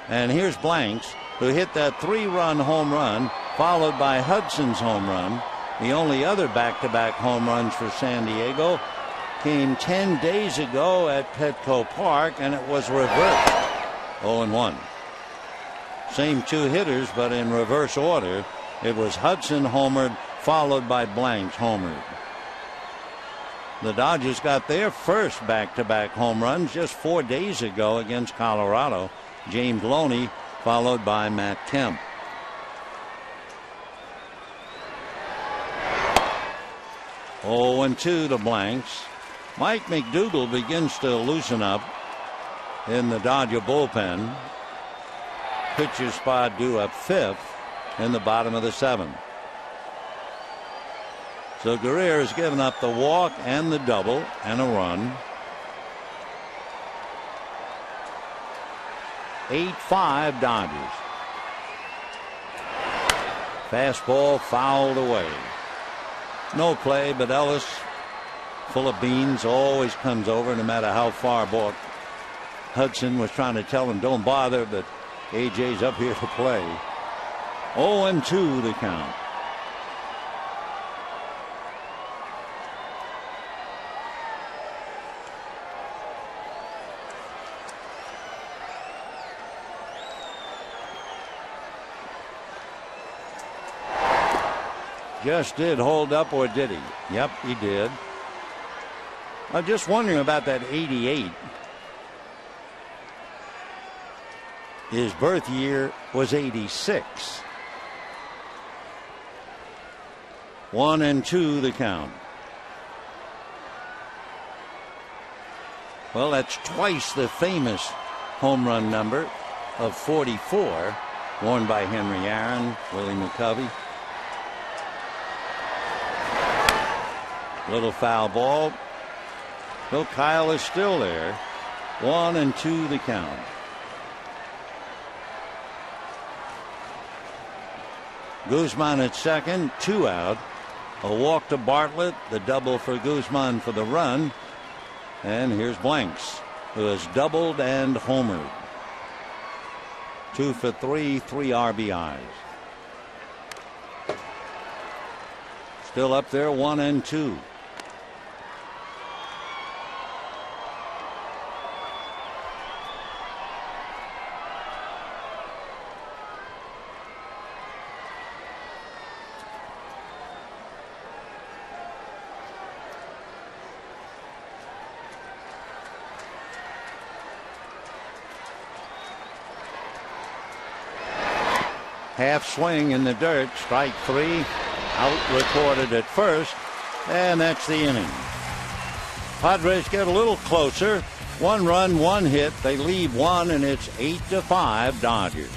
And here's Blanks, who hit that 3-run home run, followed by Hudson's home run. The only other back-to-back home runs for San Diego came 10 days ago at Petco Park, and it was reversed. 0-1. Same 2 hitters, but in reverse order. It was Hudson homered, followed by Blanks homered. The Dodgers got their first back-to-back home runs just 4 days ago against Colorado. James Loney, followed by Matt Kemp. Oh, 0-2 to Blanks. Mike McDougal begins to loosen up in the Dodger bullpen. Pitcher spot due up 5th in the bottom of the 7th. So Guerrero has given up the walk and the double and a run. 8-5 Dodgers. Fastball fouled away. No play, but Ellis, full of beans, always comes over no matter how far ball. Hudson was trying to tell him don't bother, but AJ's up here to play. 0-2 the count. Just did hold up, or did he? Yep, he did. I'm just wondering about that 88. His birth year was 86. 1-2 the count. Well, that's twice the famous home run number of 44, worn by Henry Aaron, Willie McCovey. Little foul ball. Bill Kyle is still there. 1-2 the count. Guzman at second, 2 out. A walk to Bartlett, the double for Guzman for the run. And here's Blanks, who has doubled and homered. 2 for 3, 3 RBIs. Still up there, 1-2. Half swing in the dirt, strike 3, out recorded at first, and that's the inning. Padres get a little closer, 1 run, 1 hit, they leave 1, and it's 8-5 Dodgers.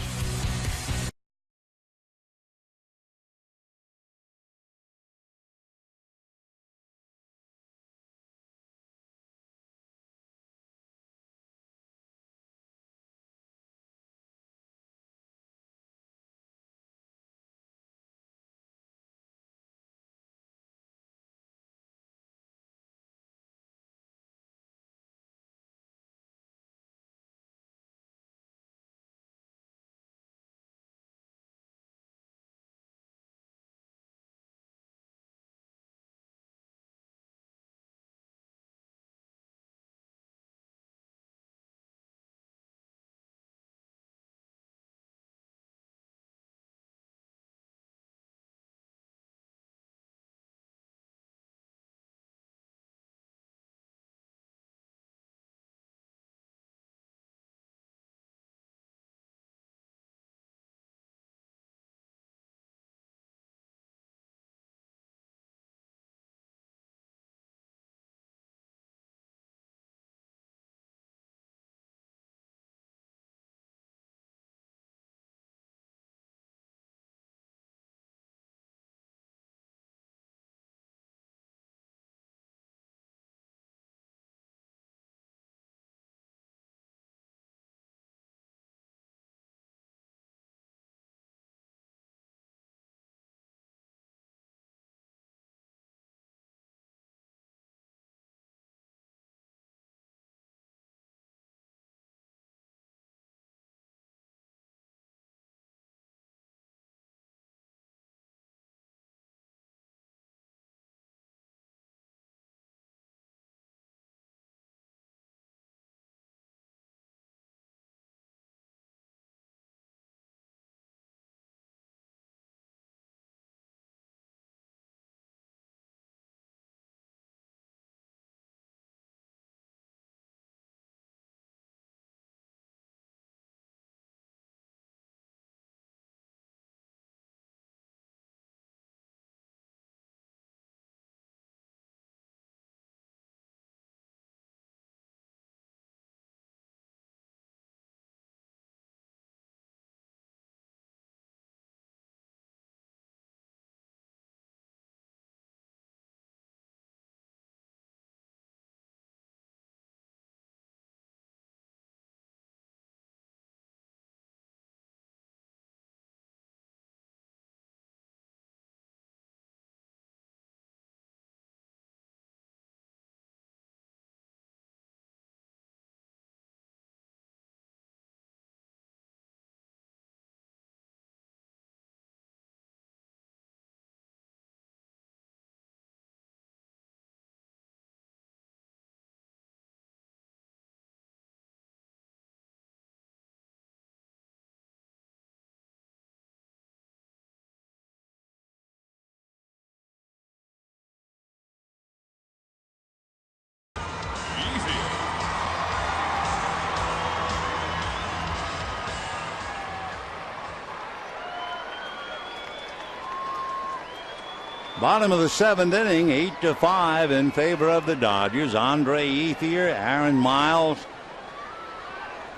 Bottom of the 7th inning, 8-5 in favor of the Dodgers. Andre Ethier, Aaron Miles,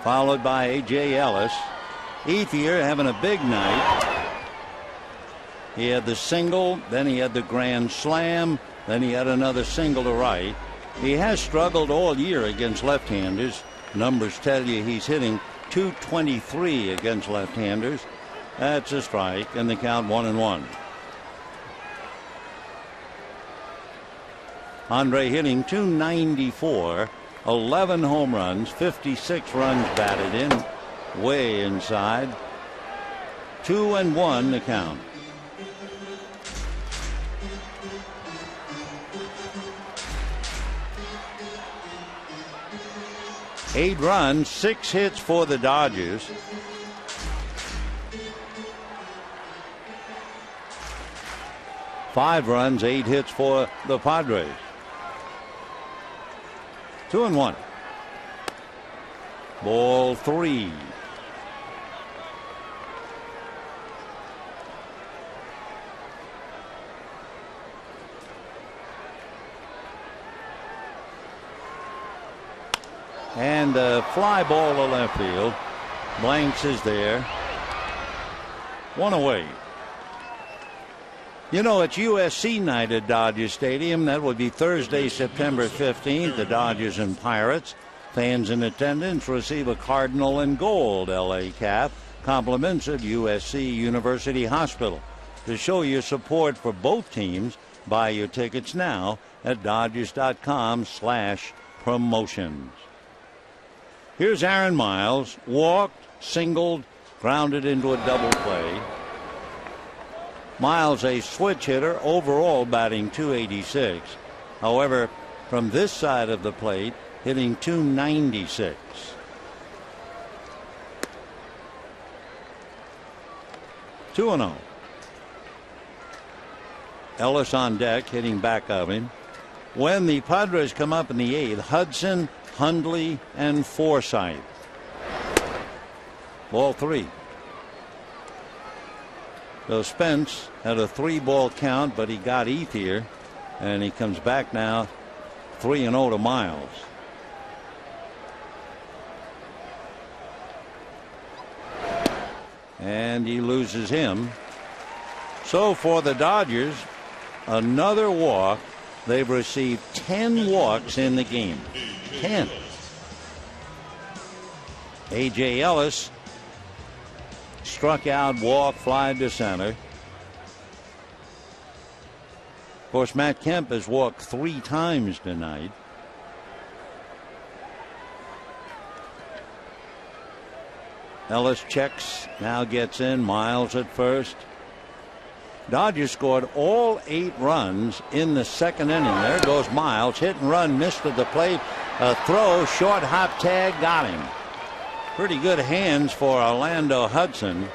followed by A.J. Ellis. Ethier having a big night. He had the single, then he had the grand slam, then he had another single to right. He has struggled all year against left-handers. Numbers tell you he's hitting .223 against left-handers. That's a strike, and the count 1-1. Andre hitting .294, 11 home runs, 56 runs batted in, way inside. 2-1 the count. Eight runs, 6 hits for the Dodgers. Five runs, 8 hits for the Padres. 2-1. Ball 3. And a fly ball to left field. Blanks is there. One away. You know, it's USC night at Dodger Stadium. That would be Thursday, September 15th. The Dodgers and Pirates. Fans in attendance receive a Cardinal and Gold LA cap. Compliments of USC University Hospital. To show your support for both teams, buy your tickets now at Dodgers.com/promotions. Here's Aaron Miles. Walked, singled, grounded into a double play. Miles, a switch hitter, overall batting .286. However, from this side of the plate, hitting .296. Two and 0. Ellis on deck, hitting back of him. When the Padres come up in the 8th, Hudson, Hundley, and Forsythe. Ball 3. So Spence had a 3-ball count, but he got Ethier, and he comes back now 3-0 to Miles. And he loses him. So for the Dodgers, another walk. They've received 10 walks in the game. 10. A.J. Ellis struck out, walk, fly to center. Of course, Matt Kemp has walked 3 times tonight. Ellis checks, now gets in. Miles at first. Dodgers scored all 8 runs in the 2nd inning. There goes Miles. Hit and run, missed at the plate. A throw, short hop tag, got him. Pretty good hands for Orlando Hudson.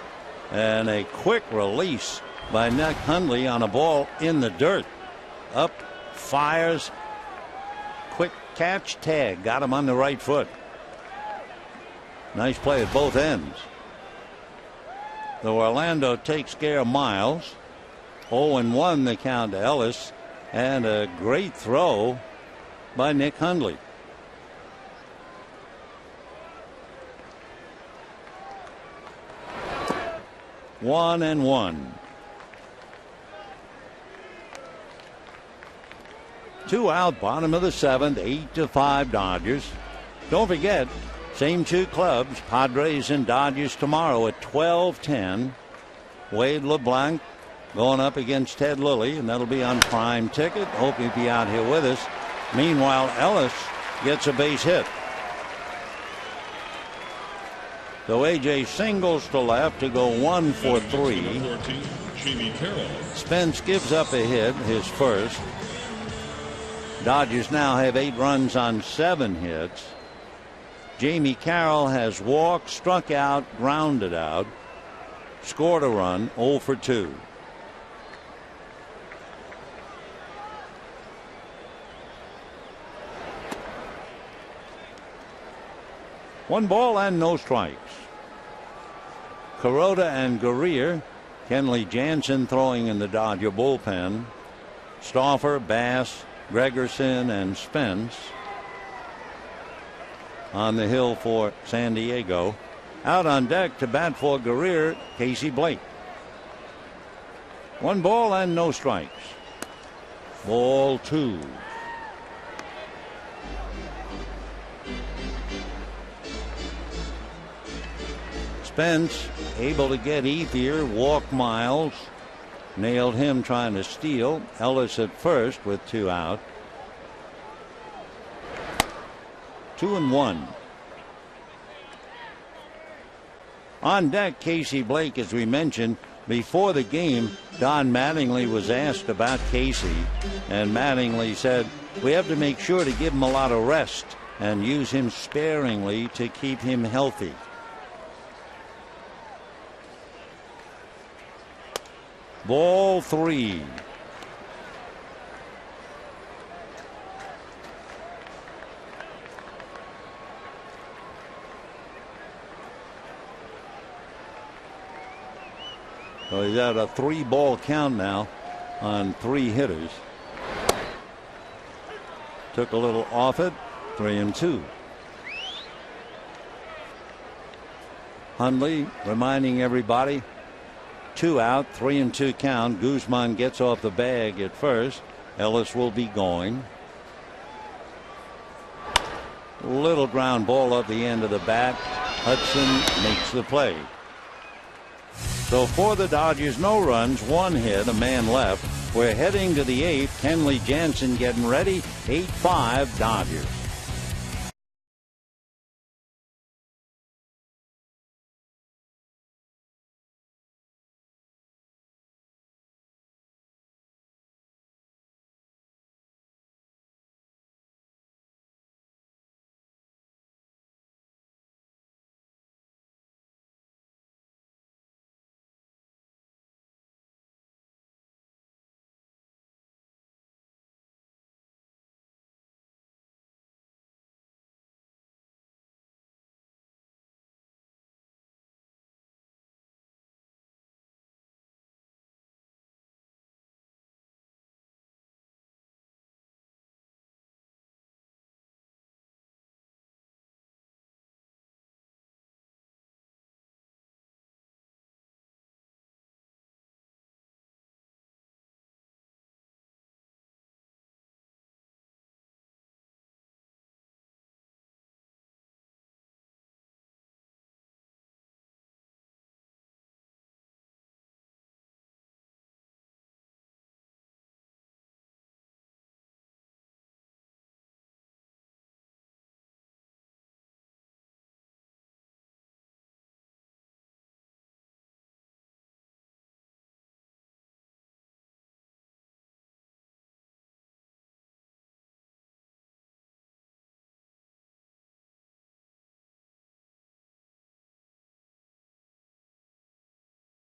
And a quick release by Nick Hundley on a ball in the dirt. Up, fires. Quick catch, tag. Got him on the right foot. Nice play at both ends. So Orlando takes care of Miles. 0-1 the count to Ellis. And a great throw by Nick Hundley. One and 1. 2 out, bottom of the 7th, 8-5 Dodgers. Don't forget, same 2 clubs, Padres and Dodgers tomorrow at 12:10. Wade LeBlanc going up against Ted Lilly, and that'll be on Prime Ticket. Hope you'll be out here with us. Meanwhile, Ellis gets a base hit. So A.J. singles to left to go 1 for 3. Spence gives up a hit, his first. Dodgers now have 8 runs on 7 hits. Jamie Carroll has walked, struck out, grounded out, scored a run, 0 for 2. One ball and no strikes. Kuroda and Guerrier. Kenley Jansen throwing in the Dodger bullpen. Stauffer, Bass, Gregerson, and Spence. On the hill for San Diego. Out on deck to bat for Guerrier, Casey Blake. 1 ball and no strikes. Ball 2. Spence able to get Ethier, walk Miles, nailed him trying to steal. Ellis at first with 2 out. 2-1. On deck, Casey Blake, as we mentioned before the game. Don Mattingly was asked about Casey, and Mattingly said, we have to make sure to give him a lot of rest and use him sparingly to keep him healthy. Ball 3. So he's at a 3-ball count now on 3 hitters. Took a little off it. 3-2. Hundley reminding everybody, 2 out, 3-2 count. Guzman gets off the bag at first. Ellis will be going. Little ground ball up the end of the bat. Hudson makes the play. So for the Dodgers, no runs, 1 hit, a man left. We're heading to the 8th. Kenley Jansen getting ready. 8-5 Dodgers.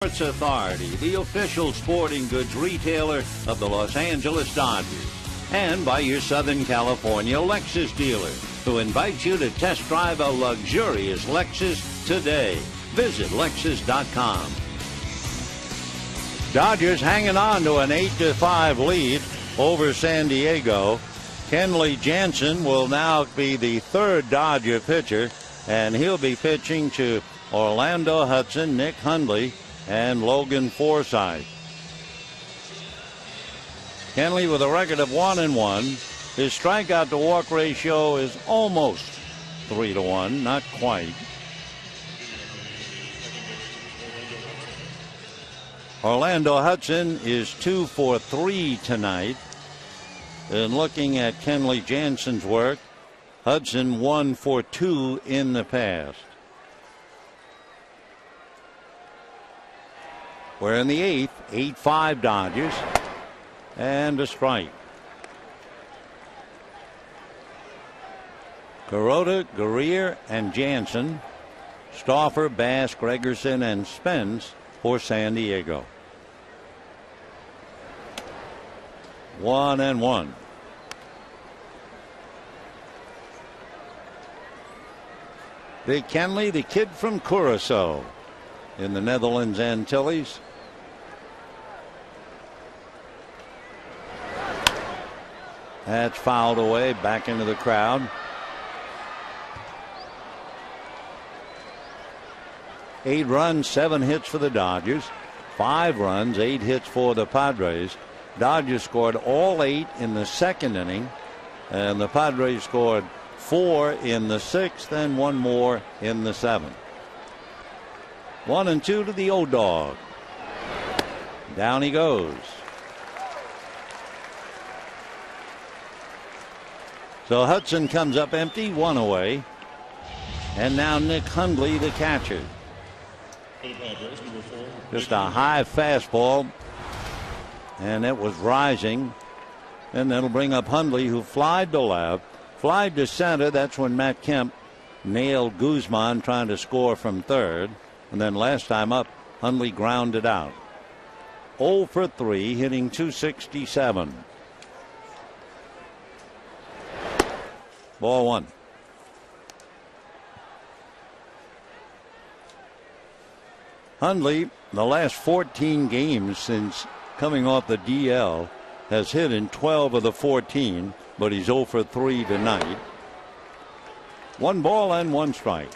Sports Authority, the official sporting goods retailer of the Los Angeles Dodgers, and by your Southern California Lexus dealer, who invites you to test drive a luxurious Lexus today. Visit Lexus.com. Dodgers hanging on to an 8-5 lead over San Diego. Kenley Jansen will now be the 3rd Dodger pitcher, and he'll be pitching to Orlando Hudson, Nick Hundley, and Logan Forsythe. Kenley with a record of 1-1. His strikeout to walk ratio is almost 3-1, not quite. Orlando Hudson is 2 for 3 tonight. And looking at Kenley Jansen's work, Hudson 1 for 2 in the past. We're in the 8th, 8-5 Dodgers, and a strike. Kuroda, Guerrier, and Jansen. Stauffer, Bass, Gregerson, and Spence for San Diego. 1-1. Big Kenley, the kid from Curaçao in the Netherlands Antilles. That's fouled away back into the crowd. 8 runs, 7 hits for the Dodgers. 5 runs, 8 hits for the Padres. Dodgers scored all 8 in the second inning, and the Padres scored 4 in the 6th and 1 more in the 7th. 1-2 to the old dog. Down he goes. So Hudson comes up empty, 1 away. And now Nick Hundley, the catcher. Just a high fastball, and it was rising. And that'll bring up Hundley, who flied to left, flied to center. That's when Matt Kemp nailed Guzman trying to score from third. And then last time up, Hundley grounded out. 0 for 3, hitting .267. Ball 1. Hundley, the last 14 games since coming off the DL, has hit in 12 of the 14, but he's 0 for 3 tonight. 1 ball and 1 strike.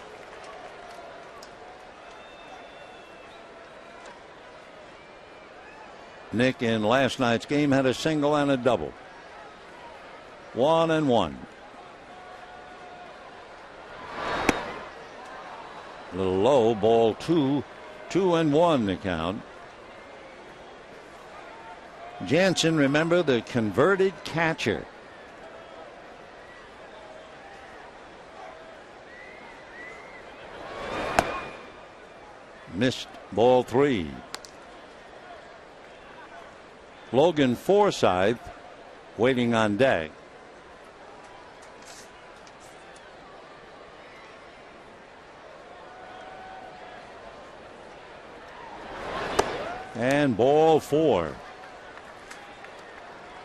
Nick in last night's game had a single and a double. 1-1. A little low, ball 2. 2-1 the count. Jansen, remember, the converted catcher. Missed, ball 3. Logan Forsythe waiting on deck. And ball 4.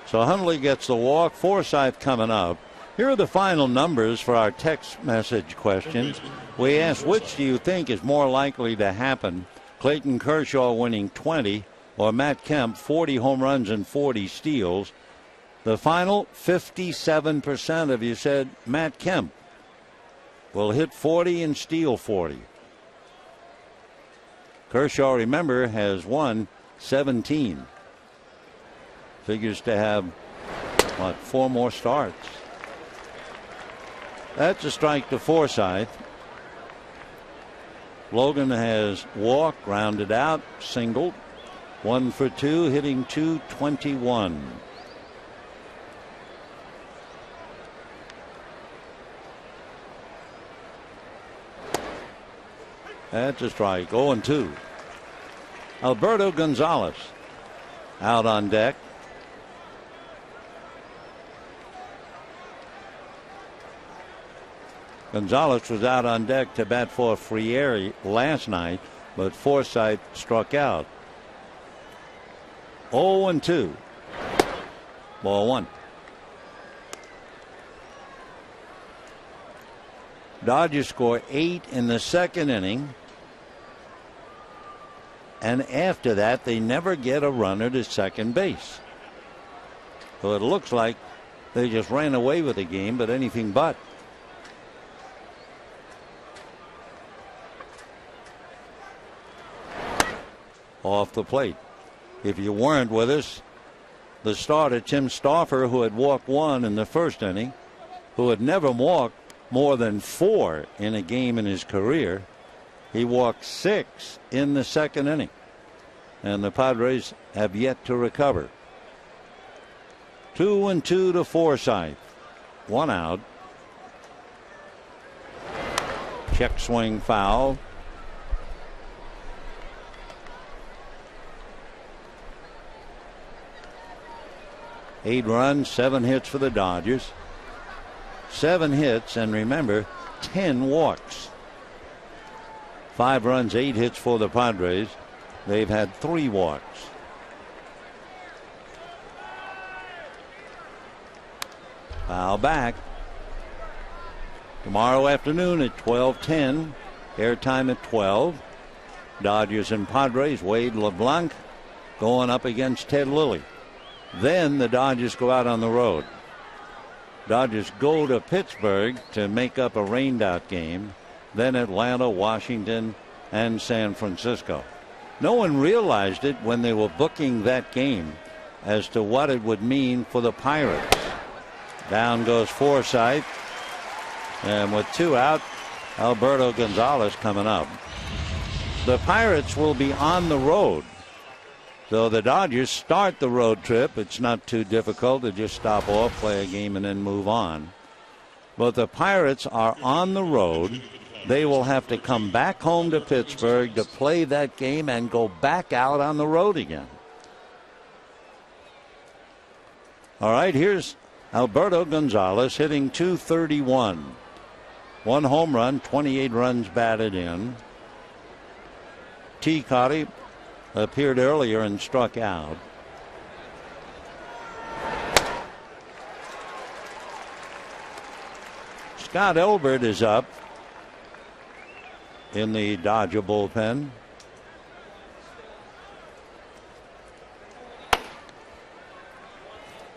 So Hundley gets the walk. Forsythe coming up. Here are the final numbers for our text message questions. We asked, which do you think is more likely to happen? Clayton Kershaw winning 20 or Matt Kemp 40 home runs and 40 steals? The final, 57% of you said Matt Kemp will hit 40 and steal 40. Kershaw, remember, has won 17. Figures to have, 4 more starts. That's a strike to Forsythe. Logan has walked, grounded out, singled. 1 for 2, hitting .221. That's a strike. 0-2. Alberto Gonzalez out on deck. Gonzalez was out on deck to bat for Frieri last night, but Forsythe struck out. 0-2. Ball 1. Dodgers score 8 in the second inning. And after that, they never get a runner to second base. So it looks like they just ran away with the game, but anything but. Off the plate. If you weren't with us, the starter, Tim Stauffer, who had walked 1 in the first inning, who had never walked more than 4 in a game in his career, he walked 6 in the second inning. And the Padres have yet to recover. 2-2 to Forsythe. 1 out. Check swing foul. Eight runs, 7 hits for the Dodgers. 7 hits, and remember, 10 walks. 5 runs, 8 hits for the Padres. They've had 3 walks. Foul back. Tomorrow afternoon at 12:10. Airtime at 12. Dodgers and Padres. Wade LeBlanc going up against Ted Lilly. Then the Dodgers go out on the road. Dodgers go to Pittsburgh to make up a rained-out game, then Atlanta, Washington, and San Francisco. No one realized it when they were booking that game as to what it would mean for the Pirates. Down goes Forsythe, and with 2 out, Alberto Gonzalez coming up. The Pirates will be on the road. So the Dodgers start the road trip. It's not too difficult to just stop off, play a game, and then move on. But the Pirates are on the road. They will have to come back home to Pittsburgh to play that game and go back out on the road again. All right, here's Alberto Gonzalez hitting .231. 1 home run, 28 runs batted in. T. Cotty appeared earlier and struck out. Scott Elbert is up in the Dodger bullpen.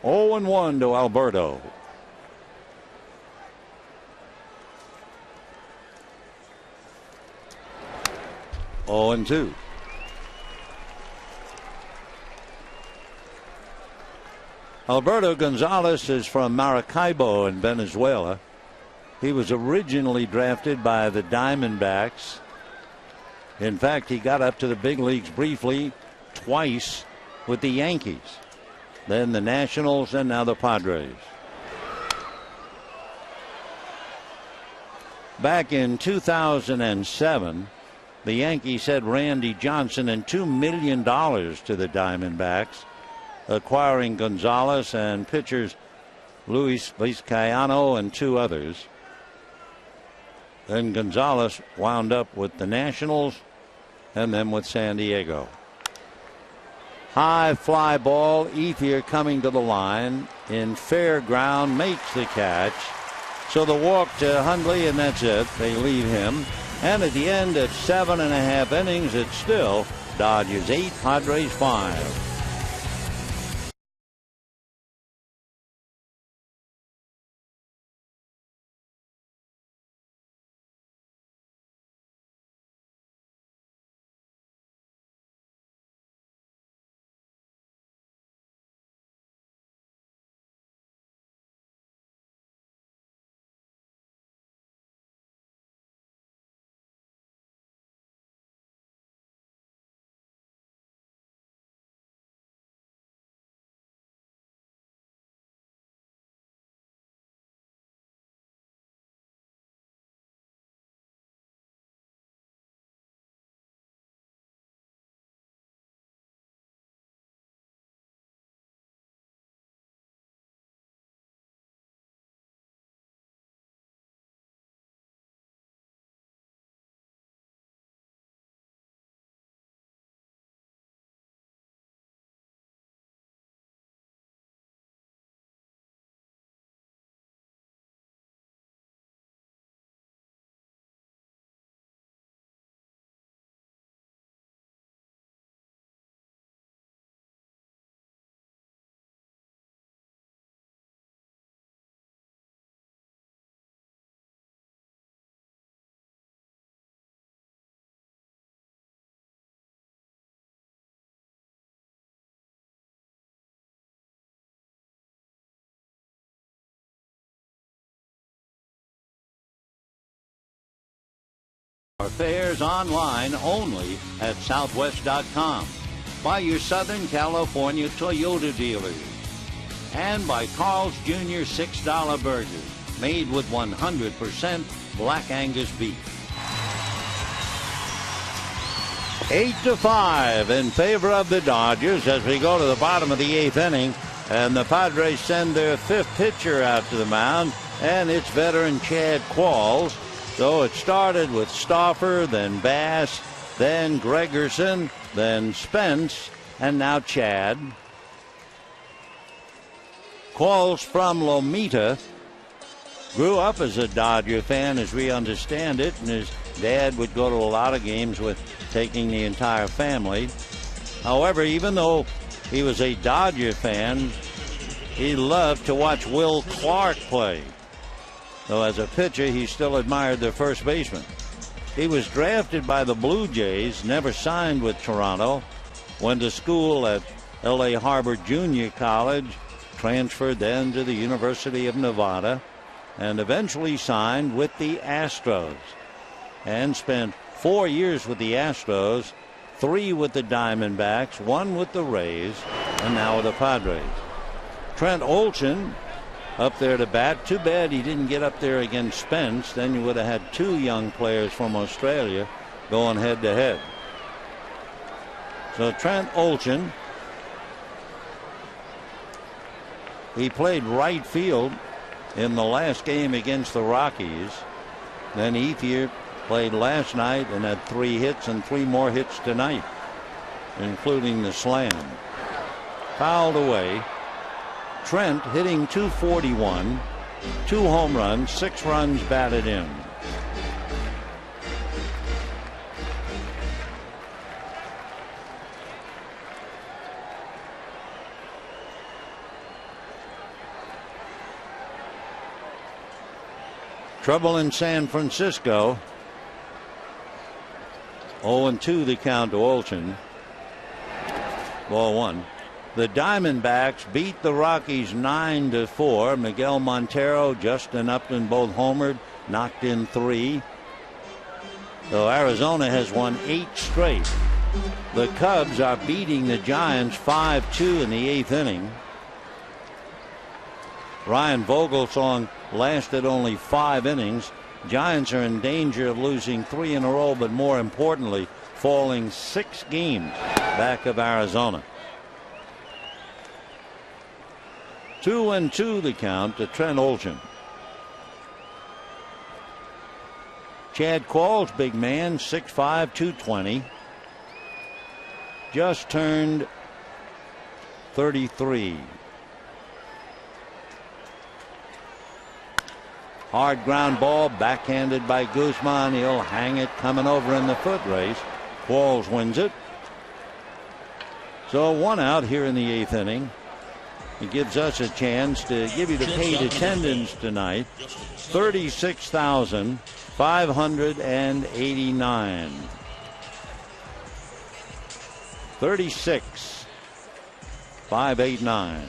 Oh, 0-1 to Alberto. Oh, 2. Alberto Gonzalez is from Maracaibo in Venezuela. He was originally drafted by the Diamondbacks. In fact, he got up to the big leagues briefly twice with the Yankees, then the Nationals, and now the Padres. Back in 2007, the Yankees sent Randy Johnson and $2 million to the Diamondbacks, acquiring Gonzalez and pitchers Luis Vizcaino and 2 others. Then Gonzalez wound up with the Nationals and then with San Diego. High fly ball. Ethier coming to the line in fair ground, makes the catch. So the walk to Hundley, and that's it. They leave him. And at the end, at 7.5 innings, it's still Dodgers 8, Padres 5. Fares online only at Southwest.com. By your Southern California Toyota dealers. And by Carl's Jr. $6 burgers, made with 100% Black Angus beef. 8-5 in favor of the Dodgers as we go to the bottom of the 8th inning. And the Padres send their 5th pitcher out to the mound, and it's veteran Chad Qualls. So it started with Stauffer, then Bass, then Gregerson, then Spence, and now Chad. Qualls from Lomita grew up as a Dodger fan, as we understand it, and his dad would go to a lot of games with taking the entire family. However, even though he was a Dodger fan, he loved to watch Will Clark play. Though as a pitcher, he still admired their first baseman. He was drafted by the Blue Jays, never signed with Toronto, went to school at L.A. Harbor Junior College, transferred then to the University of Nevada, and eventually signed with the Astros, and spent 4 years with the Astros, 3 with the Diamondbacks, 1 with the Rays, and now with the Padres. Trent Olson up there to bat. Too bad he didn't get up there against Spence. Then you would have had 2 young players from Australia going head to head. So Trent Olson, he played right field in the last game against the Rockies. Then Ethier played last night and had 3 hits and 3 more hits tonight, including the slam. Fouled away. Trent hitting .241, 2 home runs, 6 runs batted in. Trouble in San Francisco. 0-2 the count to Olson. Ball 1. The Diamondbacks beat the Rockies 9-4. Miguel Montero, Justin Upton both homered, knocked in 3. So Arizona has won 8 straight. The Cubs are beating the Giants 5-2 in the 8th inning. Ryan Vogelsong lasted only 5 innings. Giants are in danger of losing 3 in a row, but more importantly, falling 6 games back of Arizona. 2-2 the count to Trent Olson. Chad Qualls, big man, 6'5", 220. Just turned 33. Hard ground ball, backhanded by Guzman. He'll hang it coming over in the foot race. Qualls wins it. So 1 out here in the 8th inning. It gives us a chance to give you the paid attendance tonight. 36,589. 36,589.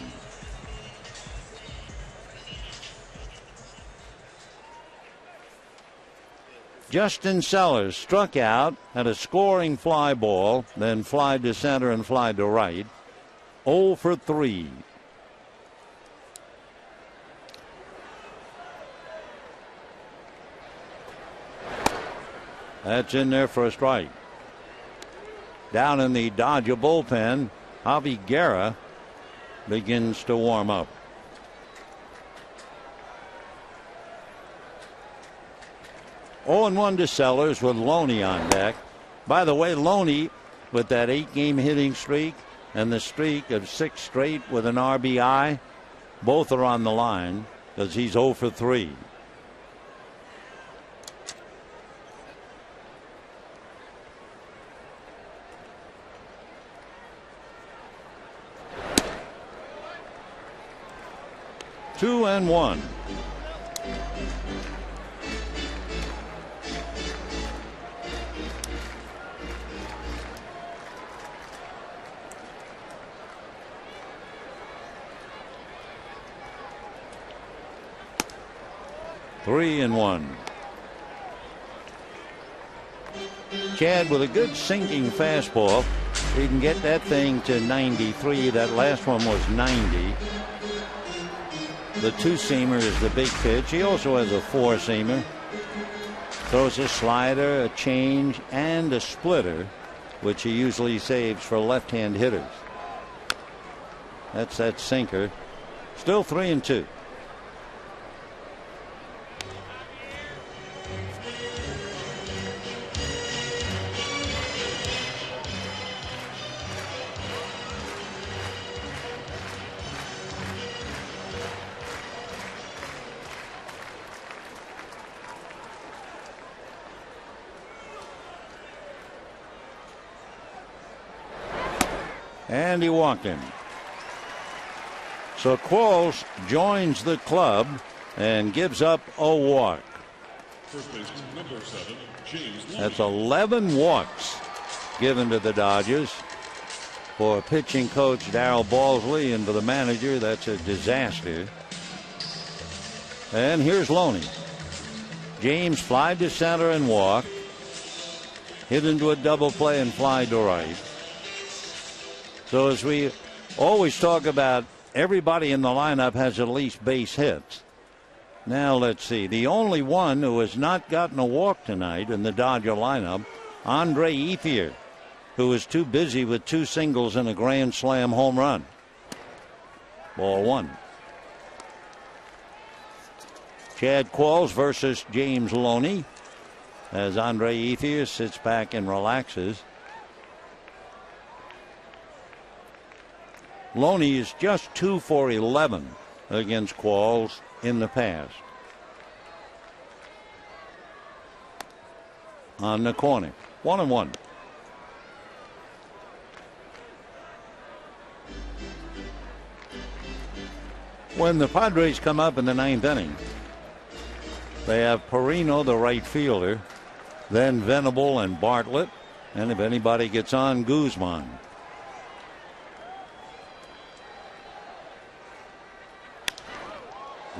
Justin Sellers struck out, had a scoring fly ball, then flied to center and flied to right. 0 for 3. That's in there for a strike. Down in the Dodger bullpen, Javi Guerra begins to warm up. Oh, and 1 to Sellers with Loney on deck. By the way, Loney, with that 8-game hitting streak and the streak of 6 straight with an RBI, both are on the line because he's 0 for 3. Two and 1. Three and 1. Chad with a good sinking fastball. He can get that thing to 93. That last one was 90. The 2-seamer is the big pitch. He also has a 4-seamer. Throws a slider, a change, and a splitter, which he usually saves for left-hand hitters. That's that sinker. Still 3 and 2. And he walked him. So Qualls joins the club and gives up a walk. First baseman number 7, James Loney. That's 11 walks given to the Dodgers. For pitching coach Darryl Balsley and for the manager, that's a disaster. And here's Loney. James fly to center and walk. Hit into a double play and fly to right. So as we always talk about, everybody in the lineup has at least base hits. Now let's see. The only one who has not gotten a walk tonight in the Dodger lineup, Andre Ethier, who was too busy with 2 singles and a grand slam home run. Ball 1. Chad Qualls versus James Loney as Andre Ethier sits back and relaxes. Loney is just 2 for 11 against Qualls in the past. On the corner, 1-1. When the Padres come up in the 9th inning, they have Perino, the right fielder, then Venable and Bartlett, and if anybody gets on, Guzman.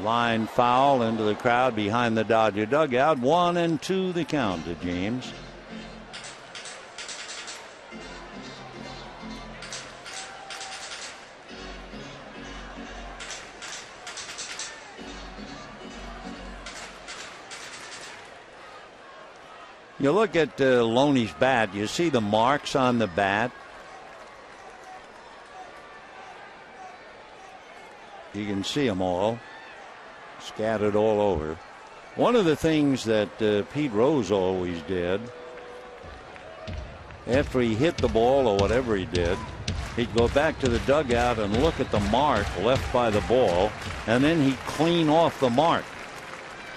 Line foul into the crowd behind the Dodger dugout. 1-2 the count to James. You look at Loney's bat, you see the marks on the bat. You can see them all scattered all over. One of the things that Pete Rose always did, after he hit the ball or whatever he did, he'd go back to the dugout and look at the mark left by the ball, and then he'd clean off the mark.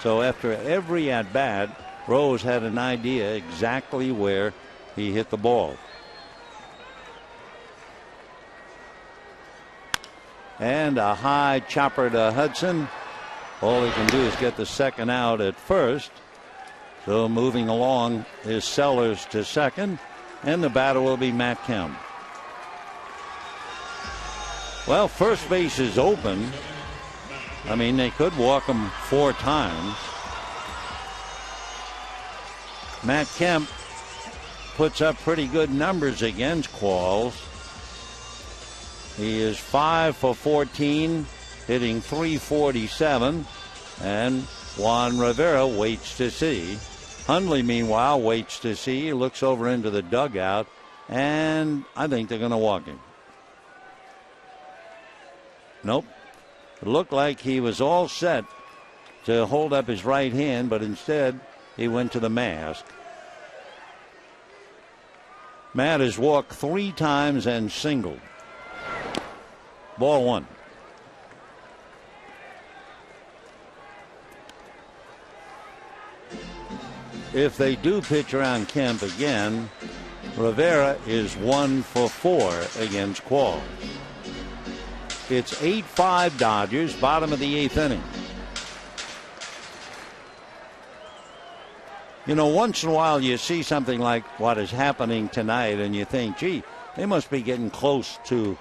So after every at-bat, Rose had an idea exactly where he hit the ball. And a high chopper to Hudson. All he can do is get the second out at first. So moving along is Sellers to second, and the batter will be Matt Kemp. Well, first base is open. I mean, they could walk him 4 times. Matt Kemp puts up pretty good numbers against Qualls. He is 5 for 14, hitting .347, and Juan Rivera waits to see. Hundley, meanwhile, waits to see. He looks over into the dugout, and I think they're going to walk him. Nope. It looked like he was all set to hold up his right hand, but instead he went to the mask. Matt has walked 3 times and singled. Ball 1. If they do pitch around Kemp again, Rivera is 1 for 4 against Qualls. It's 8-5 Dodgers, bottom of the 8th inning. You know, once in a while you see something like what is happening tonight and you think, gee, they must be getting close to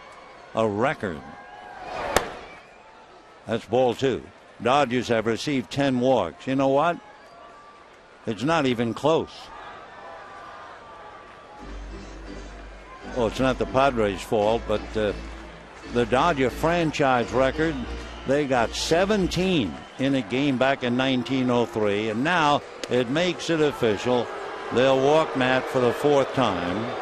a record. That's ball 2. Dodgers have received 10 walks. You know what? It's not even close. Well, it's not the Padres' fault, but the Dodger franchise record, they got 17 in a game back in 1903, and now it makes it official. They'll walk Matt for the 4th time.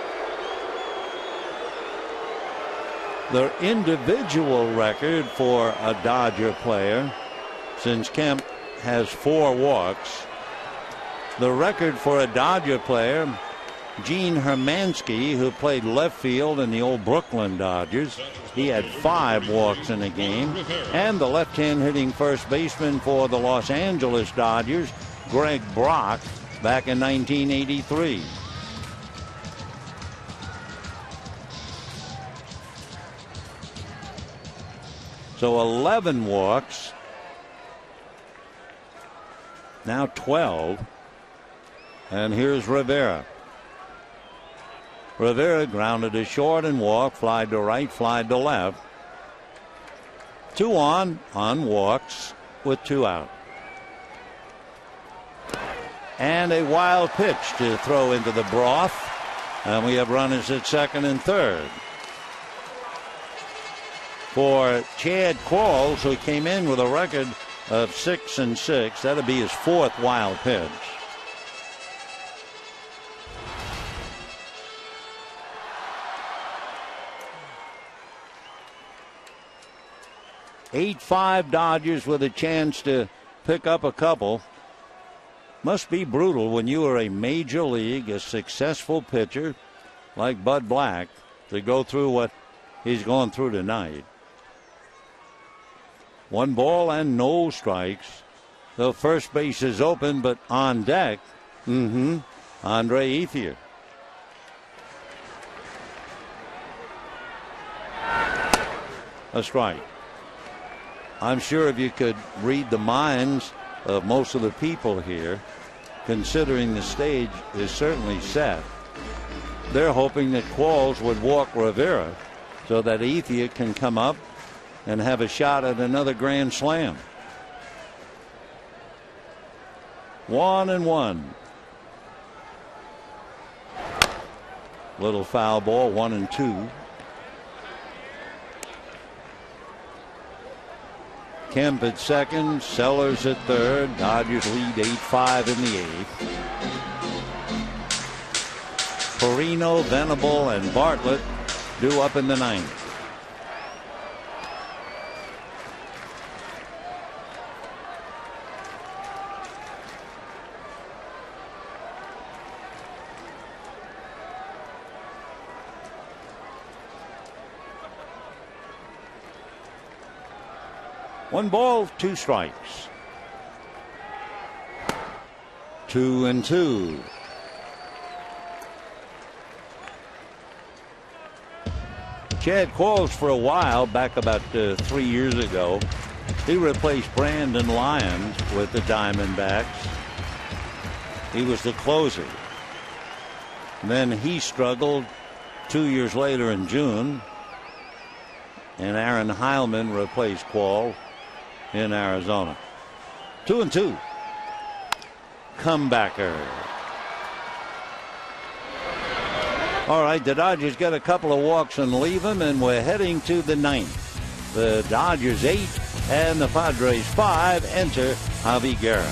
Their individual record for a Dodger player, since Kemp has 4 walks, the record for a Dodger player, Gene Hermansky, who played left field in the old Brooklyn Dodgers, he had 5 walks in a game. And the left-hand hitting first baseman for the Los Angeles Dodgers, Greg Brock, back in 1983. So 11 walks. Now 12. And here's Rivera. Rivera grounded to short and walked, flied to right, flied to left. 2 on walks with 2 out. And a wild pitch to throw into the broth. And we have runners at second and third. For Chad Qualls, who came in with a record of 6-6, that'll be his 4th wild pitch. "8-5 Dodgers with a chance to pick up a couple." Must be brutal when you are a major league, a successful pitcher like Bud Black to go through what he's going through tonight. 1 ball and no strikes. The first base is open, but on deck, Andre Ethier. A strike. I'm sure if you could read the minds of most of the people here, considering the stage is certainly set, they're hoping that Qualls would walk Rivera so that Ethier can come up and have a shot at another grand slam. 1-1. Little foul ball, 1-2. Kemp at second, Sellers at third. Dodgers lead 8-5 in the 8th. Perino, Venable, and Bartlett due up in the 9th. One ball, 2 strikes. 2-2. Chad Qualls, for a while, back about 3 years ago, he replaced Brandon Lyons with the Diamondbacks. He was the closer. And then he struggled 2 years later in June, and Aaron Heilman replaced Qualls in Arizona. 2-2. Comebacker. All right, the Dodgers get a couple of walks and leave them, and we're heading to the 9th. The Dodgers 8 and the Padres 5 enter Javi Guerra.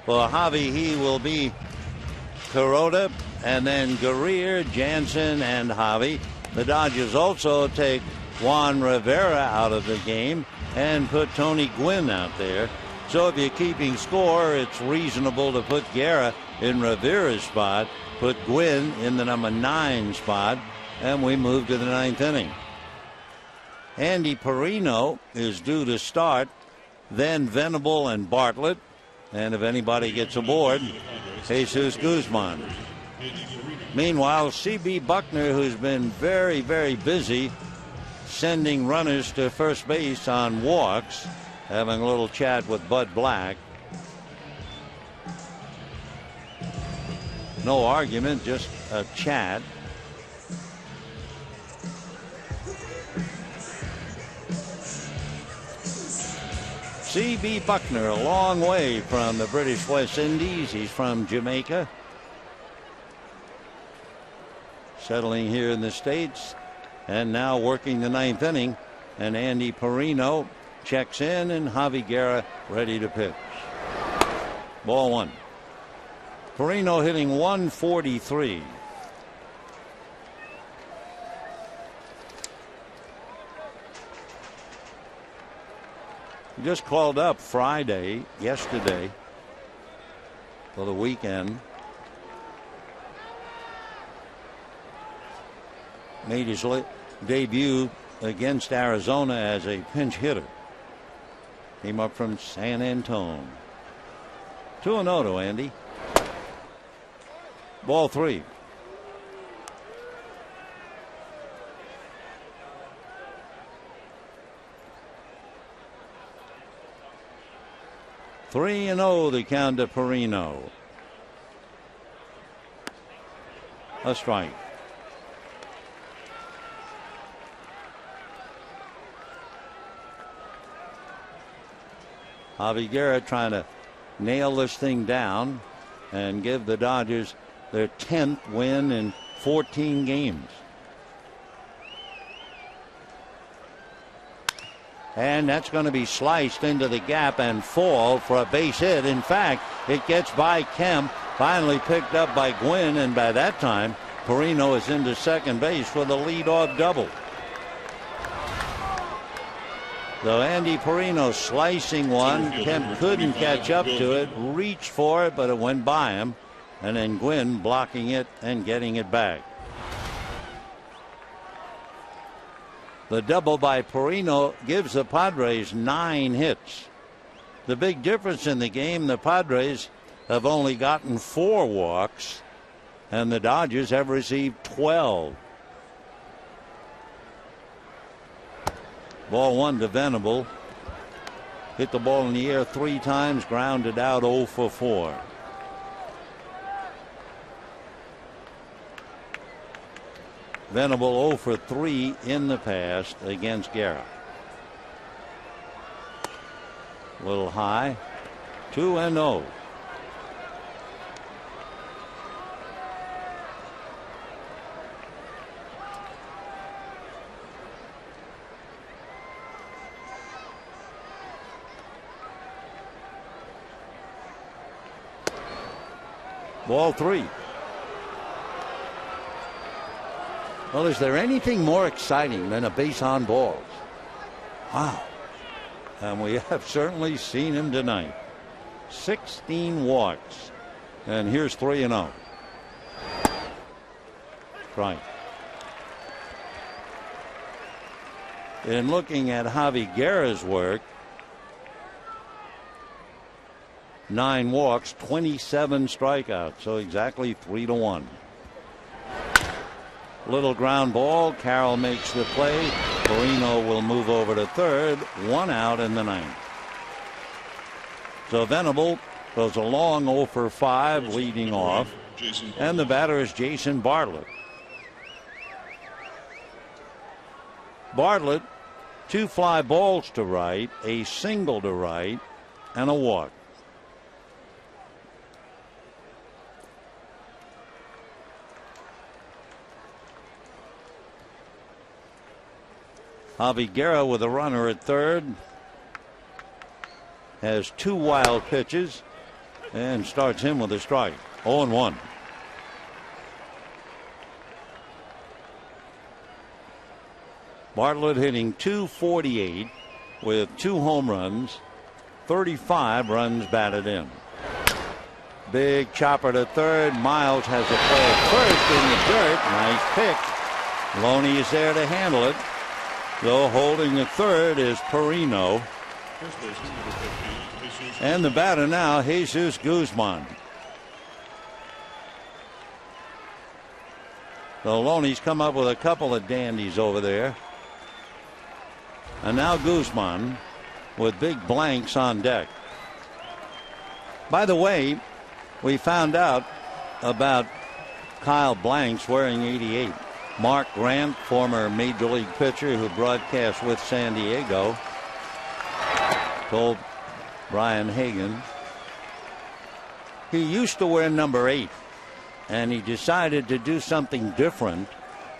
For Javi, he will be Kuroda, and then Guerrier, Jansen, and Javi. The Dodgers also take Juan Rivera out of the game and put Tony Gwynn out there. So if you're keeping score, it's reasonable to put Guerra in Rivera's spot, put Gwynn in the number 9 spot, and we move to the 9th inning. Andy Perino is due to start, then Venable and Bartlett, and if anybody gets aboard, Jesus Guzman. Meanwhile, C.B. Buckner, who's been very, very busy sending runners to first base on walks, having a little chat with Bud Black. No argument, just a chat. C.B. Buckner, a long way from the British West Indies. He's from Jamaica. Settling here in the States and now working the 9th inning. And Andy Perino checks in, and Javi Guerra ready to pitch. Ball 1. Perino hitting 143. He just called up yesterday for the weekend. Made his debut against Arizona as a pinch hitter. Came up from San Antone. 2-0 to Andy. Ball 3. Three and 0 the count to Perino. A strike. Javi Guerra trying to nail this thing down and give the Dodgers their 10th win in 14 games. And that's going to be sliced into the gap and fall for a base hit. In fact, it gets by Kemp, finally picked up by Gwynn, and by that time, Perino is into second base for the leadoff double. Though Andy Perino slicing one, Kemp couldn't catch up to it, reached for it, but it went by him, and then Gwynn blocking it and getting it back. The double by Perino gives the Padres 9 hits. The big difference in the game, the Padres have only gotten 4 walks, and the Dodgers have received 12. Ball 1 to Venable. Hit the ball in the air 3 times, grounded out 0 for 4. Venable 0 for 3 in the past against Guerra. A little high. 2-0. Ball 3. Well, is there anything more exciting than a base on balls? Wow. And we have certainly seen him tonight. 16 walks. And here's 3-0. Right. In looking at Javi Guerra's work, 9 walks, 27 strikeouts, so exactly 3-1. Little ground ball. Carroll makes the play. Perino will move over to third. 1 out in the 9th. So Venable goes a long 0 for 5 leading off. And the batter is Jason Bartlett. Bartlett, 2 fly balls to right, a single to right, and a walk. Javi Guerra with a runner at third. Has 2 wild pitches and starts him with a strike. 0-1. Bartlett hitting .248 with 2 home runs, 35 runs batted in. Big chopper to third. Miles has a play at first in the dirt. Nice pick. Loney is there to handle it. Though holding at third is Perino. And the batter now, Jesus Guzman. So Loney's come up with a couple of dandies over there. And now Guzman with big blanks on deck. By the way, we found out about Kyle Blanks wearing 88. Mark Grant, former Major League pitcher who broadcast with San Diego, told Brian Hagan he used to wear number 8 and he decided to do something different.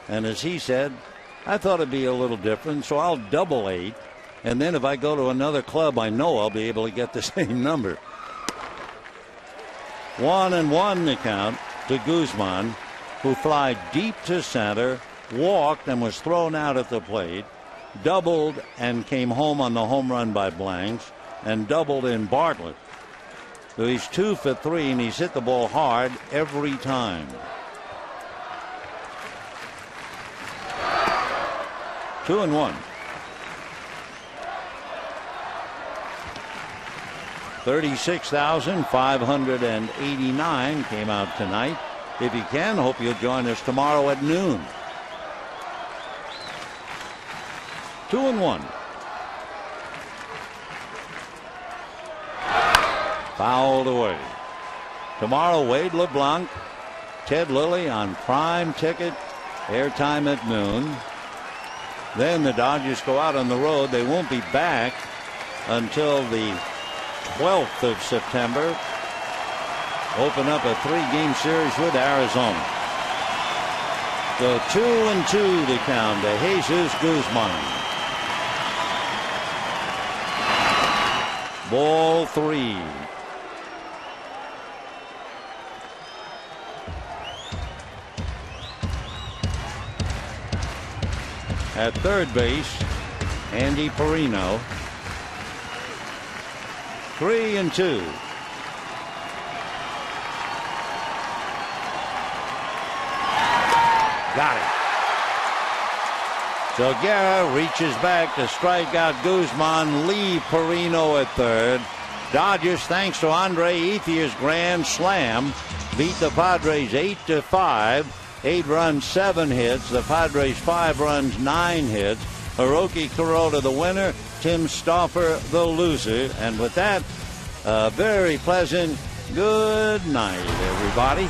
And as he said, I thought it'd be a little different, so I'll double 8. And then if I go to another club, I know I'll be able to get the same number. 1-1 the count to Guzman, who fly deep to center, walked and was thrown out at the plate, doubled and came home on the home run by Blanks, and doubled in Bartlett. So he's 2 for 3, and he's hit the ball hard every time. 2-1. 36,589 came out tonight. If you can, hope you'll join us tomorrow at noon. 2-1. Fouled away. Tomorrow, Wade LeBlanc, Ted Lilly on prime ticket, airtime at noon. Then the Dodgers go out on the road. They won't be back until the 12th of September. Open up a 3-game series with Arizona. So 2-2 to count to Jesus Guzman. Ball 3. At third base, Andy Perino. 3-2. Got it. So Guerra reaches back to strike out Guzman, leave Perino at third. Dodgers, thanks to Andre Ethier's grand slam, beat the Padres 8-5. 8 runs, 7 hits. The Padres 5 runs, 9 hits. Hiroki Kuroda the winner, Tim Stauffer the loser. And with that, a very pleasant good night, everybody.